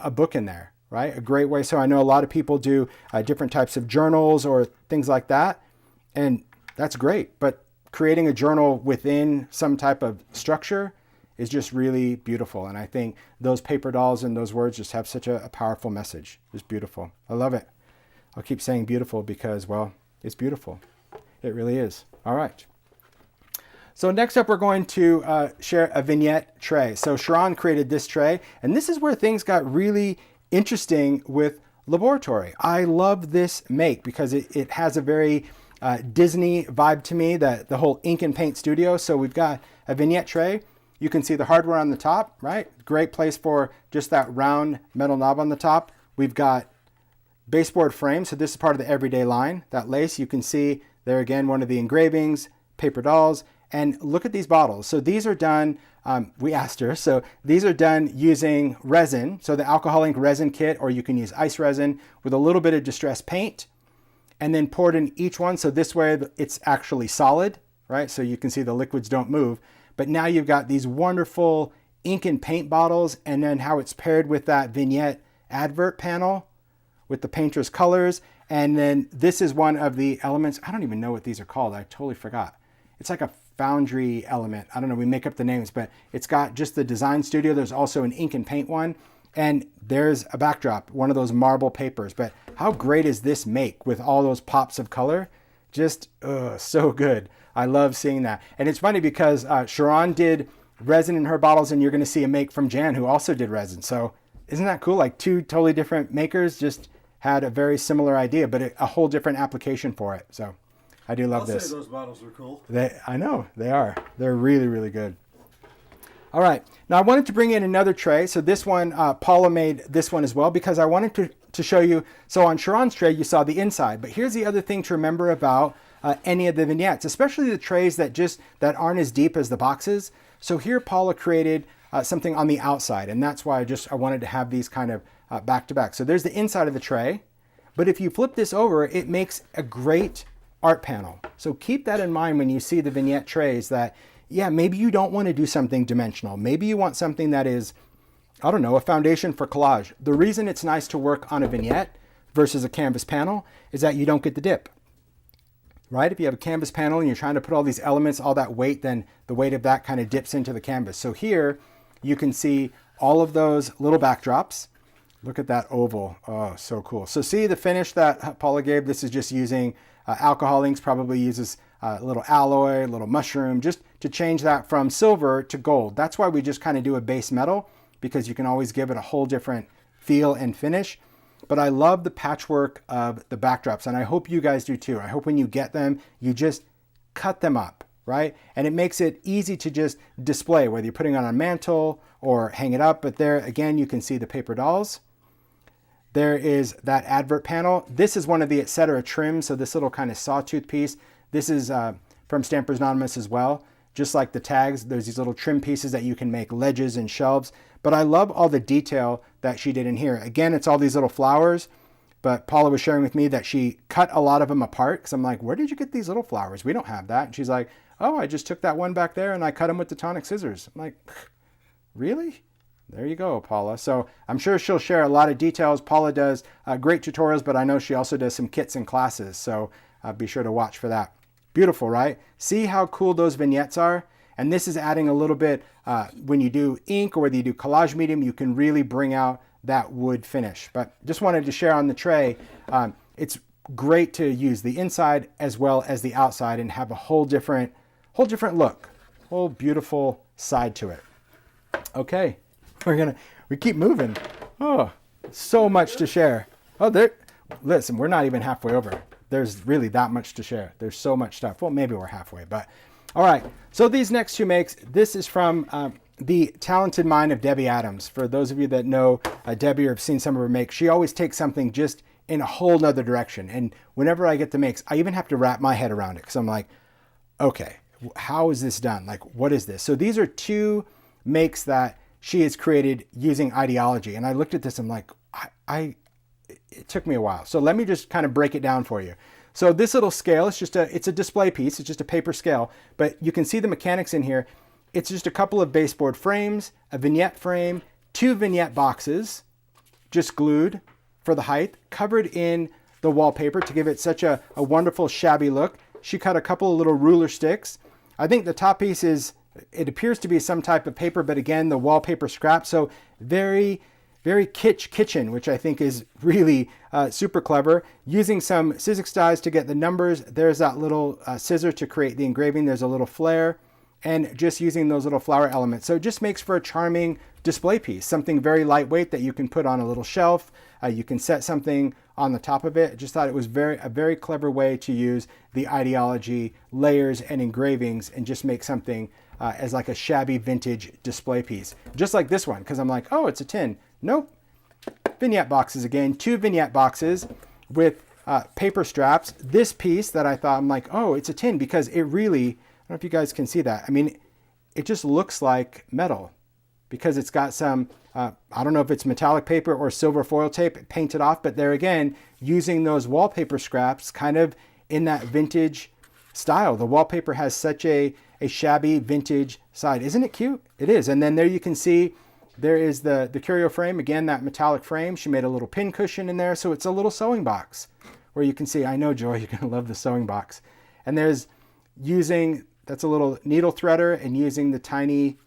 a book in there, right? A great way. So I know a lot of people do different types of journals or things like that, and that's great. But creating a journal within some type of structure is just really beautiful. And I think those paper dolls and those words just have such a powerful message. It's beautiful. I love it. I'll keep saying beautiful because, well, it's beautiful. It really is. All right. So next up, we're going to share a vignette tray. So Sharon created this tray, and this is where things got really interesting with Laboratorie. I love this make because it has a very Disney vibe to me, the whole ink and paint studio. So we've got a vignette tray. You can see the hardware on the top, right? Great place for just that round metal knob on the top. We've got baseboard frames. So this is part of the everyday line. That lace, you can see there again, one of the engravings, paper dolls. And look at these bottles. So these are done, we asked her, so these are done using resin. So the alcohol ink resin kit, or you can use ice resin with a little bit of distressed paint and then poured in each one. So this way it's actually solid, right? So you can see the liquids don't move. But now you've got these wonderful ink and paint bottles, and then how it's paired with that vignette advert panel with the painter's colors. And then this is one of the elements. I don't even know what these are called. I totally forgot. It's like a foundry element. I don't know, we make up the names, but it's got just the design studio. There's also an ink and paint one. And there's a backdrop, one of those marble papers. But how great is this make with all those pops of color? Just so good. I love seeing that. And it's funny because Sharon did resin in her bottles, and you're going to see a make from Jan who also did resin. So isn't that cool? Like two totally different makers just had a very similar idea, but a whole different application for it. So I do love this. I'll say those bottles are cool. I know, they are. They're really, really good. All right. Now I wanted to bring in another tray. So this one, Paula made this one as well because I wanted to show you. So on Sharon's tray, you saw the inside. But here's the other thing to remember about any of the vignettes, especially the trays that aren't as deep as the boxes. So here Paula created something on the outside. And that's why I wanted to have these kind of back to back. So there's the inside of the tray. But if you flip this over, it makes a great art panel. So keep that in mind when you see the vignette trays that, yeah, maybe you don't want to do something dimensional. Maybe you want something that is, I don't know, a foundation for collage. The reason it's nice to work on a vignette versus a canvas panel is that you don't get the dip, right? If you have a canvas panel and you're trying to put all these elements, all that weight, then the weight of that kind of dips into the canvas. So here you can see all of those little backdrops. Look at that oval. Oh, so cool. So see the finish that Paula gave. This is just using alcohol inks, probably uses a little alloy, a little mushroom, just to change that from silver to gold. That's why we just kind of do a base metal, because you can always give it a whole different feel and finish. But I love the patchwork of the backdrops, and I hope you guys do too. I hope when you get them, you just cut them up, right? And it makes it easy to just display, whether you're putting it on a mantle or hang it up. But there, again, you can see the paper dolls. There is that advert panel. This is one of the etc. trims, so this little kind of sawtooth piece. This is from Stampers Anonymous as well. Just like the tags, there's these little trim pieces that you can make ledges and shelves. But I love all the detail that she did in here. Again, it's all these little flowers, but Paula was sharing with me that she cut a lot of them apart, because I'm like, where did you get these little flowers? We don't have that. And she's like, oh, I just took that one back there and I cut them with the tonic scissors. I'm like, really? There you go, Paula. So I'm sure she'll share a lot of details. Paula does great tutorials, but I know she also does some kits and classes. So be sure to watch for that. Beautiful, right? See how cool those vignettes are? And this is adding a little bit, when you do ink or whether you do collage medium, you can really bring out that wood finish. But just wanted to share on the tray, it's great to use the inside as well as the outside and have a whole different look, whole beautiful side to it. Okay, we keep moving. Oh, so much to share. Oh, listen, we're not even halfway over. There's really that much to share. There's so much stuff. Well, maybe we're halfway, but all right. So these next two makes, this is from the talented mind of Debbie Adams. For those of you that know Debbie or have seen some of her makes, she always takes something just in a whole nother direction. And whenever I get the makes, I even have to wrap my head around it because I'm like, okay, how is this done? Like, what is this? So these are two makes that she has created using idea-ology. And I looked at this, I'm like, it took me a while. So let me just kind of break it down for you. So this little scale, it's a display piece. It's just a paper scale, but you can see the mechanics in here. It's just a couple of baseboard frames, a vignette frame, 2 vignette boxes, just glued for the height, covered in the wallpaper to give it such a wonderful shabby look. She cut a couple of little ruler sticks. I think the top piece it appears to be some type of paper, but again, the wallpaper scrap. So very, very kitchen, which I think is really super clever. Using some Sizzix dies to get the numbers. There's that little scissor to create the engraving. There's a little Flair, and just using those little flower elements. So it just makes for a charming display piece, something very lightweight that you can put on a little shelf. You can set something on the top of it. I just thought it was a very clever way to use the idea-ology layers and engravings and just make something as like a shabby vintage display piece. Just like this one, because I'm like, oh, it's a tin. Nope. Vignette boxes again, 2 vignette boxes with paper straps. This piece that I thought, I'm like, oh, it's a tin because it really, I don't know if you guys can see that. I mean, it just looks like metal because it's got some, I don't know if it's metallic paper or silver foil tape painted off, but there again, using those wallpaper scraps kind of in that vintage style. The wallpaper has such a shabby vintage side. Isn't it cute? It is. And then there you can see there is the curio frame. Again, that metallic frame. She made a little pin cushion in there. So it's a little sewing box where you can see, I know, Joy, you're going to love the sewing box. And there's that's a little needle threader and using the tiny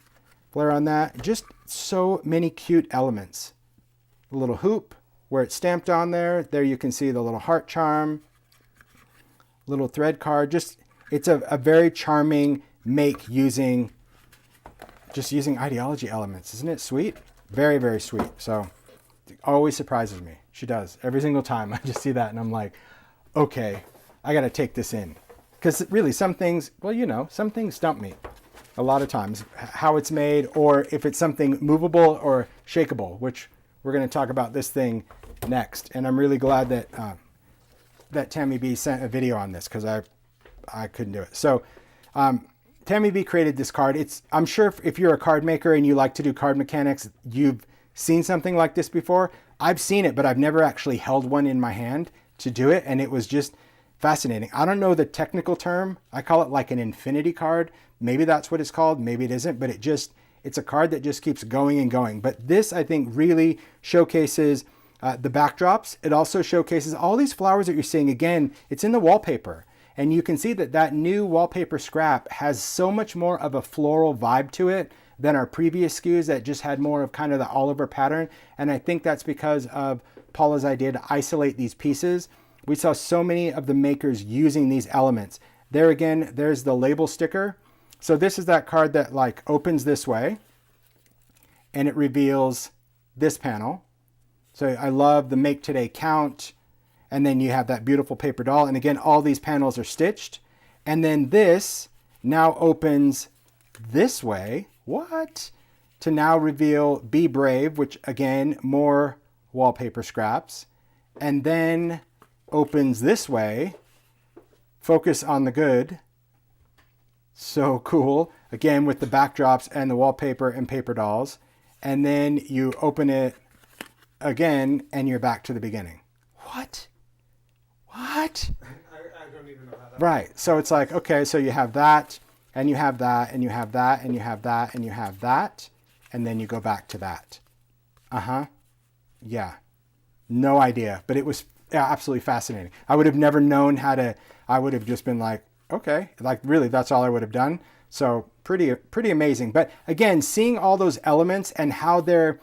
Flair on that. Just so many cute elements. A little hoop where it's stamped on there. There you can see the little heart charm, little thread card. It's a very charming make using idea-ology elements. Isn't it sweet? Very, very sweet. So it always surprises me. She does. Every single time I just see that and I'm like, okay, I got to take this in. Because really some things, well, some things stump me a lot of times. How it's made or if it's something movable or shakeable, which we're going to talk about this thing next. And I'm really glad that Tammy B sent a video on this because I couldn't do it. So Tammy B created this card. I'm sure if you're a card maker and you like to do card mechanics, you've seen something like this before. I've seen it, but I've never actually held one in my hand to do it. And it was just fascinating. I don't know the technical term. I call it like an infinity card. Maybe that's what it's called. Maybe it isn't, but it's a card that just keeps going and going. But this, I think, really showcases the backdrops. It also showcases all these flowers that you're seeing. Again, it's in the wallpaper. And you can see that new wallpaper scrap has so much more of a floral vibe to it than our previous SKUs that just had more of kind of the Oliver pattern. And I think that's because of Paula's idea to isolate these pieces. We saw so many of the makers using these elements. There again, there's the label sticker. So this is that card that like opens this way and it reveals this panel. So I love the Make Today Count. And then you have that beautiful paper doll. And again, all these panels are stitched. And then this now opens this way. What? To now reveal Be Brave, which again, more wallpaper scraps. And then opens this way. Focus on the Good. So cool. Again, with the backdrops and the wallpaper and paper dolls. And then you open it again and you're back to the beginning. What? What? I don't even know how that Right. So it's like, okay, so you have that, and you have that, and you have that, and you have that, and you have that, and then you go back to that. Yeah. No idea. But it was absolutely fascinating. I would have never known I would have just been like, okay, like really, that's all I would have done. So pretty amazing. But again, seeing all those elements and how they're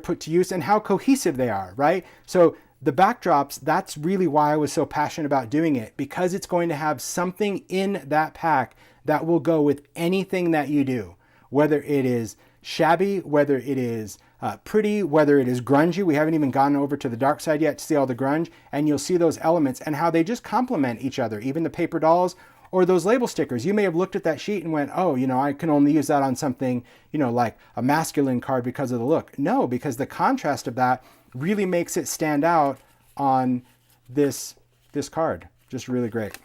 put to use and how cohesive they are, right? So the backdrops, that's really why I was so passionate about doing it, because it's going to have something in that pack that will go with anything that you do, whether it is shabby, whether it is pretty, whether it is grungy. We haven't even gone over to the dark side yet to see all the grunge, and you'll see those elements and how they just complement each other, even the paper dolls or those label stickers. You may have looked at that sheet and went, oh, you know, I can only use that on something, you know, like a masculine card because of the look. No, because the contrast of that really makes it stand out on this card. Just really great.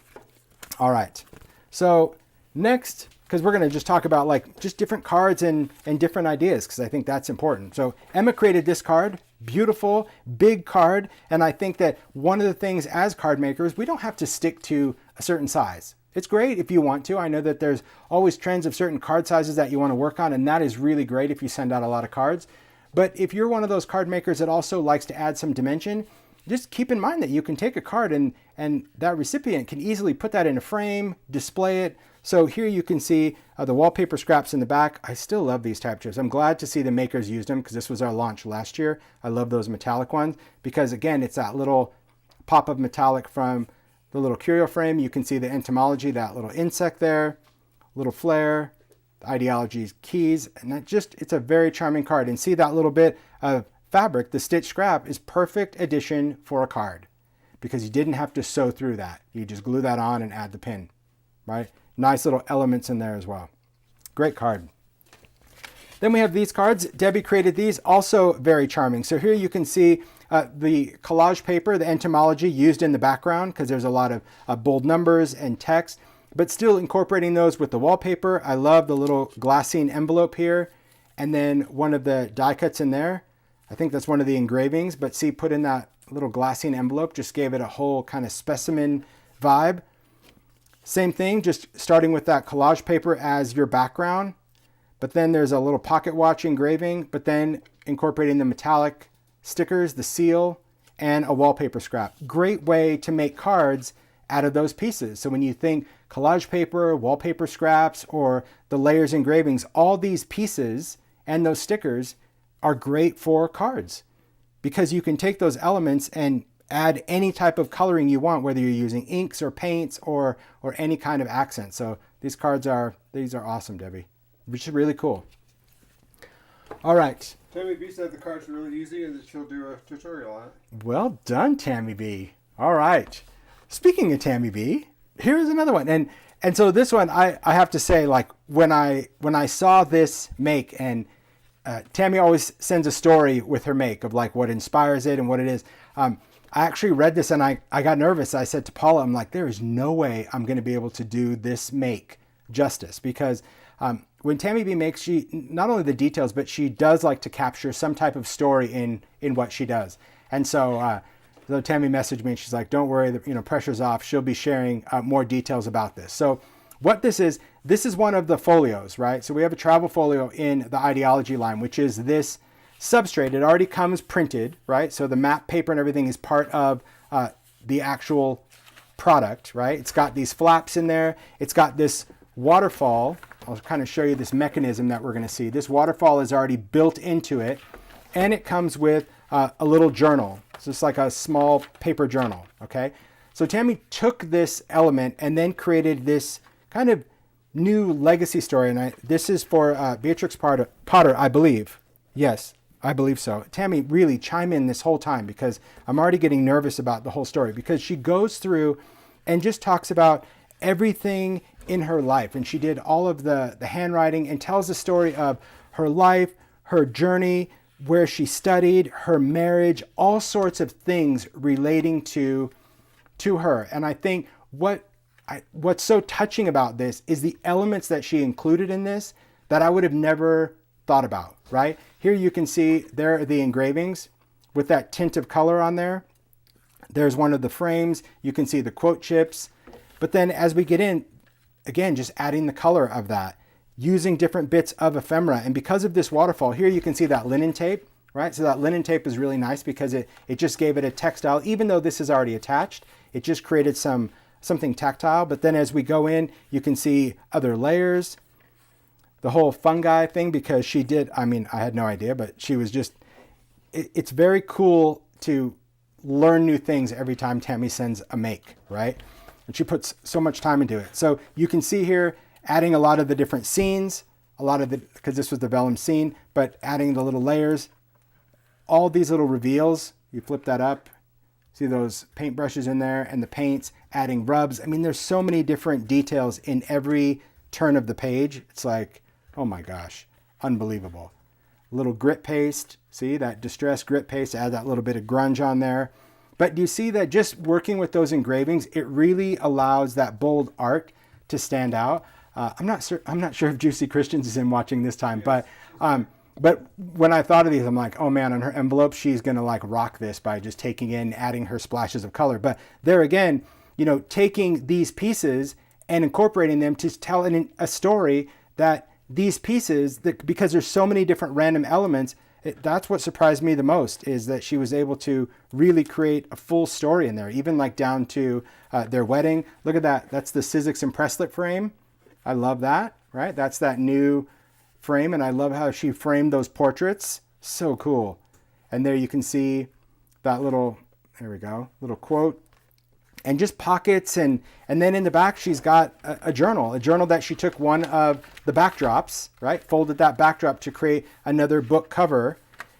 All right. So next, because we're going to just talk about like just different cards and different ideas, because I think that's important. So Emma created this card, beautiful, big card. And I think that one of the things as card makers, we don't have to stick to a certain size. It's great if you want to. I know that there's always trends of certain card sizes that you want to work on, and that is really great if you send out a lot of cards. But if you're one of those card makers that also likes to add some dimension, just keep in mind that you can take a card and that recipient can easily put that in a frame, display it. So here you can see the wallpaper scraps in the back. I still love these type chips. I'm glad to see the makers used them because this was our launch last year. I love those metallic ones because, again, it's that little pop of metallic from the little curio frame. You can see the entomology, that little insect there, little Flair, the idea-ology keys, and that just, it's a very charming card. And see that little bit of fabric, the stitch scrap is perfect addition for a card because you didn't have to sew through that. You just glue that on and add the pin, right? Nice little elements in there as well. Great card. Then we have these cards. Debbie created these, also very charming. So here you can see the collage paper, the entomology used in the background because there's a lot of bold numbers and text, but still incorporating those with the wallpaper. I love the little glassine envelope here. And then one of the die cuts in there. I think that's one of the engravings, but see, put in that little glassine envelope, just gave it a whole kind of specimen vibe. Same thing, just starting with that collage paper as your background, but then there's a little pocket watch engraving, but then incorporating the metallic stickers, the seal, and a wallpaper scrap. Great way to make cards out of those pieces. So when you think collage paper, wallpaper scraps, or the layers engravings, all these pieces and those stickers are great for cards because you can take those elements and add any type of coloring you want, whether you're using inks or paints or any kind of accent. So these are awesome, Debbie, which is really cool. All right. Tammy B said the cards are really easy and that she'll do a tutorial on it. Well done, Tammy B. All right. Speaking of Tammy B, here's another one. And so this one, I have to say, like when I saw this make, and Tammy always sends a story with her make of like what inspires it and what it is. I actually read this and I got nervous. I said to Paula, I'm like, there is no way I'm going to be able to do this make justice because when Tammy B makes, she not only the details, but she does like to capture some type of story in what she does. And so Tammy messaged me and she's like, don't worry, pressure's off. She'll be sharing more details about this. So what this is one of the folios, right? So we have a travel folio in the idea-ology line, which is this substrate. It already comes printed, right? So the map paper and everything is part of the actual product, right? It's got these flaps in there. It's got this waterfall. I'll kind of show you this mechanism that we're going to see. This waterfall is already built into it, and it comes with a little journal. So it's like a small paper journal, okay? So Tammy took this element and then created this kind of new legacy story, and this is for Beatrix Potter, I believe. Yes, I believe so. Tammy, really chime in this whole time because I'm already getting nervous about the whole story because she goes through and just talks about everything in her life. And she did all of the handwriting and tells the story of her life, her journey, where she studied, her marriage, all sorts of things relating to her. And I think what's so touching about this is the elements that she included in this that I would have never thought about, right? Here you can see there are the engravings with that tint of color on there. There's one of the frames. You can see the quote chips. But then as we get in, again, just adding the color of that, using different bits of ephemera. And because of this waterfall, here you can see that linen tape, right? So that linen tape is really nice because it just gave it a textile, even though this is already attached, it just created something tactile. But then as we go in, you can see other layers, the whole fungi thing, because I had no idea, but she was just, it's very cool to learn new things every time Tammy sends a make, right? And she puts so much time into it. So you can see here, adding a lot of the different scenes, because this was the vellum scene, but adding the little layers, all these little reveals. You flip that up, see those paint brushes in there and the paints, adding rubs. I mean, there's so many different details in every turn of the page. It's like, oh my gosh, unbelievable. Little grit paste, see that distressed grit paste, add that little bit of grunge on there. But do you see that just working with those engravings, it really allows that bold art to stand out. I'm not sure if Juicy Christians is in watching this time, but when I thought of these, I'm like, oh man, on her envelope, she's gonna like rock this by just taking in, adding her splashes of color. But there again, you know, taking these pieces and incorporating them to tell a story that these pieces, because there's so many different random elements, that's what surprised me the most, is that she was able to really create a full story in there, even like down to their wedding. Look at that. That's the Sizzix Impresslip frame. I love that, right? That's that new frame, and I love how she framed those portraits. So cool. And there you can see that little, there we go, little quote. And just pockets, and then in the back she's got a journal that she took one of the backdrops, right? Folded that backdrop to create another book cover,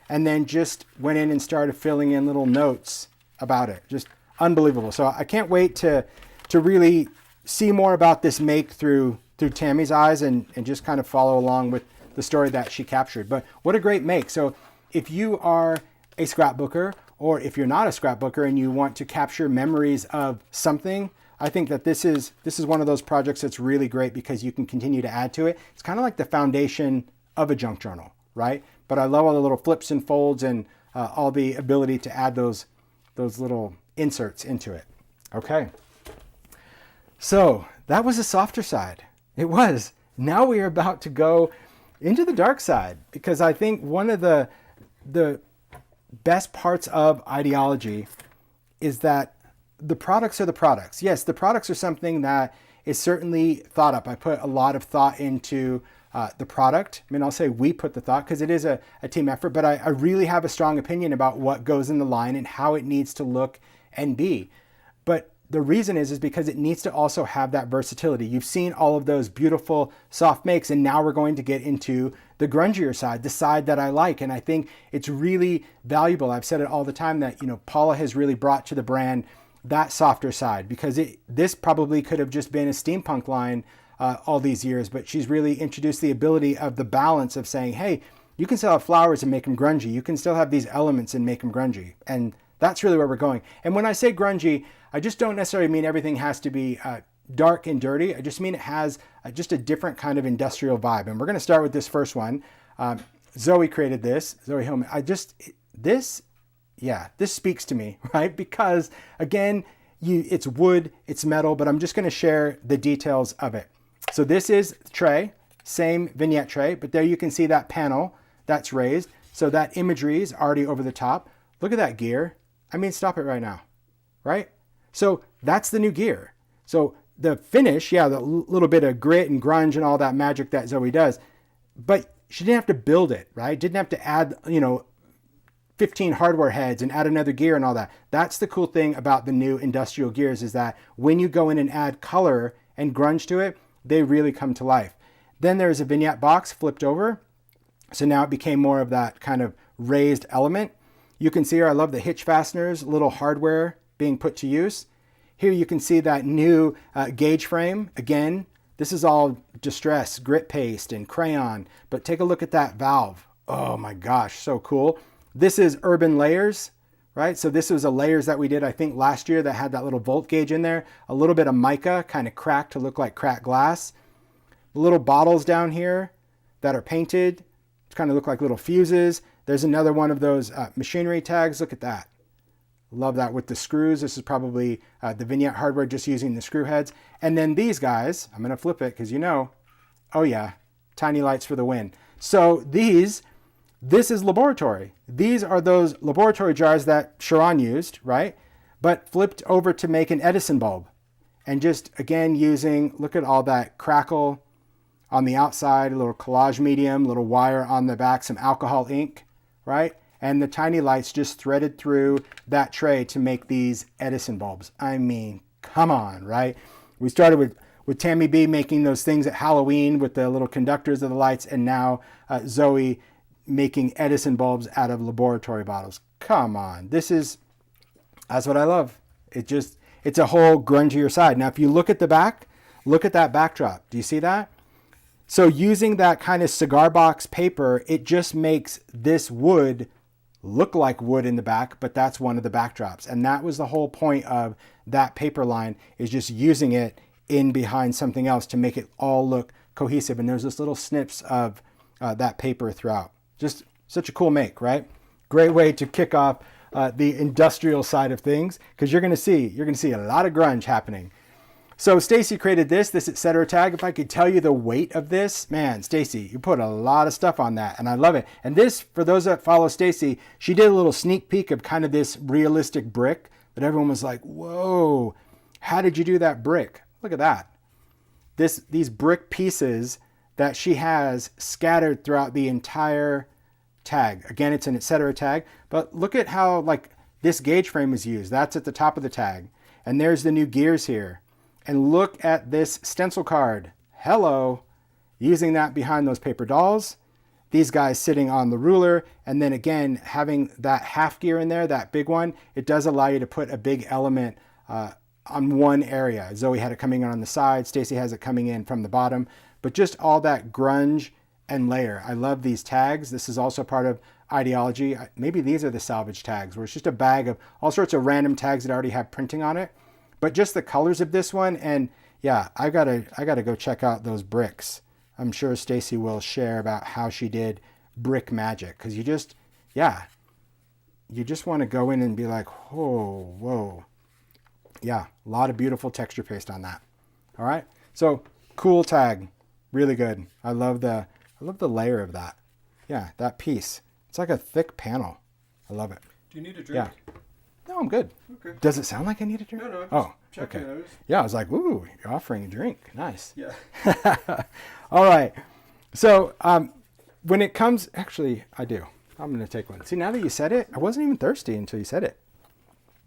and then just went in and started filling in little notes about it. Just unbelievable. So I can't wait to really see more about this make through Tammy's eyes and just kind of follow along with the story that she captured. But what a great make. So if you are a scrapbooker, or if you're not a scrapbooker and you want to capture memories of something, I think that this is one of those projects that's really great because you can continue to add to it. It's kind of like the foundation of a junk journal, right? But I love all the little flips and folds and all the ability to add those little inserts into it. Okay. So that was the softer side. It was. Now we are about to go into the dark side, because I think one of the best parts of idea-ology is that the products are the products. Yes, the products are something that is certainly thought up. I put a lot of thought into the product. I mean, I'll say we put the thought because it is a team effort, but I really have a strong opinion about what goes in the line and how it needs to look and be. But the reason is because it needs to also have that versatility. You've seen all of those beautiful soft makes, and now we're going to get into the grungier side, the side that I like. And I think it's really valuable. I've said it all the time that, you know, Paula has really brought to the brand that softer side, because this probably could have just been a steampunk line all these years, but she's really introduced the ability of the balance of saying, hey, you can still have flowers and make them grungy. You can still have these elements and make them grungy. And that's really where we're going. And when I say grungy, I just don't necessarily mean everything has to be dark and dirty. I just mean it has just a different kind of industrial vibe. And we're going to start with this first one. Zoe created this. Zoe Hillman. This speaks to me, right? Because again, it's wood, it's metal, but I'm just going to share the details of it. So this is the tray, same vignette tray, but there you can see that panel that's raised. So that imagery is already over the top. Look at that gear. I mean, stop it right now, right? So that's the new gear. So the finish, yeah, the little bit of grit and grunge and all that magic that Zoe does, but she didn't have to build it, right? Didn't have to add, 15 hardware heads and add another gear and all that. That's the cool thing about the new industrial gears, is that when you go in and add color and grunge to it, they really come to life. Then there's a vignette box flipped over. So now it became more of that kind of raised element. You can see here, I love the hitch fasteners, little hardware being put to use. Here you can see that new gauge frame. Again, this is all distress, grit paste and crayon, but take a look at that valve. Oh my gosh, so cool. This is urban layers, right? So this was a layers that we did, I think last year, that had that little volt gauge in there, a little bit of mica kind of cracked to look like cracked glass. Little bottles down here that are painted to kind of look like little fuses. There's another one of those machinery tags. Look at that. Love that with the screws. This is probably the vignette hardware, just using the screw heads. And then these guys, I'm going to flip it because oh yeah, tiny lights for the win. So this is Laboratorie. These are those Laboratorie jars that Sharon used, right? But flipped over to make an Edison bulb. And just, again, using, look at all that crackle on the outside, a little collage medium, little wire on the back, some alcohol ink, right? and the tiny lights just threaded through that tray to make these Edison bulbs. I mean, come on, right? We started with Tammy B making those things at Halloween with the little conductors of the lights, and now Zoe making Edison bulbs out of Laboratorie bottles. Come on, that's what I love. It's a whole grungier side. Now, if you look at the back, look at that backdrop. Do you see that? So using that kind of cigar box paper, it just makes this wood look like wood in the back, but that's one of the backdrops. And that was the whole point of that paper line, is just using it in behind something else to make it all look cohesive. And there's this little snips of that paper throughout. Just such a cool make, right? Great way to kick off the industrial side of things, because you're gonna see a lot of grunge happening. So Stacy created this etc. tag. If I could tell you the weight of this, man, Stacy, you put a lot of stuff on that, and I love it. And this, for those that follow Stacy, she did a little sneak peek of kind of this realistic brick that everyone was like, whoa, how did you do that brick? Look at that. These brick pieces that she has scattered throughout the entire tag. Again, it's an etc. tag, but look at how like this gauge frame is used. That's at the top of the tag. And there's the new gears here. And look at this stencil card. Hello. Using that behind those paper dolls. These guys sitting on the ruler. And then again, having that half gear in there, that big one, it does allow you to put a big element on one area. Zoe had it coming in on the side. Stacy has it coming in from the bottom. But just all that grunge and layer. I love these tags. This is also part of Idea-ology. Maybe these are the salvage tags, where it's just a bag of all sorts of random tags that already have printing on it. But just the colors of this one, and yeah, I gotta go check out those bricks. I'm sure Stacy will share about how she did brick magic, because you just want to go in and be like, oh, whoa. Yeah, a lot of beautiful texture paste on that. All right, so cool tag, really good. I love the layer of that. Yeah, that piece. It's like a thick panel. I love it. Do you need a drink? Yeah. No, I'm good. Okay. Does it sound like I need a drink? No. Oh, checking. okay. Yeah, I was like, ooh, you're offering a drink. Nice. Yeah. All right. So when it comes, actually, I do. I'm going to take one. See, now that you said it, I wasn't even thirsty until you said it.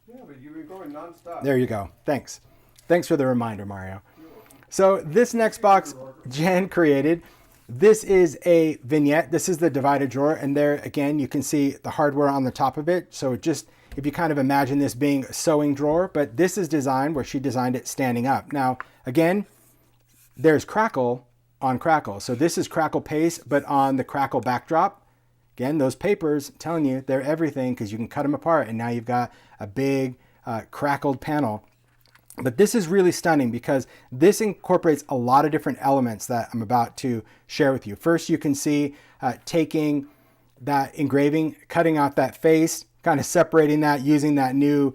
Yeah, but you've been going nonstop. There you go. Thanks. Thanks for the reminder, Mario. So this next box Jen created, this is a vignette. This is the divided drawer. And there, again, you can see the hardware on the top of it. So it just, if you kind of imagine this being a sewing drawer, but this is designed where she designed it standing up. Now, again, there's crackle on crackle. So this is crackle paste, but on the crackle backdrop. Again, those papers, I'm telling you, they're everything, because you can cut them apart, and now you've got a big crackled panel. But this is really stunning because this incorporates a lot of different elements that I'm about to share with you. First, you can see taking that engraving, cutting out that face, kind of separating that, using that new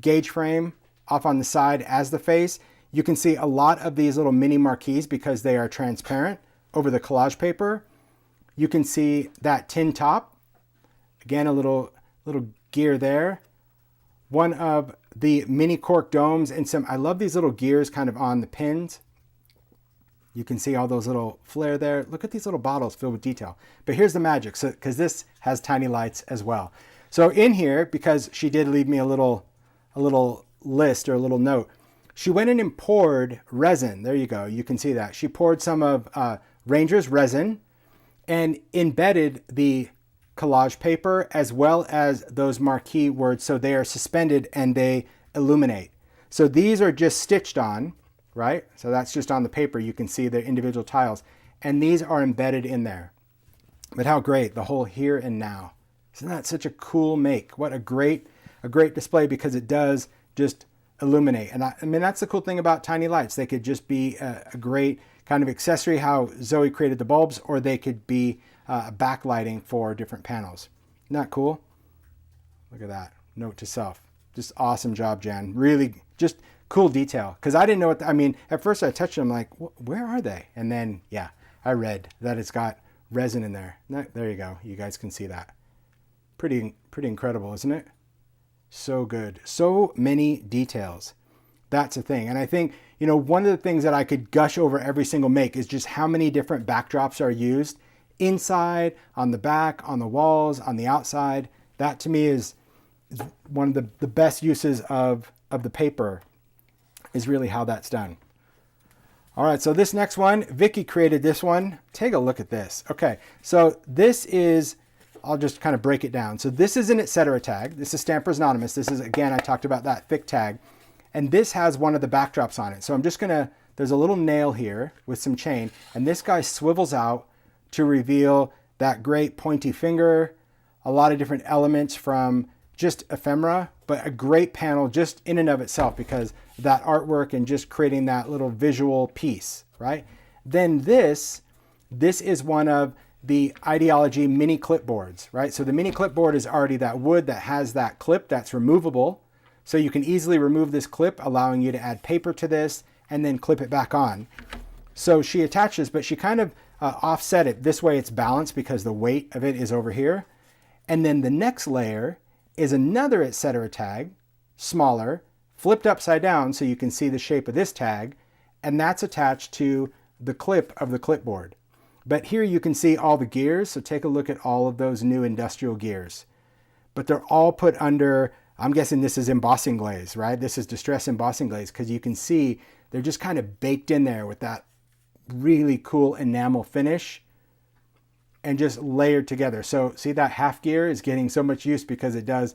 gauge frame off on the side as the face. You can see a lot of these little mini marquees because they are transparent over the collage paper. You can see that tin top. Again, a little gear there. One of the mini cork domes and some, I love these little gears kind of on the pins. You can see all those little flare there. Look at these little bottles filled with detail. But here's the magic, so because this has tiny lights as well. So in here, because she did leave me a little list or a little note, she went in and poured resin. There you go. You can see that. She poured some of Ranger's resin and embedded the collage paper as well as those marquee words, so they are suspended and they illuminate. So these are just stitched on, right? So that's just on the paper. You can see the individual tiles, and these are embedded in there. But how great, the whole here and now. Isn't that such a cool make? What a great display, because it does just illuminate. And I mean, that's the cool thing about tiny lights. They could just be a great kind of accessory, how Zoe created the bulbs, or they could be backlighting for different panels. Isn't that cool? Look at that. Note to self. Just awesome job, Jan. Really just cool detail. Because I didn't know what, I mean, at first I touched them like, where are they? And then, yeah, I read that it's got resin in there. There you go. You guys can see that. Pretty incredible, isn't it? So good. So many details. That's the thing. And I think, you know, one of the things that I could gush over every single make is just how many different backdrops are used inside, on the back, on the walls, on the outside. That to me is one of the best uses of the paper, is really how that's done. All right, so this next one, Vicky created this one. Take a look at this. Okay, so this is, I'll just kind of break it down. So this is an etc. tag. This is Stampers Anonymous. This is, again, I talked about that thick tag. And this has one of the backdrops on it. So I'm just gonna, there's a little nail here with some chain, and this guy swivels out to reveal that great pointy finger, a lot of different elements from just ephemera, but a great panel just in and of itself because that artwork and just creating that little visual piece, right? Then this is one of the idea-ology mini clipboards, right? So the mini clipboard is already that wood that has that clip that's removable. So you can easily remove this clip, allowing you to add paper to this and then clip it back on. So she attaches, but she kind of offset it. This way it's balanced because the weight of it is over here. And then the next layer is another etc. tag, smaller, flipped upside down so you can see the shape of this tag, and that's attached to the clip of the clipboard. But here you can see all the gears, so take a look at all of those new industrial gears. But they're all put under, I'm guessing this is embossing glaze, right? This is distress embossing glaze, because you can see they're just kind of baked in there with that really cool enamel finish and just layered together. So see that half gear is getting so much use because it does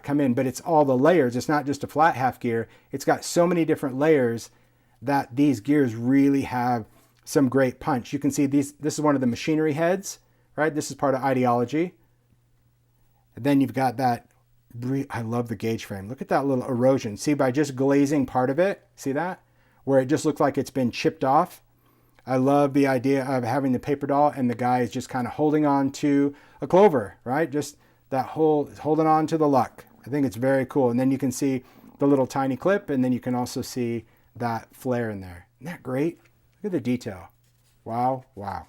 come in, but it's all the layers. It's not just a flat half gear. It's got so many different layers that these gears really have some great punch. You can see these. This is one of the machinery heads, right? This is part of idea-ology. And then you've got that, I love the gauge frame. Look at that little erosion. See, by just glazing part of it, see that? Where it just looks like it's been chipped off. I love the idea of having the paper doll and the guy is just kind of holding on to a clover, right? Just that whole, holding on to the luck. I think it's very cool. And then you can see the little tiny clip, and then you can also see that flare in there. Isn't that great? Look at the detail. Wow, wow.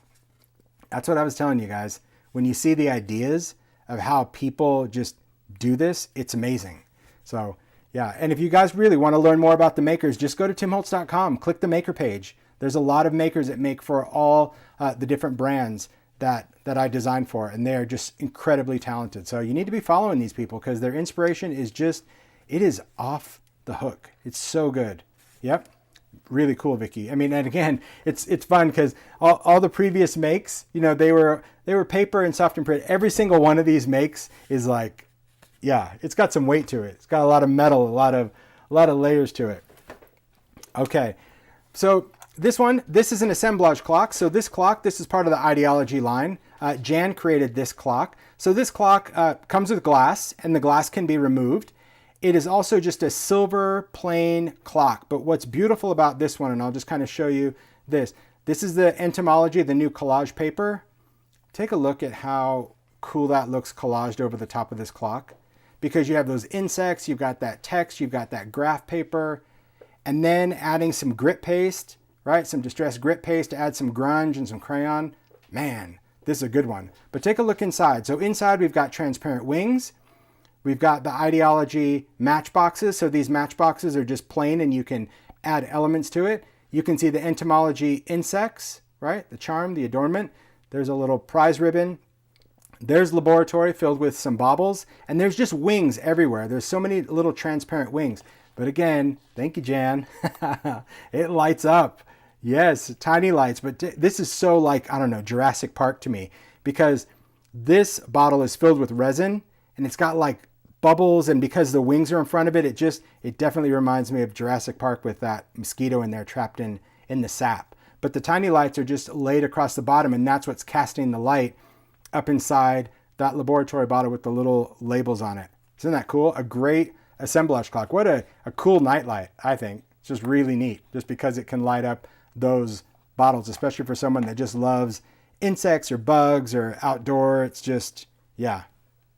That's what I was telling you guys. When you see the ideas of how people just do this, it's amazing. So yeah, and if you guys really want to learn more about the makers, just go to timholtz.com, click the maker page. There's a lot of makers that make for all the different brands that I design for, and they're just incredibly talented. So you need to be following these people because their inspiration is just, it is off the hook. It's so good. Yep. Really cool, Vicky. I mean, and again, it's fun because all the previous makes, you know, they were paper and soft and print. Every single one of these makes is like, yeah, it's got some weight to it. It's got a lot of metal, a lot of layers to it. Okay, so this is an assemblage clock. So this clock, this is part of the idea-ology line. Jan created this clock. So this clock comes with glass, and the glass can be removed. It is also just a silver plain clock. But what's beautiful about this one, and I'll just kind of show you this. This is the Entomology, the new collage paper. Take a look at how cool that looks collaged over the top of this clock. Because you have those insects, you've got that text, you've got that graph paper, and then adding some grit paste, right? Some distressed grit paste to add some grunge and some crayon. Man, this is a good one. But take a look inside. So inside we've got transparent wings. We've got the idea-ology matchboxes. So these matchboxes are just plain and you can add elements to it. You can see the Entomology insects, right? The charm, the adornment. There's a little prize ribbon. There's Laboratorie filled with some baubles. And there's just wings everywhere. There's so many little transparent wings. But again, thank you, Jan. It lights up. Yes, tiny lights. But this is so like, I don't know, Jurassic Park to me. Because this bottle is filled with resin. And it's got like bubbles, and because the wings are in front of it, it definitely reminds me of Jurassic Park with that mosquito in there trapped in the sap. But the tiny lights are just laid across the bottom, and that's what's casting the light up inside that Laboratorie bottle with the little labels on it. Isn't that cool? A great assemblage clock. What a cool nightlight, I think. It's just really neat, just because it can light up those bottles, especially for someone that just loves insects or bugs or outdoor. It's just, yeah,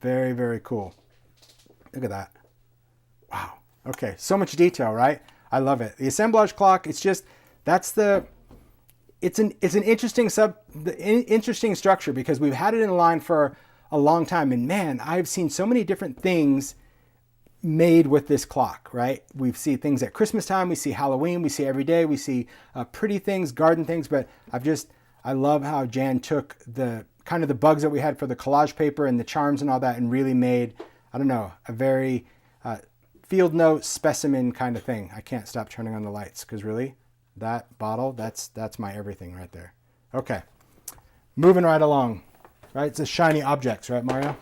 very, very cool. Look at that. Wow. Okay, so much detail, right? I love it. The assemblage clock, it's just, it's an interesting interesting structure because we've had it in line for a long time, and man, I've seen so many different things made with this clock, right? We see things at Christmas time, we see Halloween, we see every day, we see pretty things, garden things, but I love how Jan took the kind of the bugs that we had for the collage paper and the charms and all that, and really made, I don't know, a very field note specimen kind of thing. I can't stop turning on the lights because really, that bottle, that's my everything right there. Okay, moving right along. Right, it's a shiny objects, right, Mario?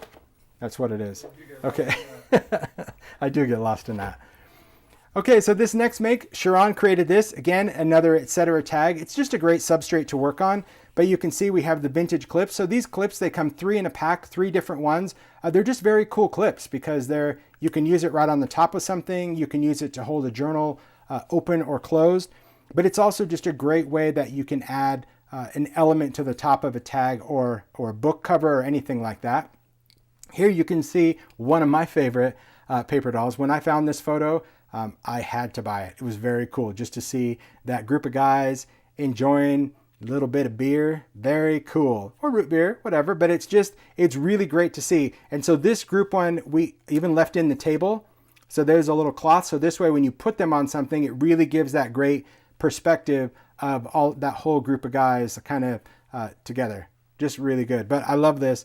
That's what it is. Okay, I do get lost in that. Okay, so this next make, Sharon created this. Again, another etc. tag. It's just a great substrate to work on, but you can see we have the vintage clips. So these clips, they come 3 in a pack, 3 different ones. They're just very cool clips because you can use it right on the top of something. You can use it to hold a journal open or closed, but it's also just a great way that you can add an element to the top of a tag or a book cover or anything like that. Here you can see one of my favorite paper dolls. When I found this photo, I had to buy it. It was very cool just to see that group of guys enjoying a little bit of beer. Very cool. Or root beer, whatever, but it's really great to see. And so this group one, we even left in the table. So there's a little cloth. So this way, when you put them on something, it really gives that great perspective of all that whole group of guys kind of together. Just really good. But I love this.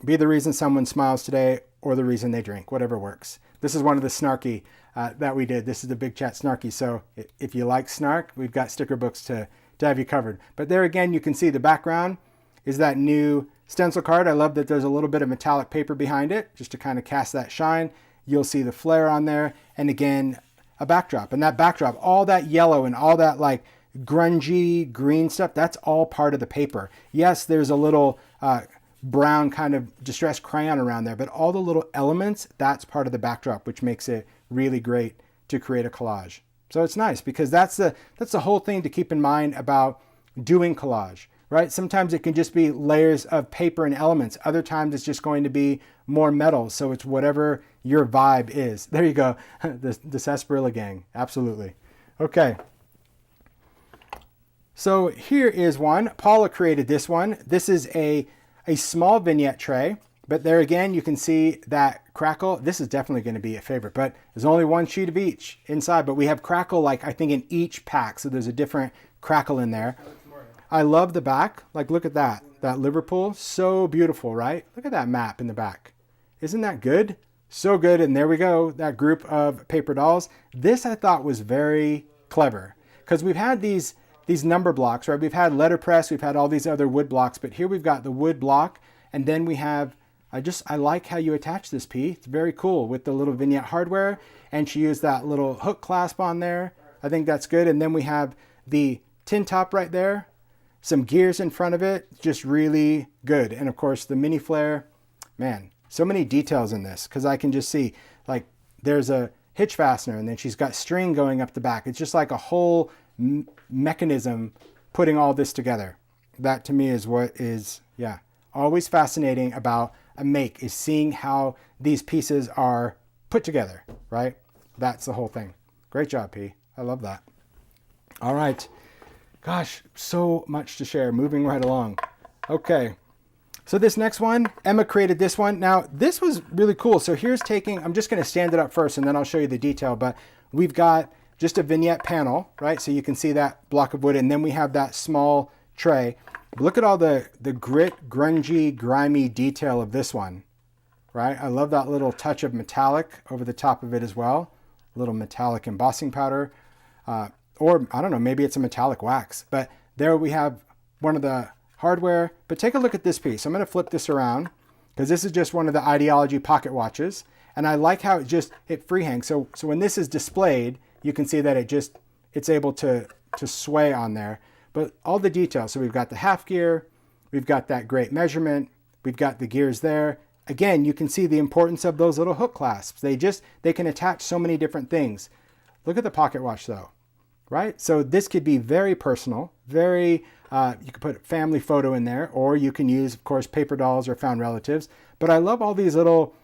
Be the reason someone smiles today or the reason they drink, whatever works. This is one of the snarky that we did. This is the Big Chat Snarky. So if you like snark, we've got sticker books to have you covered. But there again, you can see the background is that new stencil card. I love that there's a little bit of metallic paper behind it just to kind of cast that shine. You'll see the Flair on there. And again, a backdrop. And that backdrop, all that yellow and all that like grungy green stuff, that's all part of the paper. Yes, there's a little brown kind of distressed crayon around there, but all the little elements, that's part of the backdrop, which makes it really great to create a collage. So it's nice because that's the whole thing to keep in mind about doing collage, right? Sometimes it can just be layers of paper and elements. Other times it's just going to be more metal. So it's whatever your vibe is. There you go. The sarsaparilla gang. Absolutely. Okay. So here is one. Paula created this one. This is a small vignette tray, but there again, you can see that crackle. This is definitely going to be a favorite, but there's only one sheet of each inside, but we have crackle, like I think in each pack. So there's a different crackle in there. I love the back. Like, look at that Liverpool. So beautiful, right? Look at that map in the back. Isn't that good? So good. And there we go. That group of paper dolls. This I thought was very clever because we've had these number blocks, right? We've had letterpress, we've had all these other wood blocks, but here we've got the wood block, and then we have, I like how you attach this piece. It's very cool with the little vignette hardware, and she used that little hook clasp on there. I think that's good. And then we have the tin top right there, some gears in front of it, just really good. And of course the mini Flair, man, so many details in this because I can just see like there's a hitch fastener and then she's got string going up the back. It's just like a whole mechanism putting all this together. That to me is what is, yeah, always fascinating about a make, is seeing how these pieces are put together, right? That's the whole thing. Great job, P. I love that. All right. Gosh, so much to share. Moving right along. Okay. So this next one, Emma created this one. Now, this was really cool. So here's I'm just going to stand it up first and then I'll show you the detail, but we've got just a vignette panel, right? So you can see that block of wood, and then we have that small tray. Look at all the grit, grungy, grimy detail of this one, right? I love that little touch of metallic over the top of it as well. A little metallic embossing powder, or I don't know, maybe it's a metallic wax. But there we have one of the hardware. But take a look at this piece. I'm going to flip this around because this is just one of the Idea-ology pocket watches, and I like how it free hangs. So when this is displayed, you can see that it's able to sway on there. But all the details, so we've got the half gear, we've got that great measurement, we've got the gears there. Again, you can see the importance of those little hook clasps. They can attach so many different things. Look at the pocket watch though, right? So this could be very personal, you could put a family photo in there, or you can use, of course, paper dolls or found relatives. But I love all these little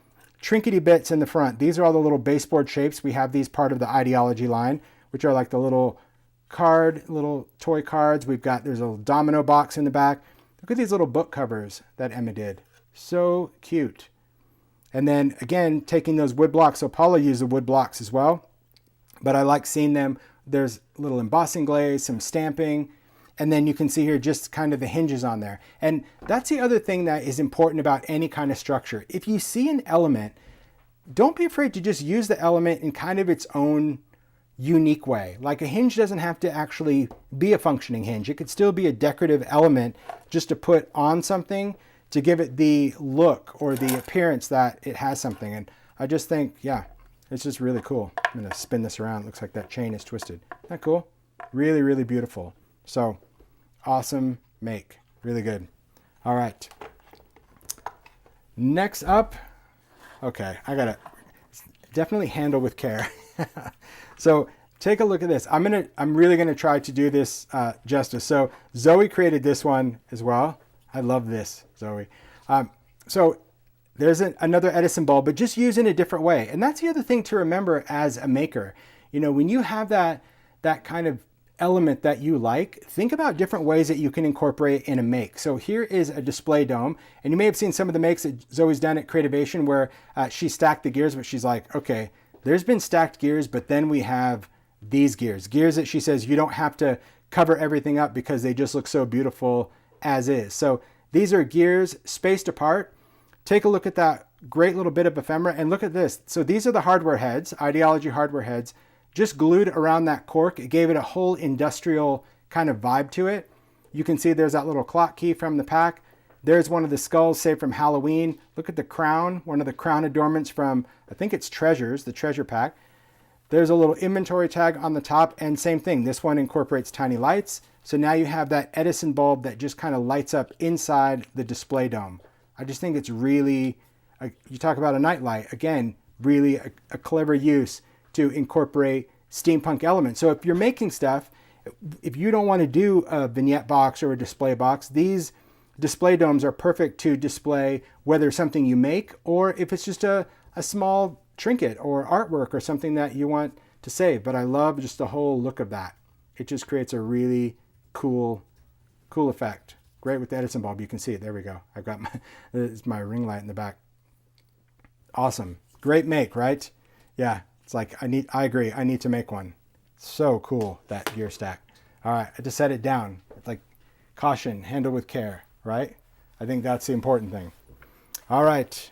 trinkety bits in the front. These are all the little baseboard shapes. We have these part of the Idea-ology line, which are like the little toy cards. There's a little domino box in the back. Look at these little book covers that Emma did. So cute. And then again, taking those wood blocks. So Paula used the wood blocks as well, but I like seeing them. There's a little embossing glaze, some stamping, And then you can see here just kind of the hinges on there. And that's the other thing that is important about any kind of structure. If you see an element, don't be afraid to just use the element in kind of its own unique way. Like a hinge doesn't have to actually be a functioning hinge. It could still be a decorative element just to put on something to give it the look or the appearance that it has something. And I just think, yeah, it's just really cool. I'm gonna spin this around. It looks like that chain is twisted. Isn't that cool? Really, really beautiful. So awesome make, really good. All right. Next up, okay, I gotta definitely handle with care. So take a look at this. I'm really gonna try to do this justice. So Zoe created this one as well. I love this, Zoe. So there's another Edison bulb, but just used in a different way. And that's the other thing to remember as a maker. You know, when you have that kind of element that you like, think about different ways that you can incorporate in a make. So here is a display dome, and you may have seen some of the makes that Zoe's done at Creativation where she stacked the gears, but she's like, okay, there's been stacked gears, but then we have these gears that she says you don't have to cover everything up because they just look so beautiful as is. So these are gears spaced apart. Take a look at that great little bit of ephemera and look at this. So these are the hardware heads, idea-ology hardware heads, just glued around that cork. It gave it a whole industrial kind of vibe to it. You can see there's that little clock key from the pack. There's one of the skulls saved from Halloween. Look at the crown, one of the crown adornments from, I think it's Treasures, the treasure pack. There's a little inventory tag on the top, and same thing. This one incorporates tiny lights. So now you have that Edison bulb that just kind of lights up inside the display dome. I just think it's really, you talk about a night light, again, really a clever use to incorporate steampunk elements. So if you're making stuff, if you don't want to do a vignette box or a display box, these display domes are perfect to display whether something you make or if it's just a small trinket or artwork or something that you want to save. But I love just the whole look of that. It just creates a really cool effect. Great with the Edison bulb. You can see it. There we go. I've got my ring light in the back. Awesome. Great make, right? Yeah. It's like, I agree. I need to make one. So cool, that gear stack. All right. I just set it down. It's like caution, handle with care, right? I think that's the important thing. All right.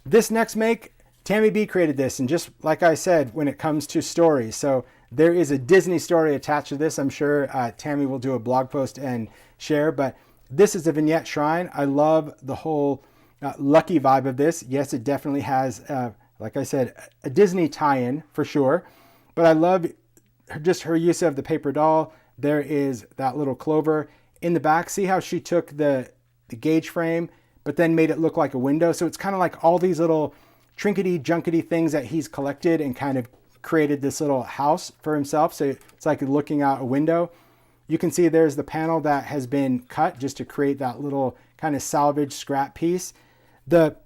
This next make, Tammy B created this. And just like I said, when it comes to stories, so there is a Disney story attached to this. I'm sure Tammy will do a blog post and share, but this is a vignette shrine. I love the whole Lucky vibe of this. Yes, it definitely has, like I said, a Disney tie-in for sure, but I love just her use of the paper doll. There is that little clover in the back. See how she took the gauge frame, but then made it look like a window. So it's kind of like all these little trinkety, junkety things that he's collected and kind of created this little house for himself. So it's like looking out a window. You can see there's the panel that has been cut just to create that little kind of salvage scrap piece. The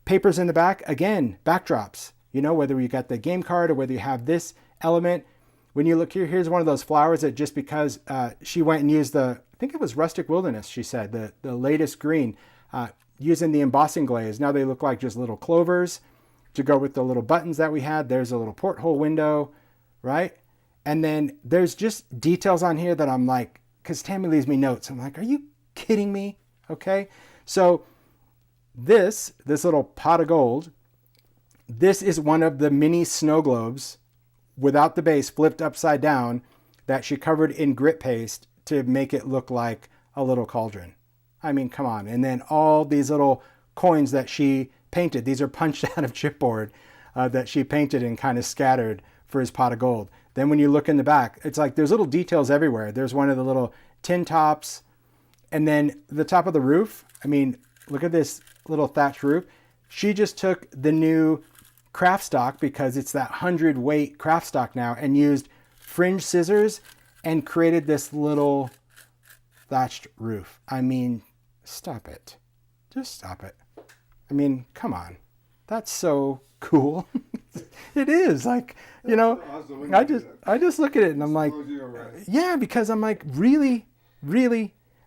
papers in the back, again, backdrops, you know, whether you got the game card or whether you have this element. When you look here, here's one of those flowers that just because she went and used I think it was Rustic Wilderness, she said, the latest green, using the embossing glaze. Now they look like just little clovers to go with the little buttons that we had. There's a little porthole window, right? And then there's just details on here that I'm like, because Tammy leaves me notes. I'm like, are you kidding me? Okay. So this little pot of gold, this is one of the mini snow globes without the base, flipped upside down, that she covered in grit paste to make it look like a little cauldron. I mean, come on. And then all these little coins that she painted. These are punched out of chipboard that she painted and kind of scattered for his pot of gold. Then when you look in the back, it's like there's little details everywhere. There's one of the little tin tops, and then the top of the roof. I mean, look at this little thatched roof. She just took the new Kraftstock, because it's that 100-weight Kraftstock now, and used fringe scissors and created this little thatched roof. I mean, stop it. Just stop it. I mean, come on. That's so cool. It is like, you know, I just look at it and I'm like, yeah, because I'm like, really,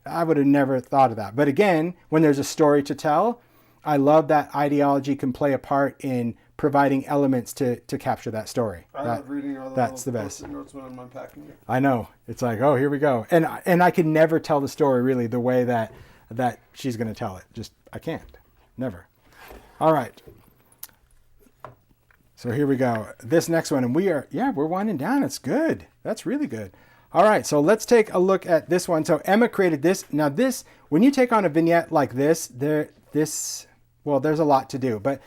I would have never thought of that. But again, when there's a story to tell, I love that idea-ology can play a part in providing elements to capture that story. I love reading all the that's the little best. post-it notes when I'm unpacking it. I know. It's like, oh, here we go. And I can never tell the story really the way that she's going to tell it. Just, I can't. Never. All right. So here we go. This next one, and we're winding down. It's good. That's really good. All right, so let's take a look at this one. So Emma created this. Now this, when you take on a vignette like this, well, there's a lot to do. But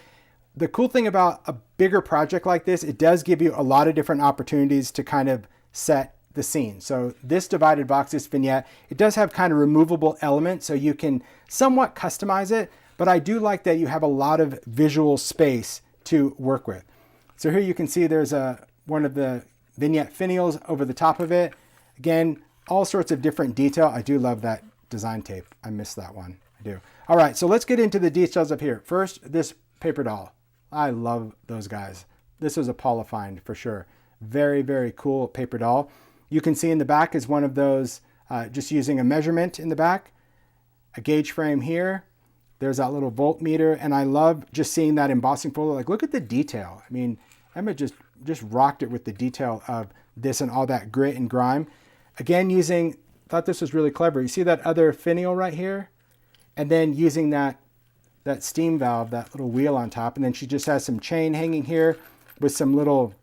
the cool thing about a bigger project like this, it does give you a lot of different opportunities to kind of set the scene. So this divided box, this vignette, it does have kind of removable elements, so you can somewhat customize it. But I do like that you have a lot of visual space to work with. So here you can see there's one of the vignette finials over the top of it. Again, all sorts of different detail. I do love that design tape. I missed that one. I do. All right, so let's get into the details up here. First, this paper doll. I love those guys. This was a Paula find for sure. Very, very cool paper doll. You can see in the back is one of those, just using a measurement in the back. A gauge frame here. There's that little voltmeter, and I love just seeing that embossing folder. Like, look at the detail. I mean, Emma just rocked it with the detail of this and all that grit and grime. Again, thought this was really clever. You see that other finial right here? And then using that steam valve, that little wheel on top, and then she just has some chain hanging here with some little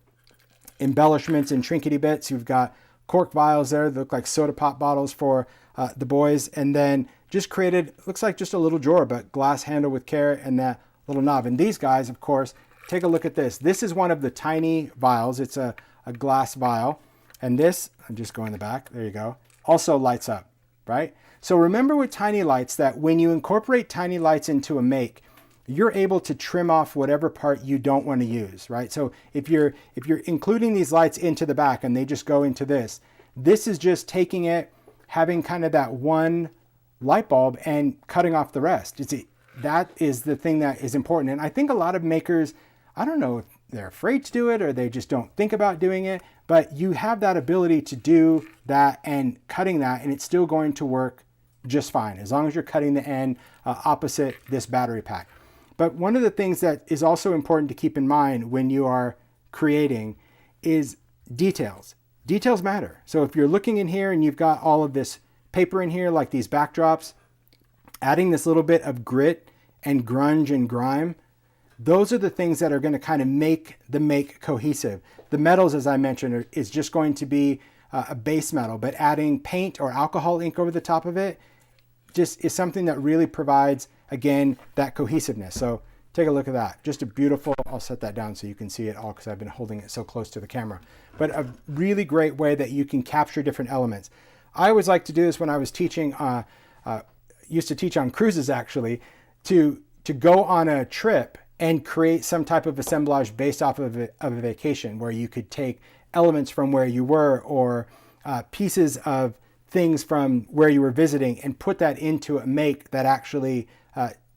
embellishments and trinkety bits. You've got cork vials there that look like soda pop bottles for the boys, and then just created, looks like just a little drawer, but glass handle with care and that little knob. And these guys, of course, take a look at this. This is one of the tiny vials. It's a glass vial. And this, I'm just going in the back, there you go, also lights up, right? So remember with tiny lights that when you incorporate tiny lights into a make, you're able to trim off whatever part you don't want to use, right? So if you're including these lights into the back and they just go into this is just taking it, having kind of that one light bulb and cutting off the rest. That is the thing that is important. And I think a lot of makers, I don't know if they're afraid to do it or they just don't think about doing it, but you have that ability to do that and cutting that, and it's still going to work just fine as long as you're cutting the end opposite this battery pack. But one of the things that is also important to keep in mind when you are creating is details. Details matter. So if you're looking in here and you've got all of this paper in here, like these backdrops, adding this little bit of grit and grunge and grime, those are the things that are going to kind of make the make cohesive. The metals, as I mentioned, is just going to be a base metal, but adding paint or alcohol ink over the top of it just is something that really provides, again, that cohesiveness. So take a look at that. Just a beautiful, I'll set that down so you can see it all because I've been holding it so close to the camera. But a really great way that you can capture different elements. I always like to do this when I was teaching, used to teach on cruises actually, to go on a trip and create some type of assemblage based off of a vacation where you could take elements from where you were or pieces of things from where you were visiting and put that into a make that actually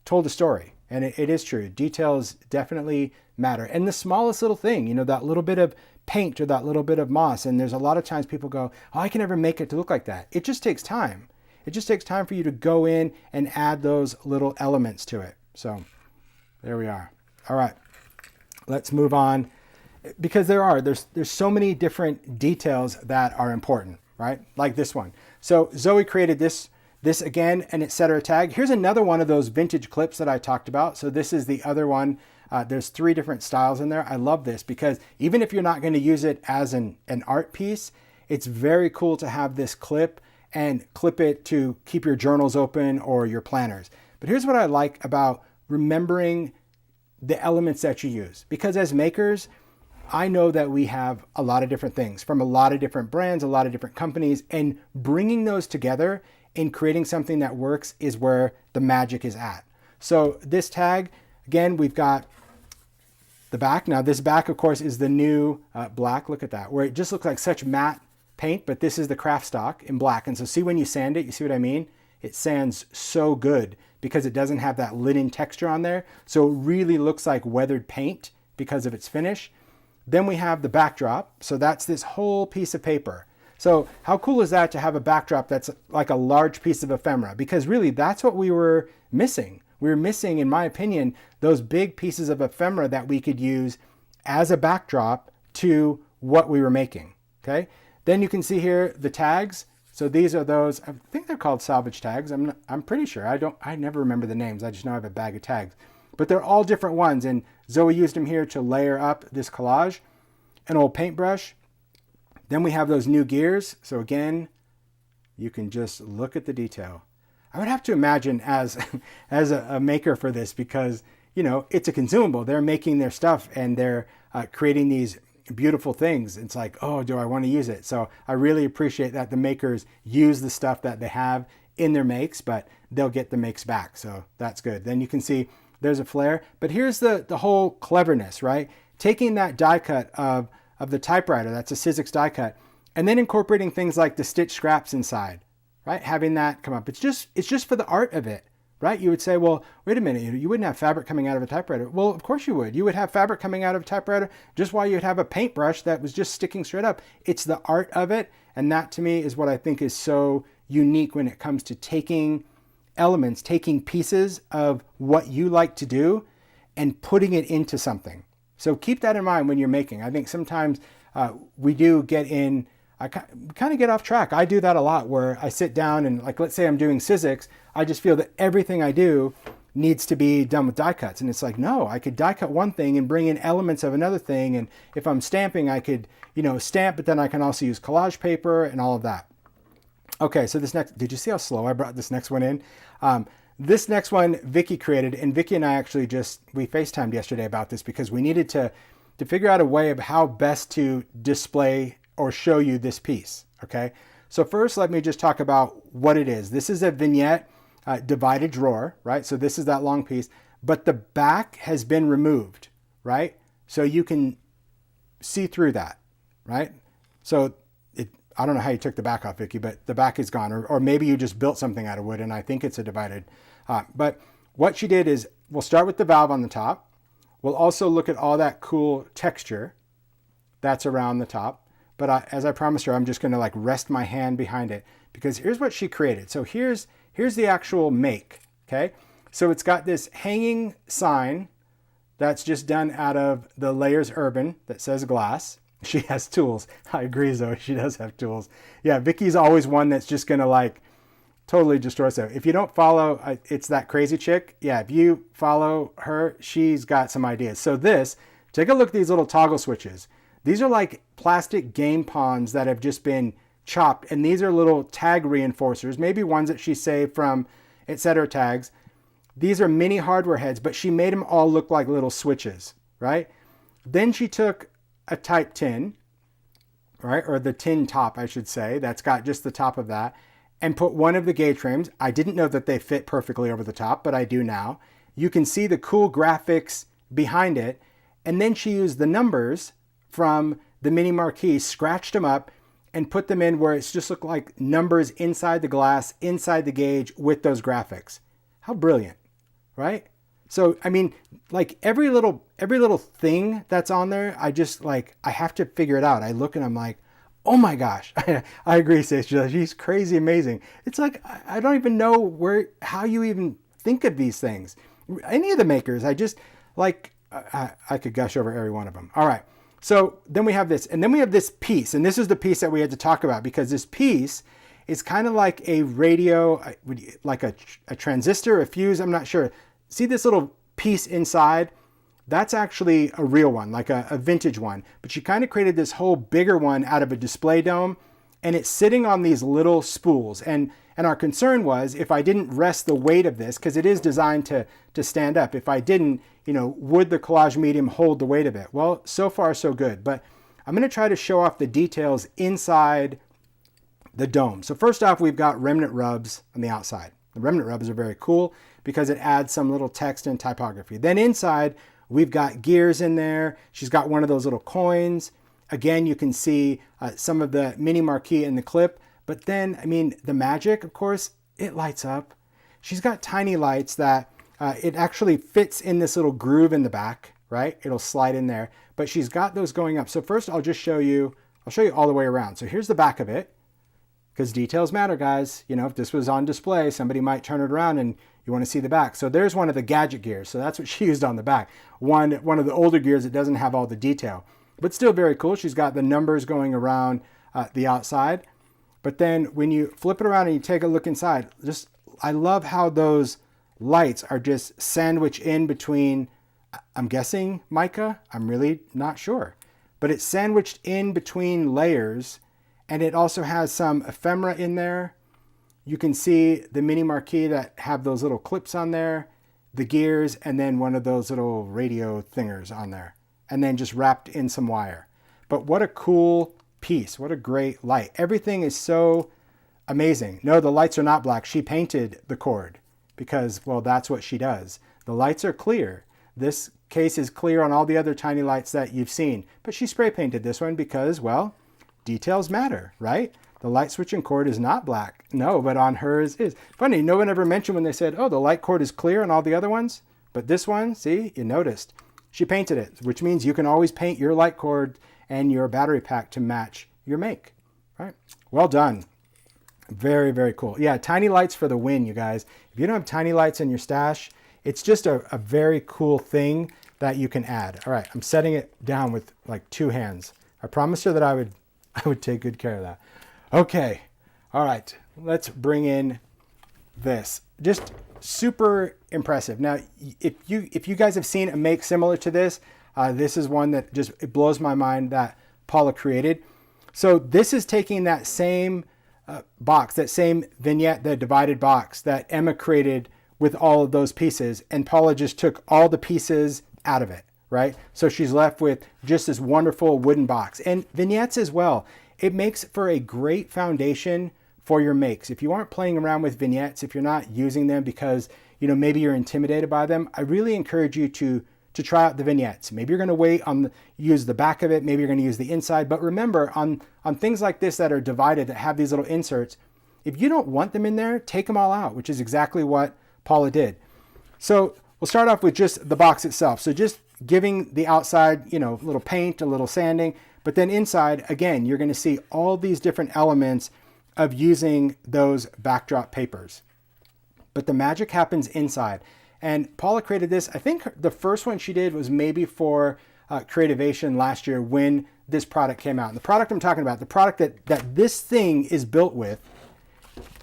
told a story. And it is true. Details definitely matter. And the smallest little thing, you know, that little bit of paint or that little bit of moss. And there's a lot of times people go, oh, I can never make it to look like that. It just takes time. It just takes time for you to go in and add those little elements to it. So there we are. All right, let's move on because there's so many different details that are important, right? Like this one. So Zoe created this again, an etc. tag. Here's another one of those vintage clips that I talked about. So this is the other one. There's 3 different styles in there. I love this because even if you're not going to use it as an art piece, it's very cool to have this clip and clip it to keep your journals open or your planners. But here's what I like about remembering the elements that you use. Because as makers, I know that we have a lot of different things from a lot of different brands, a lot of different companies, and bringing those together and creating something that works is where the magic is at. So this tag, again, we've got the back. Now this back, of course, is the new black. Look at that, where it just looks like such matte paint, but this is the Kraftstock in black. And so see when you sand it, you see what I mean? It sands so good because it doesn't have that linen texture on there. So it really looks like weathered paint because of its finish. Then we have the backdrop. So that's this whole piece of paper. So how cool is that to have a backdrop that's like a large piece of ephemera? Because really that's what we were missing. we were missing, in my opinion, those big pieces of ephemera that we could use as a backdrop to what we were making, okay? Then you can see here the tags. So these are those, I think they're called salvage tags. I'm pretty sure. I never remember the names. I just know I have a bag of tags. But they're all different ones, and Zoe used them here to layer up this collage. An old paintbrush. Then we have those new gears. So again, you can just look at the detail. I would have to imagine as a maker for this, because, you know, it's a consumable. They're making their stuff and they're creating these beautiful things. It's like, oh, do I want to use it? So I really appreciate that the makers use the stuff that they have in their makes, but they'll get the makes back. So that's good. Then you can see there's a Flair. But here's the whole cleverness, right? Taking that die cut of the typewriter, that's a Sizzix die cut, and then incorporating things like the stitch scraps inside, right? Having that come up. It's just for the art of it, right? You would say, well, wait a minute, you wouldn't have fabric coming out of a typewriter. Well, of course you would. You would have fabric coming out of a typewriter just while you'd have a paintbrush that was just sticking straight up. It's the art of it. And that to me is what I think is so unique when it comes to taking elements, taking pieces of what you like to do and putting it into something. So keep that in mind when you're making. I think sometimes we do get in, I kind of get off track. I do that a lot where I sit down and, like, let's say I'm doing Sizzix, I just feel that everything I do needs to be done with die cuts. And it's like, no, I could die cut one thing and bring in elements of another thing. And if I'm stamping, I could, you know, stamp, but then I can also use collage paper and all of that. Okay, so this next, did you see how slow I brought this next one in? This next one Vicky created, and Vicky and I actually we FaceTimed yesterday about this because we needed to figure out a way of how best to display or show you this piece, okay? So first, let me just talk about what it is. This is a vignette divided drawer, right? So this is that long piece, but the back has been removed, right? So you can see through that, right? So I don't know how you took the back off, Vicky, but the back is gone, or maybe you just built something out of wood, and I think it's a divided. But what she did is, we'll start with the valve on the top. We'll also look at all that cool texture that's around the top. But as I promised her, I'm just going to like rest my hand behind it, because here's what she created. So here's the actual make, okay? So it's got this hanging sign that's just done out of the Layers Urban that says glass. She has tools. I agree, Zoe. She does have tools. Yeah, Vicky's always one that's just going to like totally destroy stuff. If you don't follow, it's that crazy chick. Yeah, if you follow her, she's got some ideas. So take a look at these little toggle switches. These are like plastic game pawns that have just been chopped. And these are little tag reinforcers, maybe ones that she saved from etc. tags. These are mini hardware heads, but she made them all look like little switches, right? Then she took a type tin, right? Or the tin top, I should say. That's got just the top of that, and put one of the gauge frames. I didn't know that they fit perfectly over the top, but I do now. You can see the cool graphics behind it. And then she used the numbers from the mini Marquee, scratched them up, and put them in where it's just looked like numbers inside the glass, inside the gauge with those graphics. How brilliant, right? So, I mean, like every little thing that's on there, I have to figure it out. I look and I'm like, oh my gosh. I agree, Sis. She's crazy amazing. It's like, I don't even know how you even think of these things. Any of the makers, I could gush over every one of them. All right. So then we have this, and then we have this piece, and this is the piece that we had to talk about, because this piece is kind of like a radio, like a transistor, a fuse, I'm not sure. See this little piece inside? That's actually a real one, like a vintage one. But she kind of created this whole bigger one out of a display dome, and it's sitting on these little spools. And our concern was, if I didn't rest the weight of this, because it is designed to stand up, if I didn't, would the collage medium hold the weight of it? Well, so far so good. But I'm going to try to show off the details inside the dome. So first off, we've got remnant rubs on the outside. The remnant rubs are very cool because it adds some little text and typography. Then inside, we've got gears in there. She's got one of those little coins. Again, you can see some of the mini Marquee in the clip. But then, I mean, the magic, of course, it lights up. She's got tiny lights that it actually fits in this little groove in the back, right? It'll slide in there. But she's got those going up. So first, I'll show you all the way around. So here's the back of it, because details matter, guys. If this was on display, somebody might turn it around and You want to see the back. So there's one of the gadget gears. So that's what she used on the back. One of the older gears that doesn't have all the detail, but still very cool. She's got the numbers going around the outside. But then when you flip it around and you take a look inside, I love how those lights are just sandwiched in between, I'm guessing mica, I'm really not sure. But it's sandwiched in between layers, and it also has some ephemera in there. You can see the mini marquee that have those little clips on there, the gears, and then one of those little radio thingers on there, and then just wrapped in some wire. But what a cool piece. What a great light. Everything is so amazing. No, the lights are not black. She painted the cord because, well, that's what she does. The lights are clear. This case is clear on all the other tiny lights that you've seen, but she spray painted this one because, well, details matter, right? The light switching cord is not black. No, but on hers is. Funny, no one ever mentioned when they said, oh, the light cord is clear on all the other ones, but this one, see, you noticed. She painted it, which means you can always paint your light cord and your battery pack to match your make, right? Well done. Very, very cool. Yeah, tiny lights for the win, you guys. If you don't have tiny lights in your stash, it's just a very cool thing that you can add. All right, I'm setting it down with like 2 hands. I promised her that I would take good care of that. Okay, all right, let's bring in this. Just super impressive. Now, if you guys have seen a make similar to this, this is one that just, it blows my mind that Paula created. So this is taking that same box, that same vignette, the divided box that Emma created with all of those pieces, and Paula just took all the pieces out of it, right? So she's left with just this wonderful wooden box. And vignettes as well. It makes for a great foundation for your makes. If you aren't playing around with vignettes, if you're not using them because, you know, maybe you're intimidated by them, I really encourage you to try out the vignettes. Maybe you're going to wait on use the back of it. Maybe you're going to use the inside. But remember, on things like this that are divided, that have these little inserts, if you don't want them in there, take them all out, which is exactly what Paula did. So we'll start off with just the box itself. So just giving the outside, you know, a little paint, a little sanding, but then inside, again, you're going to see all these different elements of using those backdrop papers. But the magic happens inside. And Paula created this. I think the first one she did was maybe for Creativation last year when this product came out. And the product I'm talking about, the product that this thing is built with,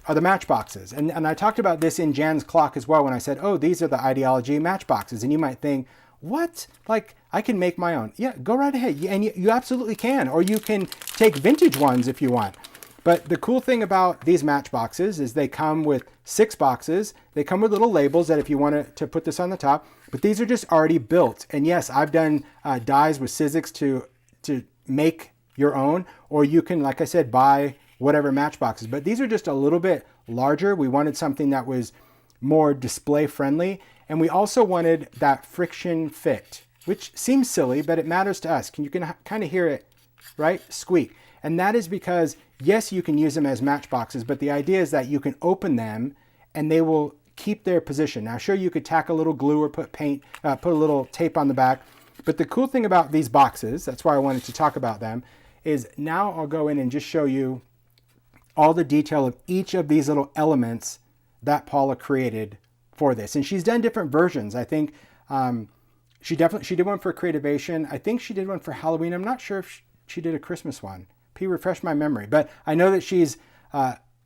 are the matchboxes. And I talked about this in Jan's clock as well when I said, oh, these are the idea-ology matchboxes. And you might think, what? Like, I can make my own. Yeah, go right ahead. And you absolutely can. Or you can take vintage ones if you want. But the cool thing about these matchboxes is they come with 6 boxes. They come with little labels that if you want to put this on the top, but these are just already built. And yes, I've done dies with Sizzix to make your own, or you can, like I said, buy whatever matchboxes. But these are just a little bit larger. We wanted something that was more display friendly. And we also wanted that friction fit, which seems silly, but it matters to us. You can kind of hear it, right? Squeak. And that is because, yes, you can use them as matchboxes, but the idea is that you can open them and they will keep their position. Now, sure, you could tack a little glue or put paint, put a little tape on the back. But the cool thing about these boxes, that's why I wanted to talk about them, is now I'll go in and just show you all the detail of each of these little elements that Paula created for this. And she's done different versions. I think she did one for Creativation. I think she did one for Halloween. I'm not sure if she did a Christmas one. Refresh my memory, but I know that she's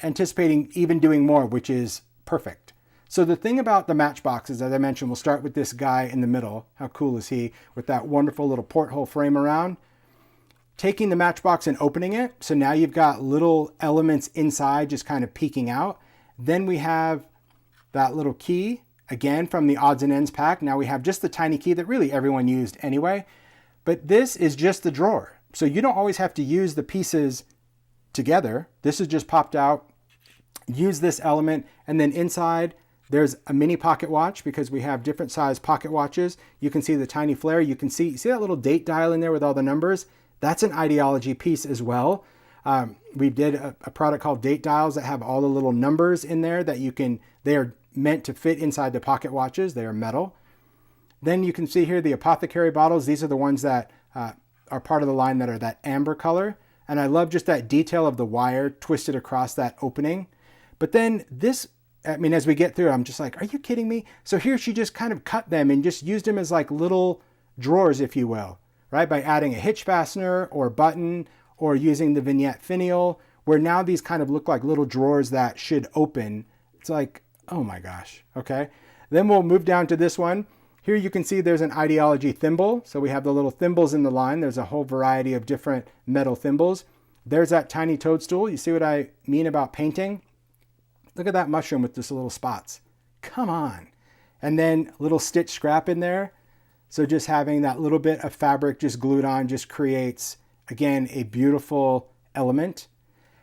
anticipating even doing more, which is perfect. So the thing about the matchboxes, as I mentioned, we'll start with this guy in the middle. How cool is he with that wonderful little porthole frame around? Taking the matchbox and opening it, so now you've got little elements inside just kind of peeking out. Then we have that little key, again from the odds and ends pack. Now we have just the tiny key that really everyone used anyway, but this is just the drawer. So you don't always have to use the pieces together. This is just popped out. Use this element, and then inside there's a mini pocket watch because we have different size pocket watches. You can see the tiny Flair. You can see that little date dial in there with all the numbers. That's an idea-ology piece as well. We did a product called Date Dials that have all the little numbers in there that they are meant to fit inside the pocket watches. They are metal. Then you can see here the apothecary bottles. These are the ones that are part of the line that are that amber color. And I love just that detail of the wire twisted across that opening. But then this I mean, as we get through, I'm just like, are you kidding me? So here she just kind of cut them and just used them as like little drawers, if you will, right? By adding a hitch fastener or button or using the vignette finial, where now these kind of look like little drawers that should open. It's like, oh my gosh, okay. Then we'll move down to this one. Here you can see there's an idea-ology thimble. So we have the little thimbles in the line. There's a whole variety of different metal thimbles. There's that tiny toadstool. You see what I mean about painting? Look at that mushroom with just little spots. Come on. And then a little stitch scrap in there. So just having that little bit of fabric just glued on just creates, again, a beautiful element.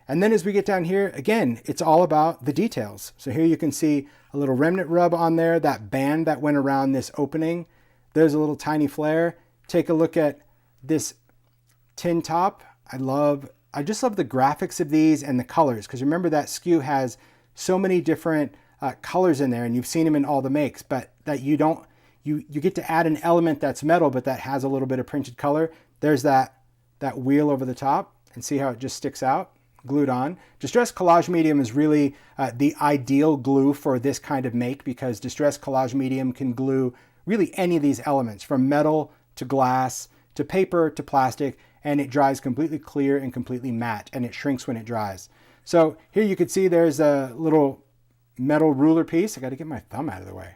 And then as we get down here, again, it's all about the details. So here you can see a little remnant rub on there, that band that went around this opening. There's a little tiny flare. Take a look at this tin top. I just love the graphics of these and the colors, because remember that SKU has so many different colors in there, and you've seen them in all the makes, but that you get to add an element that's metal, but that has a little bit of printed color. There's that wheel over the top, and see how it just sticks out, glued on. Distress collage medium is really the ideal glue for this kind of make, because distress collage medium can glue really any of these elements, from metal to glass to paper to plastic, and it dries completely clear and completely matte, and it shrinks when it dries. So here you can see there's a little metal ruler piece. I got to get my thumb out of the way.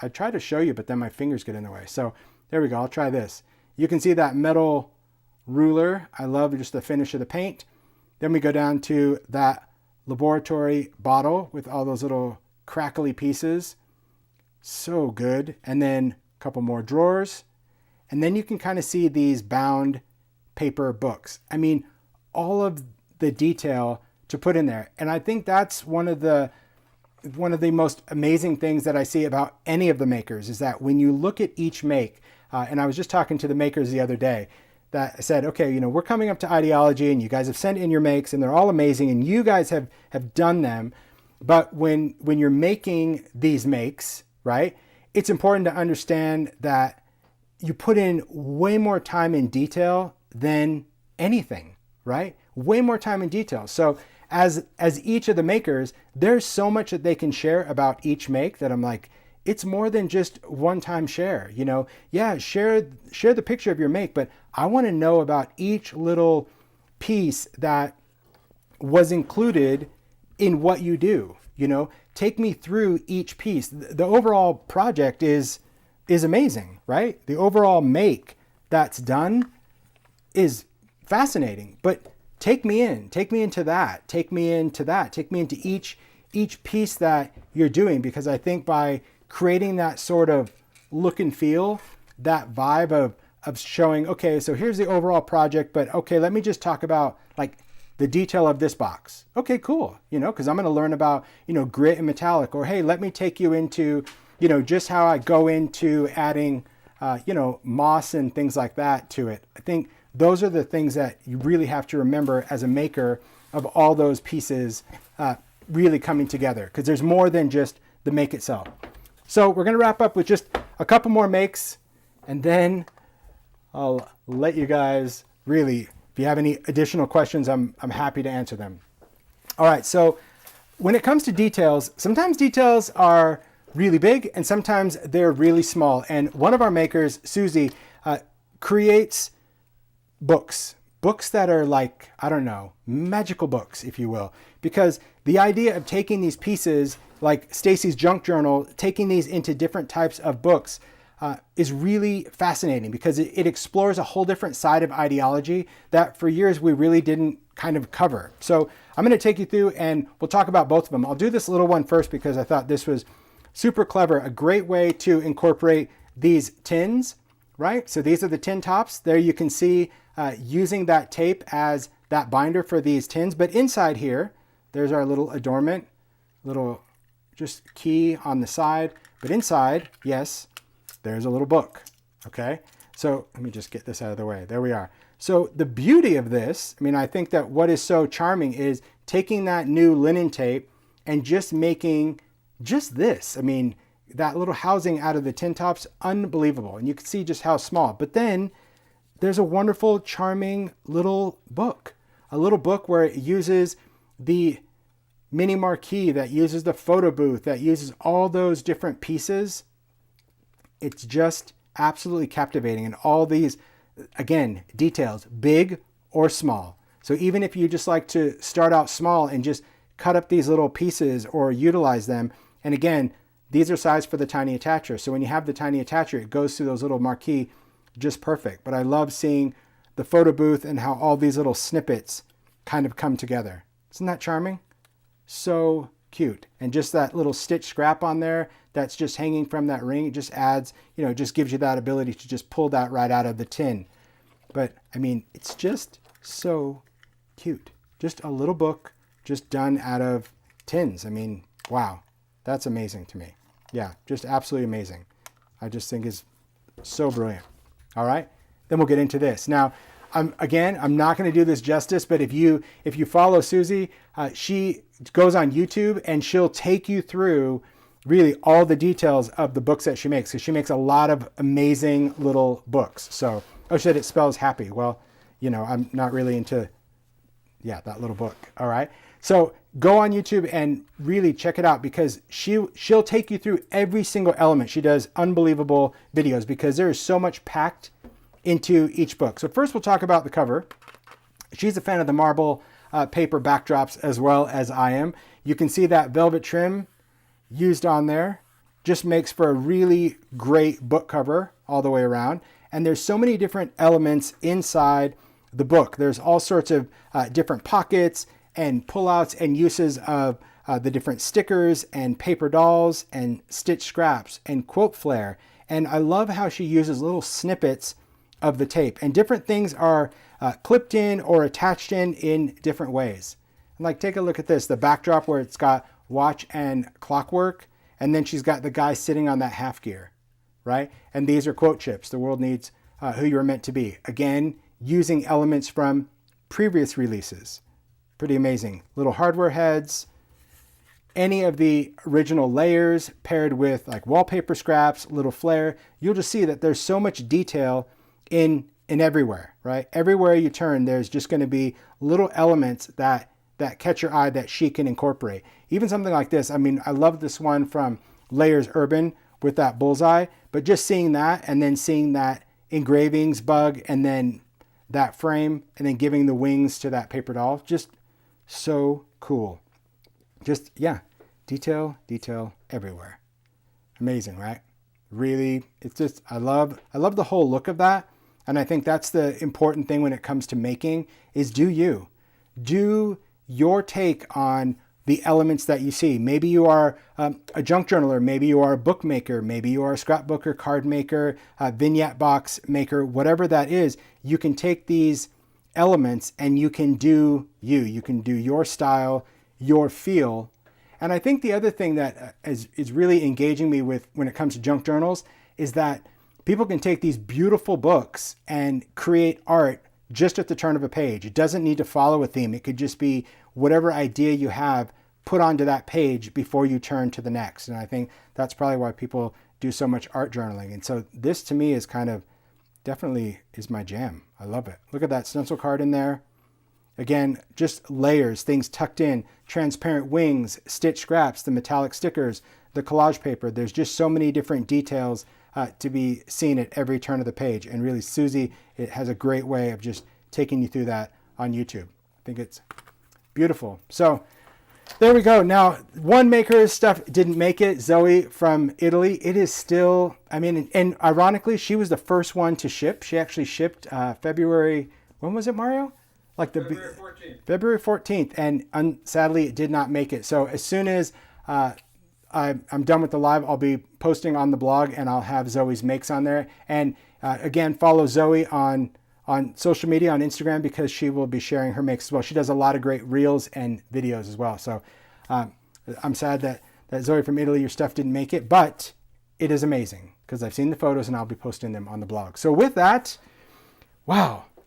I try to show you, but then my fingers get in the way. So there we go. I'll try this. You can see that metal ruler. I love just the finish of the paint. Then we go down to that Laboratorie bottle with all those little crackly pieces. So good. And then a couple more drawers. And then you can kind of see these bound paper books. I mean, all of the detail to put in there. And I think that's one of the most amazing things that I see about any of the makers, is that when you look at each make, and I was just talking to the makers the other day, that I said, okay, we're coming up to idea-ology, and you guys have sent in your makes, and they're all amazing, and you guys have done them. But when you're making these makes, right, it's important to understand that you put in way more time in detail than anything, right? Way more time in detail. So as each of the makers, there's so much that they can share about each make that I'm like, it's more than just one-time share. Yeah, share the picture of your make, but I want to know about each little piece that was included in what you do. Take me through each piece. The overall project is amazing, right? The overall make that's done is fascinating, but take me into that, take me into each piece that you're doing, because I think by creating that sort of look and feel, that vibe of showing, okay, so here's the overall project, but okay, let me just talk about like the detail of this box. Okay, cool, because I'm going to learn about, grit and metallic, or hey, let me take you into, just how I go into adding, moss and things like that to it. I think those are the things that you really have to remember as a maker of all those pieces really coming together, because there's more than just the make itself. So we're going to wrap up with just a couple more makes, and then I'll let you guys really, if you have any additional questions, I'm happy to answer them. All right, so when it comes to details, sometimes details are really big and sometimes they're really small. And one of our makers, Susie, creates books that are like, I don't know, magical books, if you will, because the idea of taking these pieces like Stacy's junk journal, taking these into different types of books is really fascinating, because it explores a whole different side of idea-ology that for years we really didn't kind of cover. So I'm going to take you through and we'll talk about both of them. I'll do this little one first because I thought this was super clever, a great way to incorporate these tins, right? So these are the tin tops. There you can see using that tape as that binder for these tins. But inside here, there's our little adornment, little just key on the side. But inside, yes, there's a little book, okay? So let me just get this out of the way. There we are. So the beauty of this, I think that what is so charming is taking that new linen tape and just making just this. That little housing out of the tin tops, unbelievable. And you can see just how small. But then there's a wonderful, charming little book. A little book where it uses the mini marquee that uses the photo booth, that uses all those different pieces. It's just absolutely captivating. And all these, again, details, big or small. So even if you just like to start out small and just cut up these little pieces or utilize them, and again, these are sized for the tiny attacher. So when you have the tiny attacher, it goes through those little marquee just perfect. But I love seeing the photo booth and how all these little snippets kind of come together. Isn't that charming? So cute. And just that little stitch scrap on there that's just hanging from that ring, it just adds, you know, it just gives you that ability to just pull that right out of the tin. But I mean, it's just so cute. Just a little book just done out of tins. I mean, wow, that's amazing to me. Yeah, just absolutely amazing. I just think is so brilliant. All right, then we'll get into this. Now, I'm not going to do this justice, but if you follow Susie, she goes on YouTube and she'll take you through really all the details of the books that she makes, because she makes a lot of amazing little books. So, oh, she said it spells happy. Well, you know, I'm not really into, yeah, that little book. All right. So go on YouTube and really check it out, because she'll take you through every single element. She does unbelievable videos because there is so much packed into each book. So first we'll talk about the cover. She's a fan of the marble paper backdrops as well as I am. You can see that velvet trim used on there. Just makes for a really great book cover all the way around. And there's so many different elements inside the book. There's all sorts of different pockets and pullouts and uses of the different stickers and paper dolls and stitch scraps and quote flair. And I love how she uses little snippets of the tape, and different things are clipped in or attached in different ways. And like, take a look at this, the backdrop where it's got watch and clockwork, and then she's got the guy sitting on that half gear, right? And these are quote chips. The world needs who you are meant to be. Again, using elements from previous releases. Pretty amazing. Little hardware heads, any of the original layers paired with like wallpaper scraps, little flair. You'll just see that there's so much detail in everywhere, right? Everywhere you turn, there's just going to be little elements that catch your eye that she can incorporate. Even something like this. I mean, I love this one from Layers Urban with that bullseye, but just seeing that and then seeing that engravings bug and then that frame and then giving the wings to that paper doll, just so cool. Just, yeah, detail everywhere. Amazing, right? Really, it's just, I love the whole look of that. And I think that's the important thing when it comes to making is do your take on the elements that you see. Maybe you are a junk journaler, maybe you are a bookmaker, maybe you are a scrapbooker, card maker, vignette box maker, whatever that is. You can take these elements and you can do you can do your style, your feel. And I think the other thing that is really engaging me with when it comes to junk journals is that people can take these beautiful books and create art just at the turn of a page. It doesn't need to follow a theme. It could just be whatever idea you have put onto that page before you turn to the next. And I think that's probably why people do so much art journaling. And so this to me is kind of definitely is my jam. I love it. Look at that stencil card in there. Again, just layers, things tucked in, transparent wings, stitch scraps, the metallic stickers, the collage paper. There's just so many different details to be seen at every turn of the page. And really, Susie, it has a great way of just taking you through that on YouTube. I think it's beautiful. So there we go. Now, one maker's stuff didn't make it, Zoe from Italy. It is still, I mean, and ironically, she was the first one to ship. She actually shipped February, when was it, Mario? Like the February 14th. February 14th, and sadly, it did not make it. So as soon as I'm done with the live, I'll be posting on the blog, and I'll have Zoe's makes on there. And again, follow Zoe on social media, on Instagram, because she will be sharing her makes as well. She does a lot of great reels and videos as well. So I'm sad that Zoe from Italy, your stuff didn't make it, but it is amazing because I've seen the photos and I'll be posting them on the blog. So with that, wow,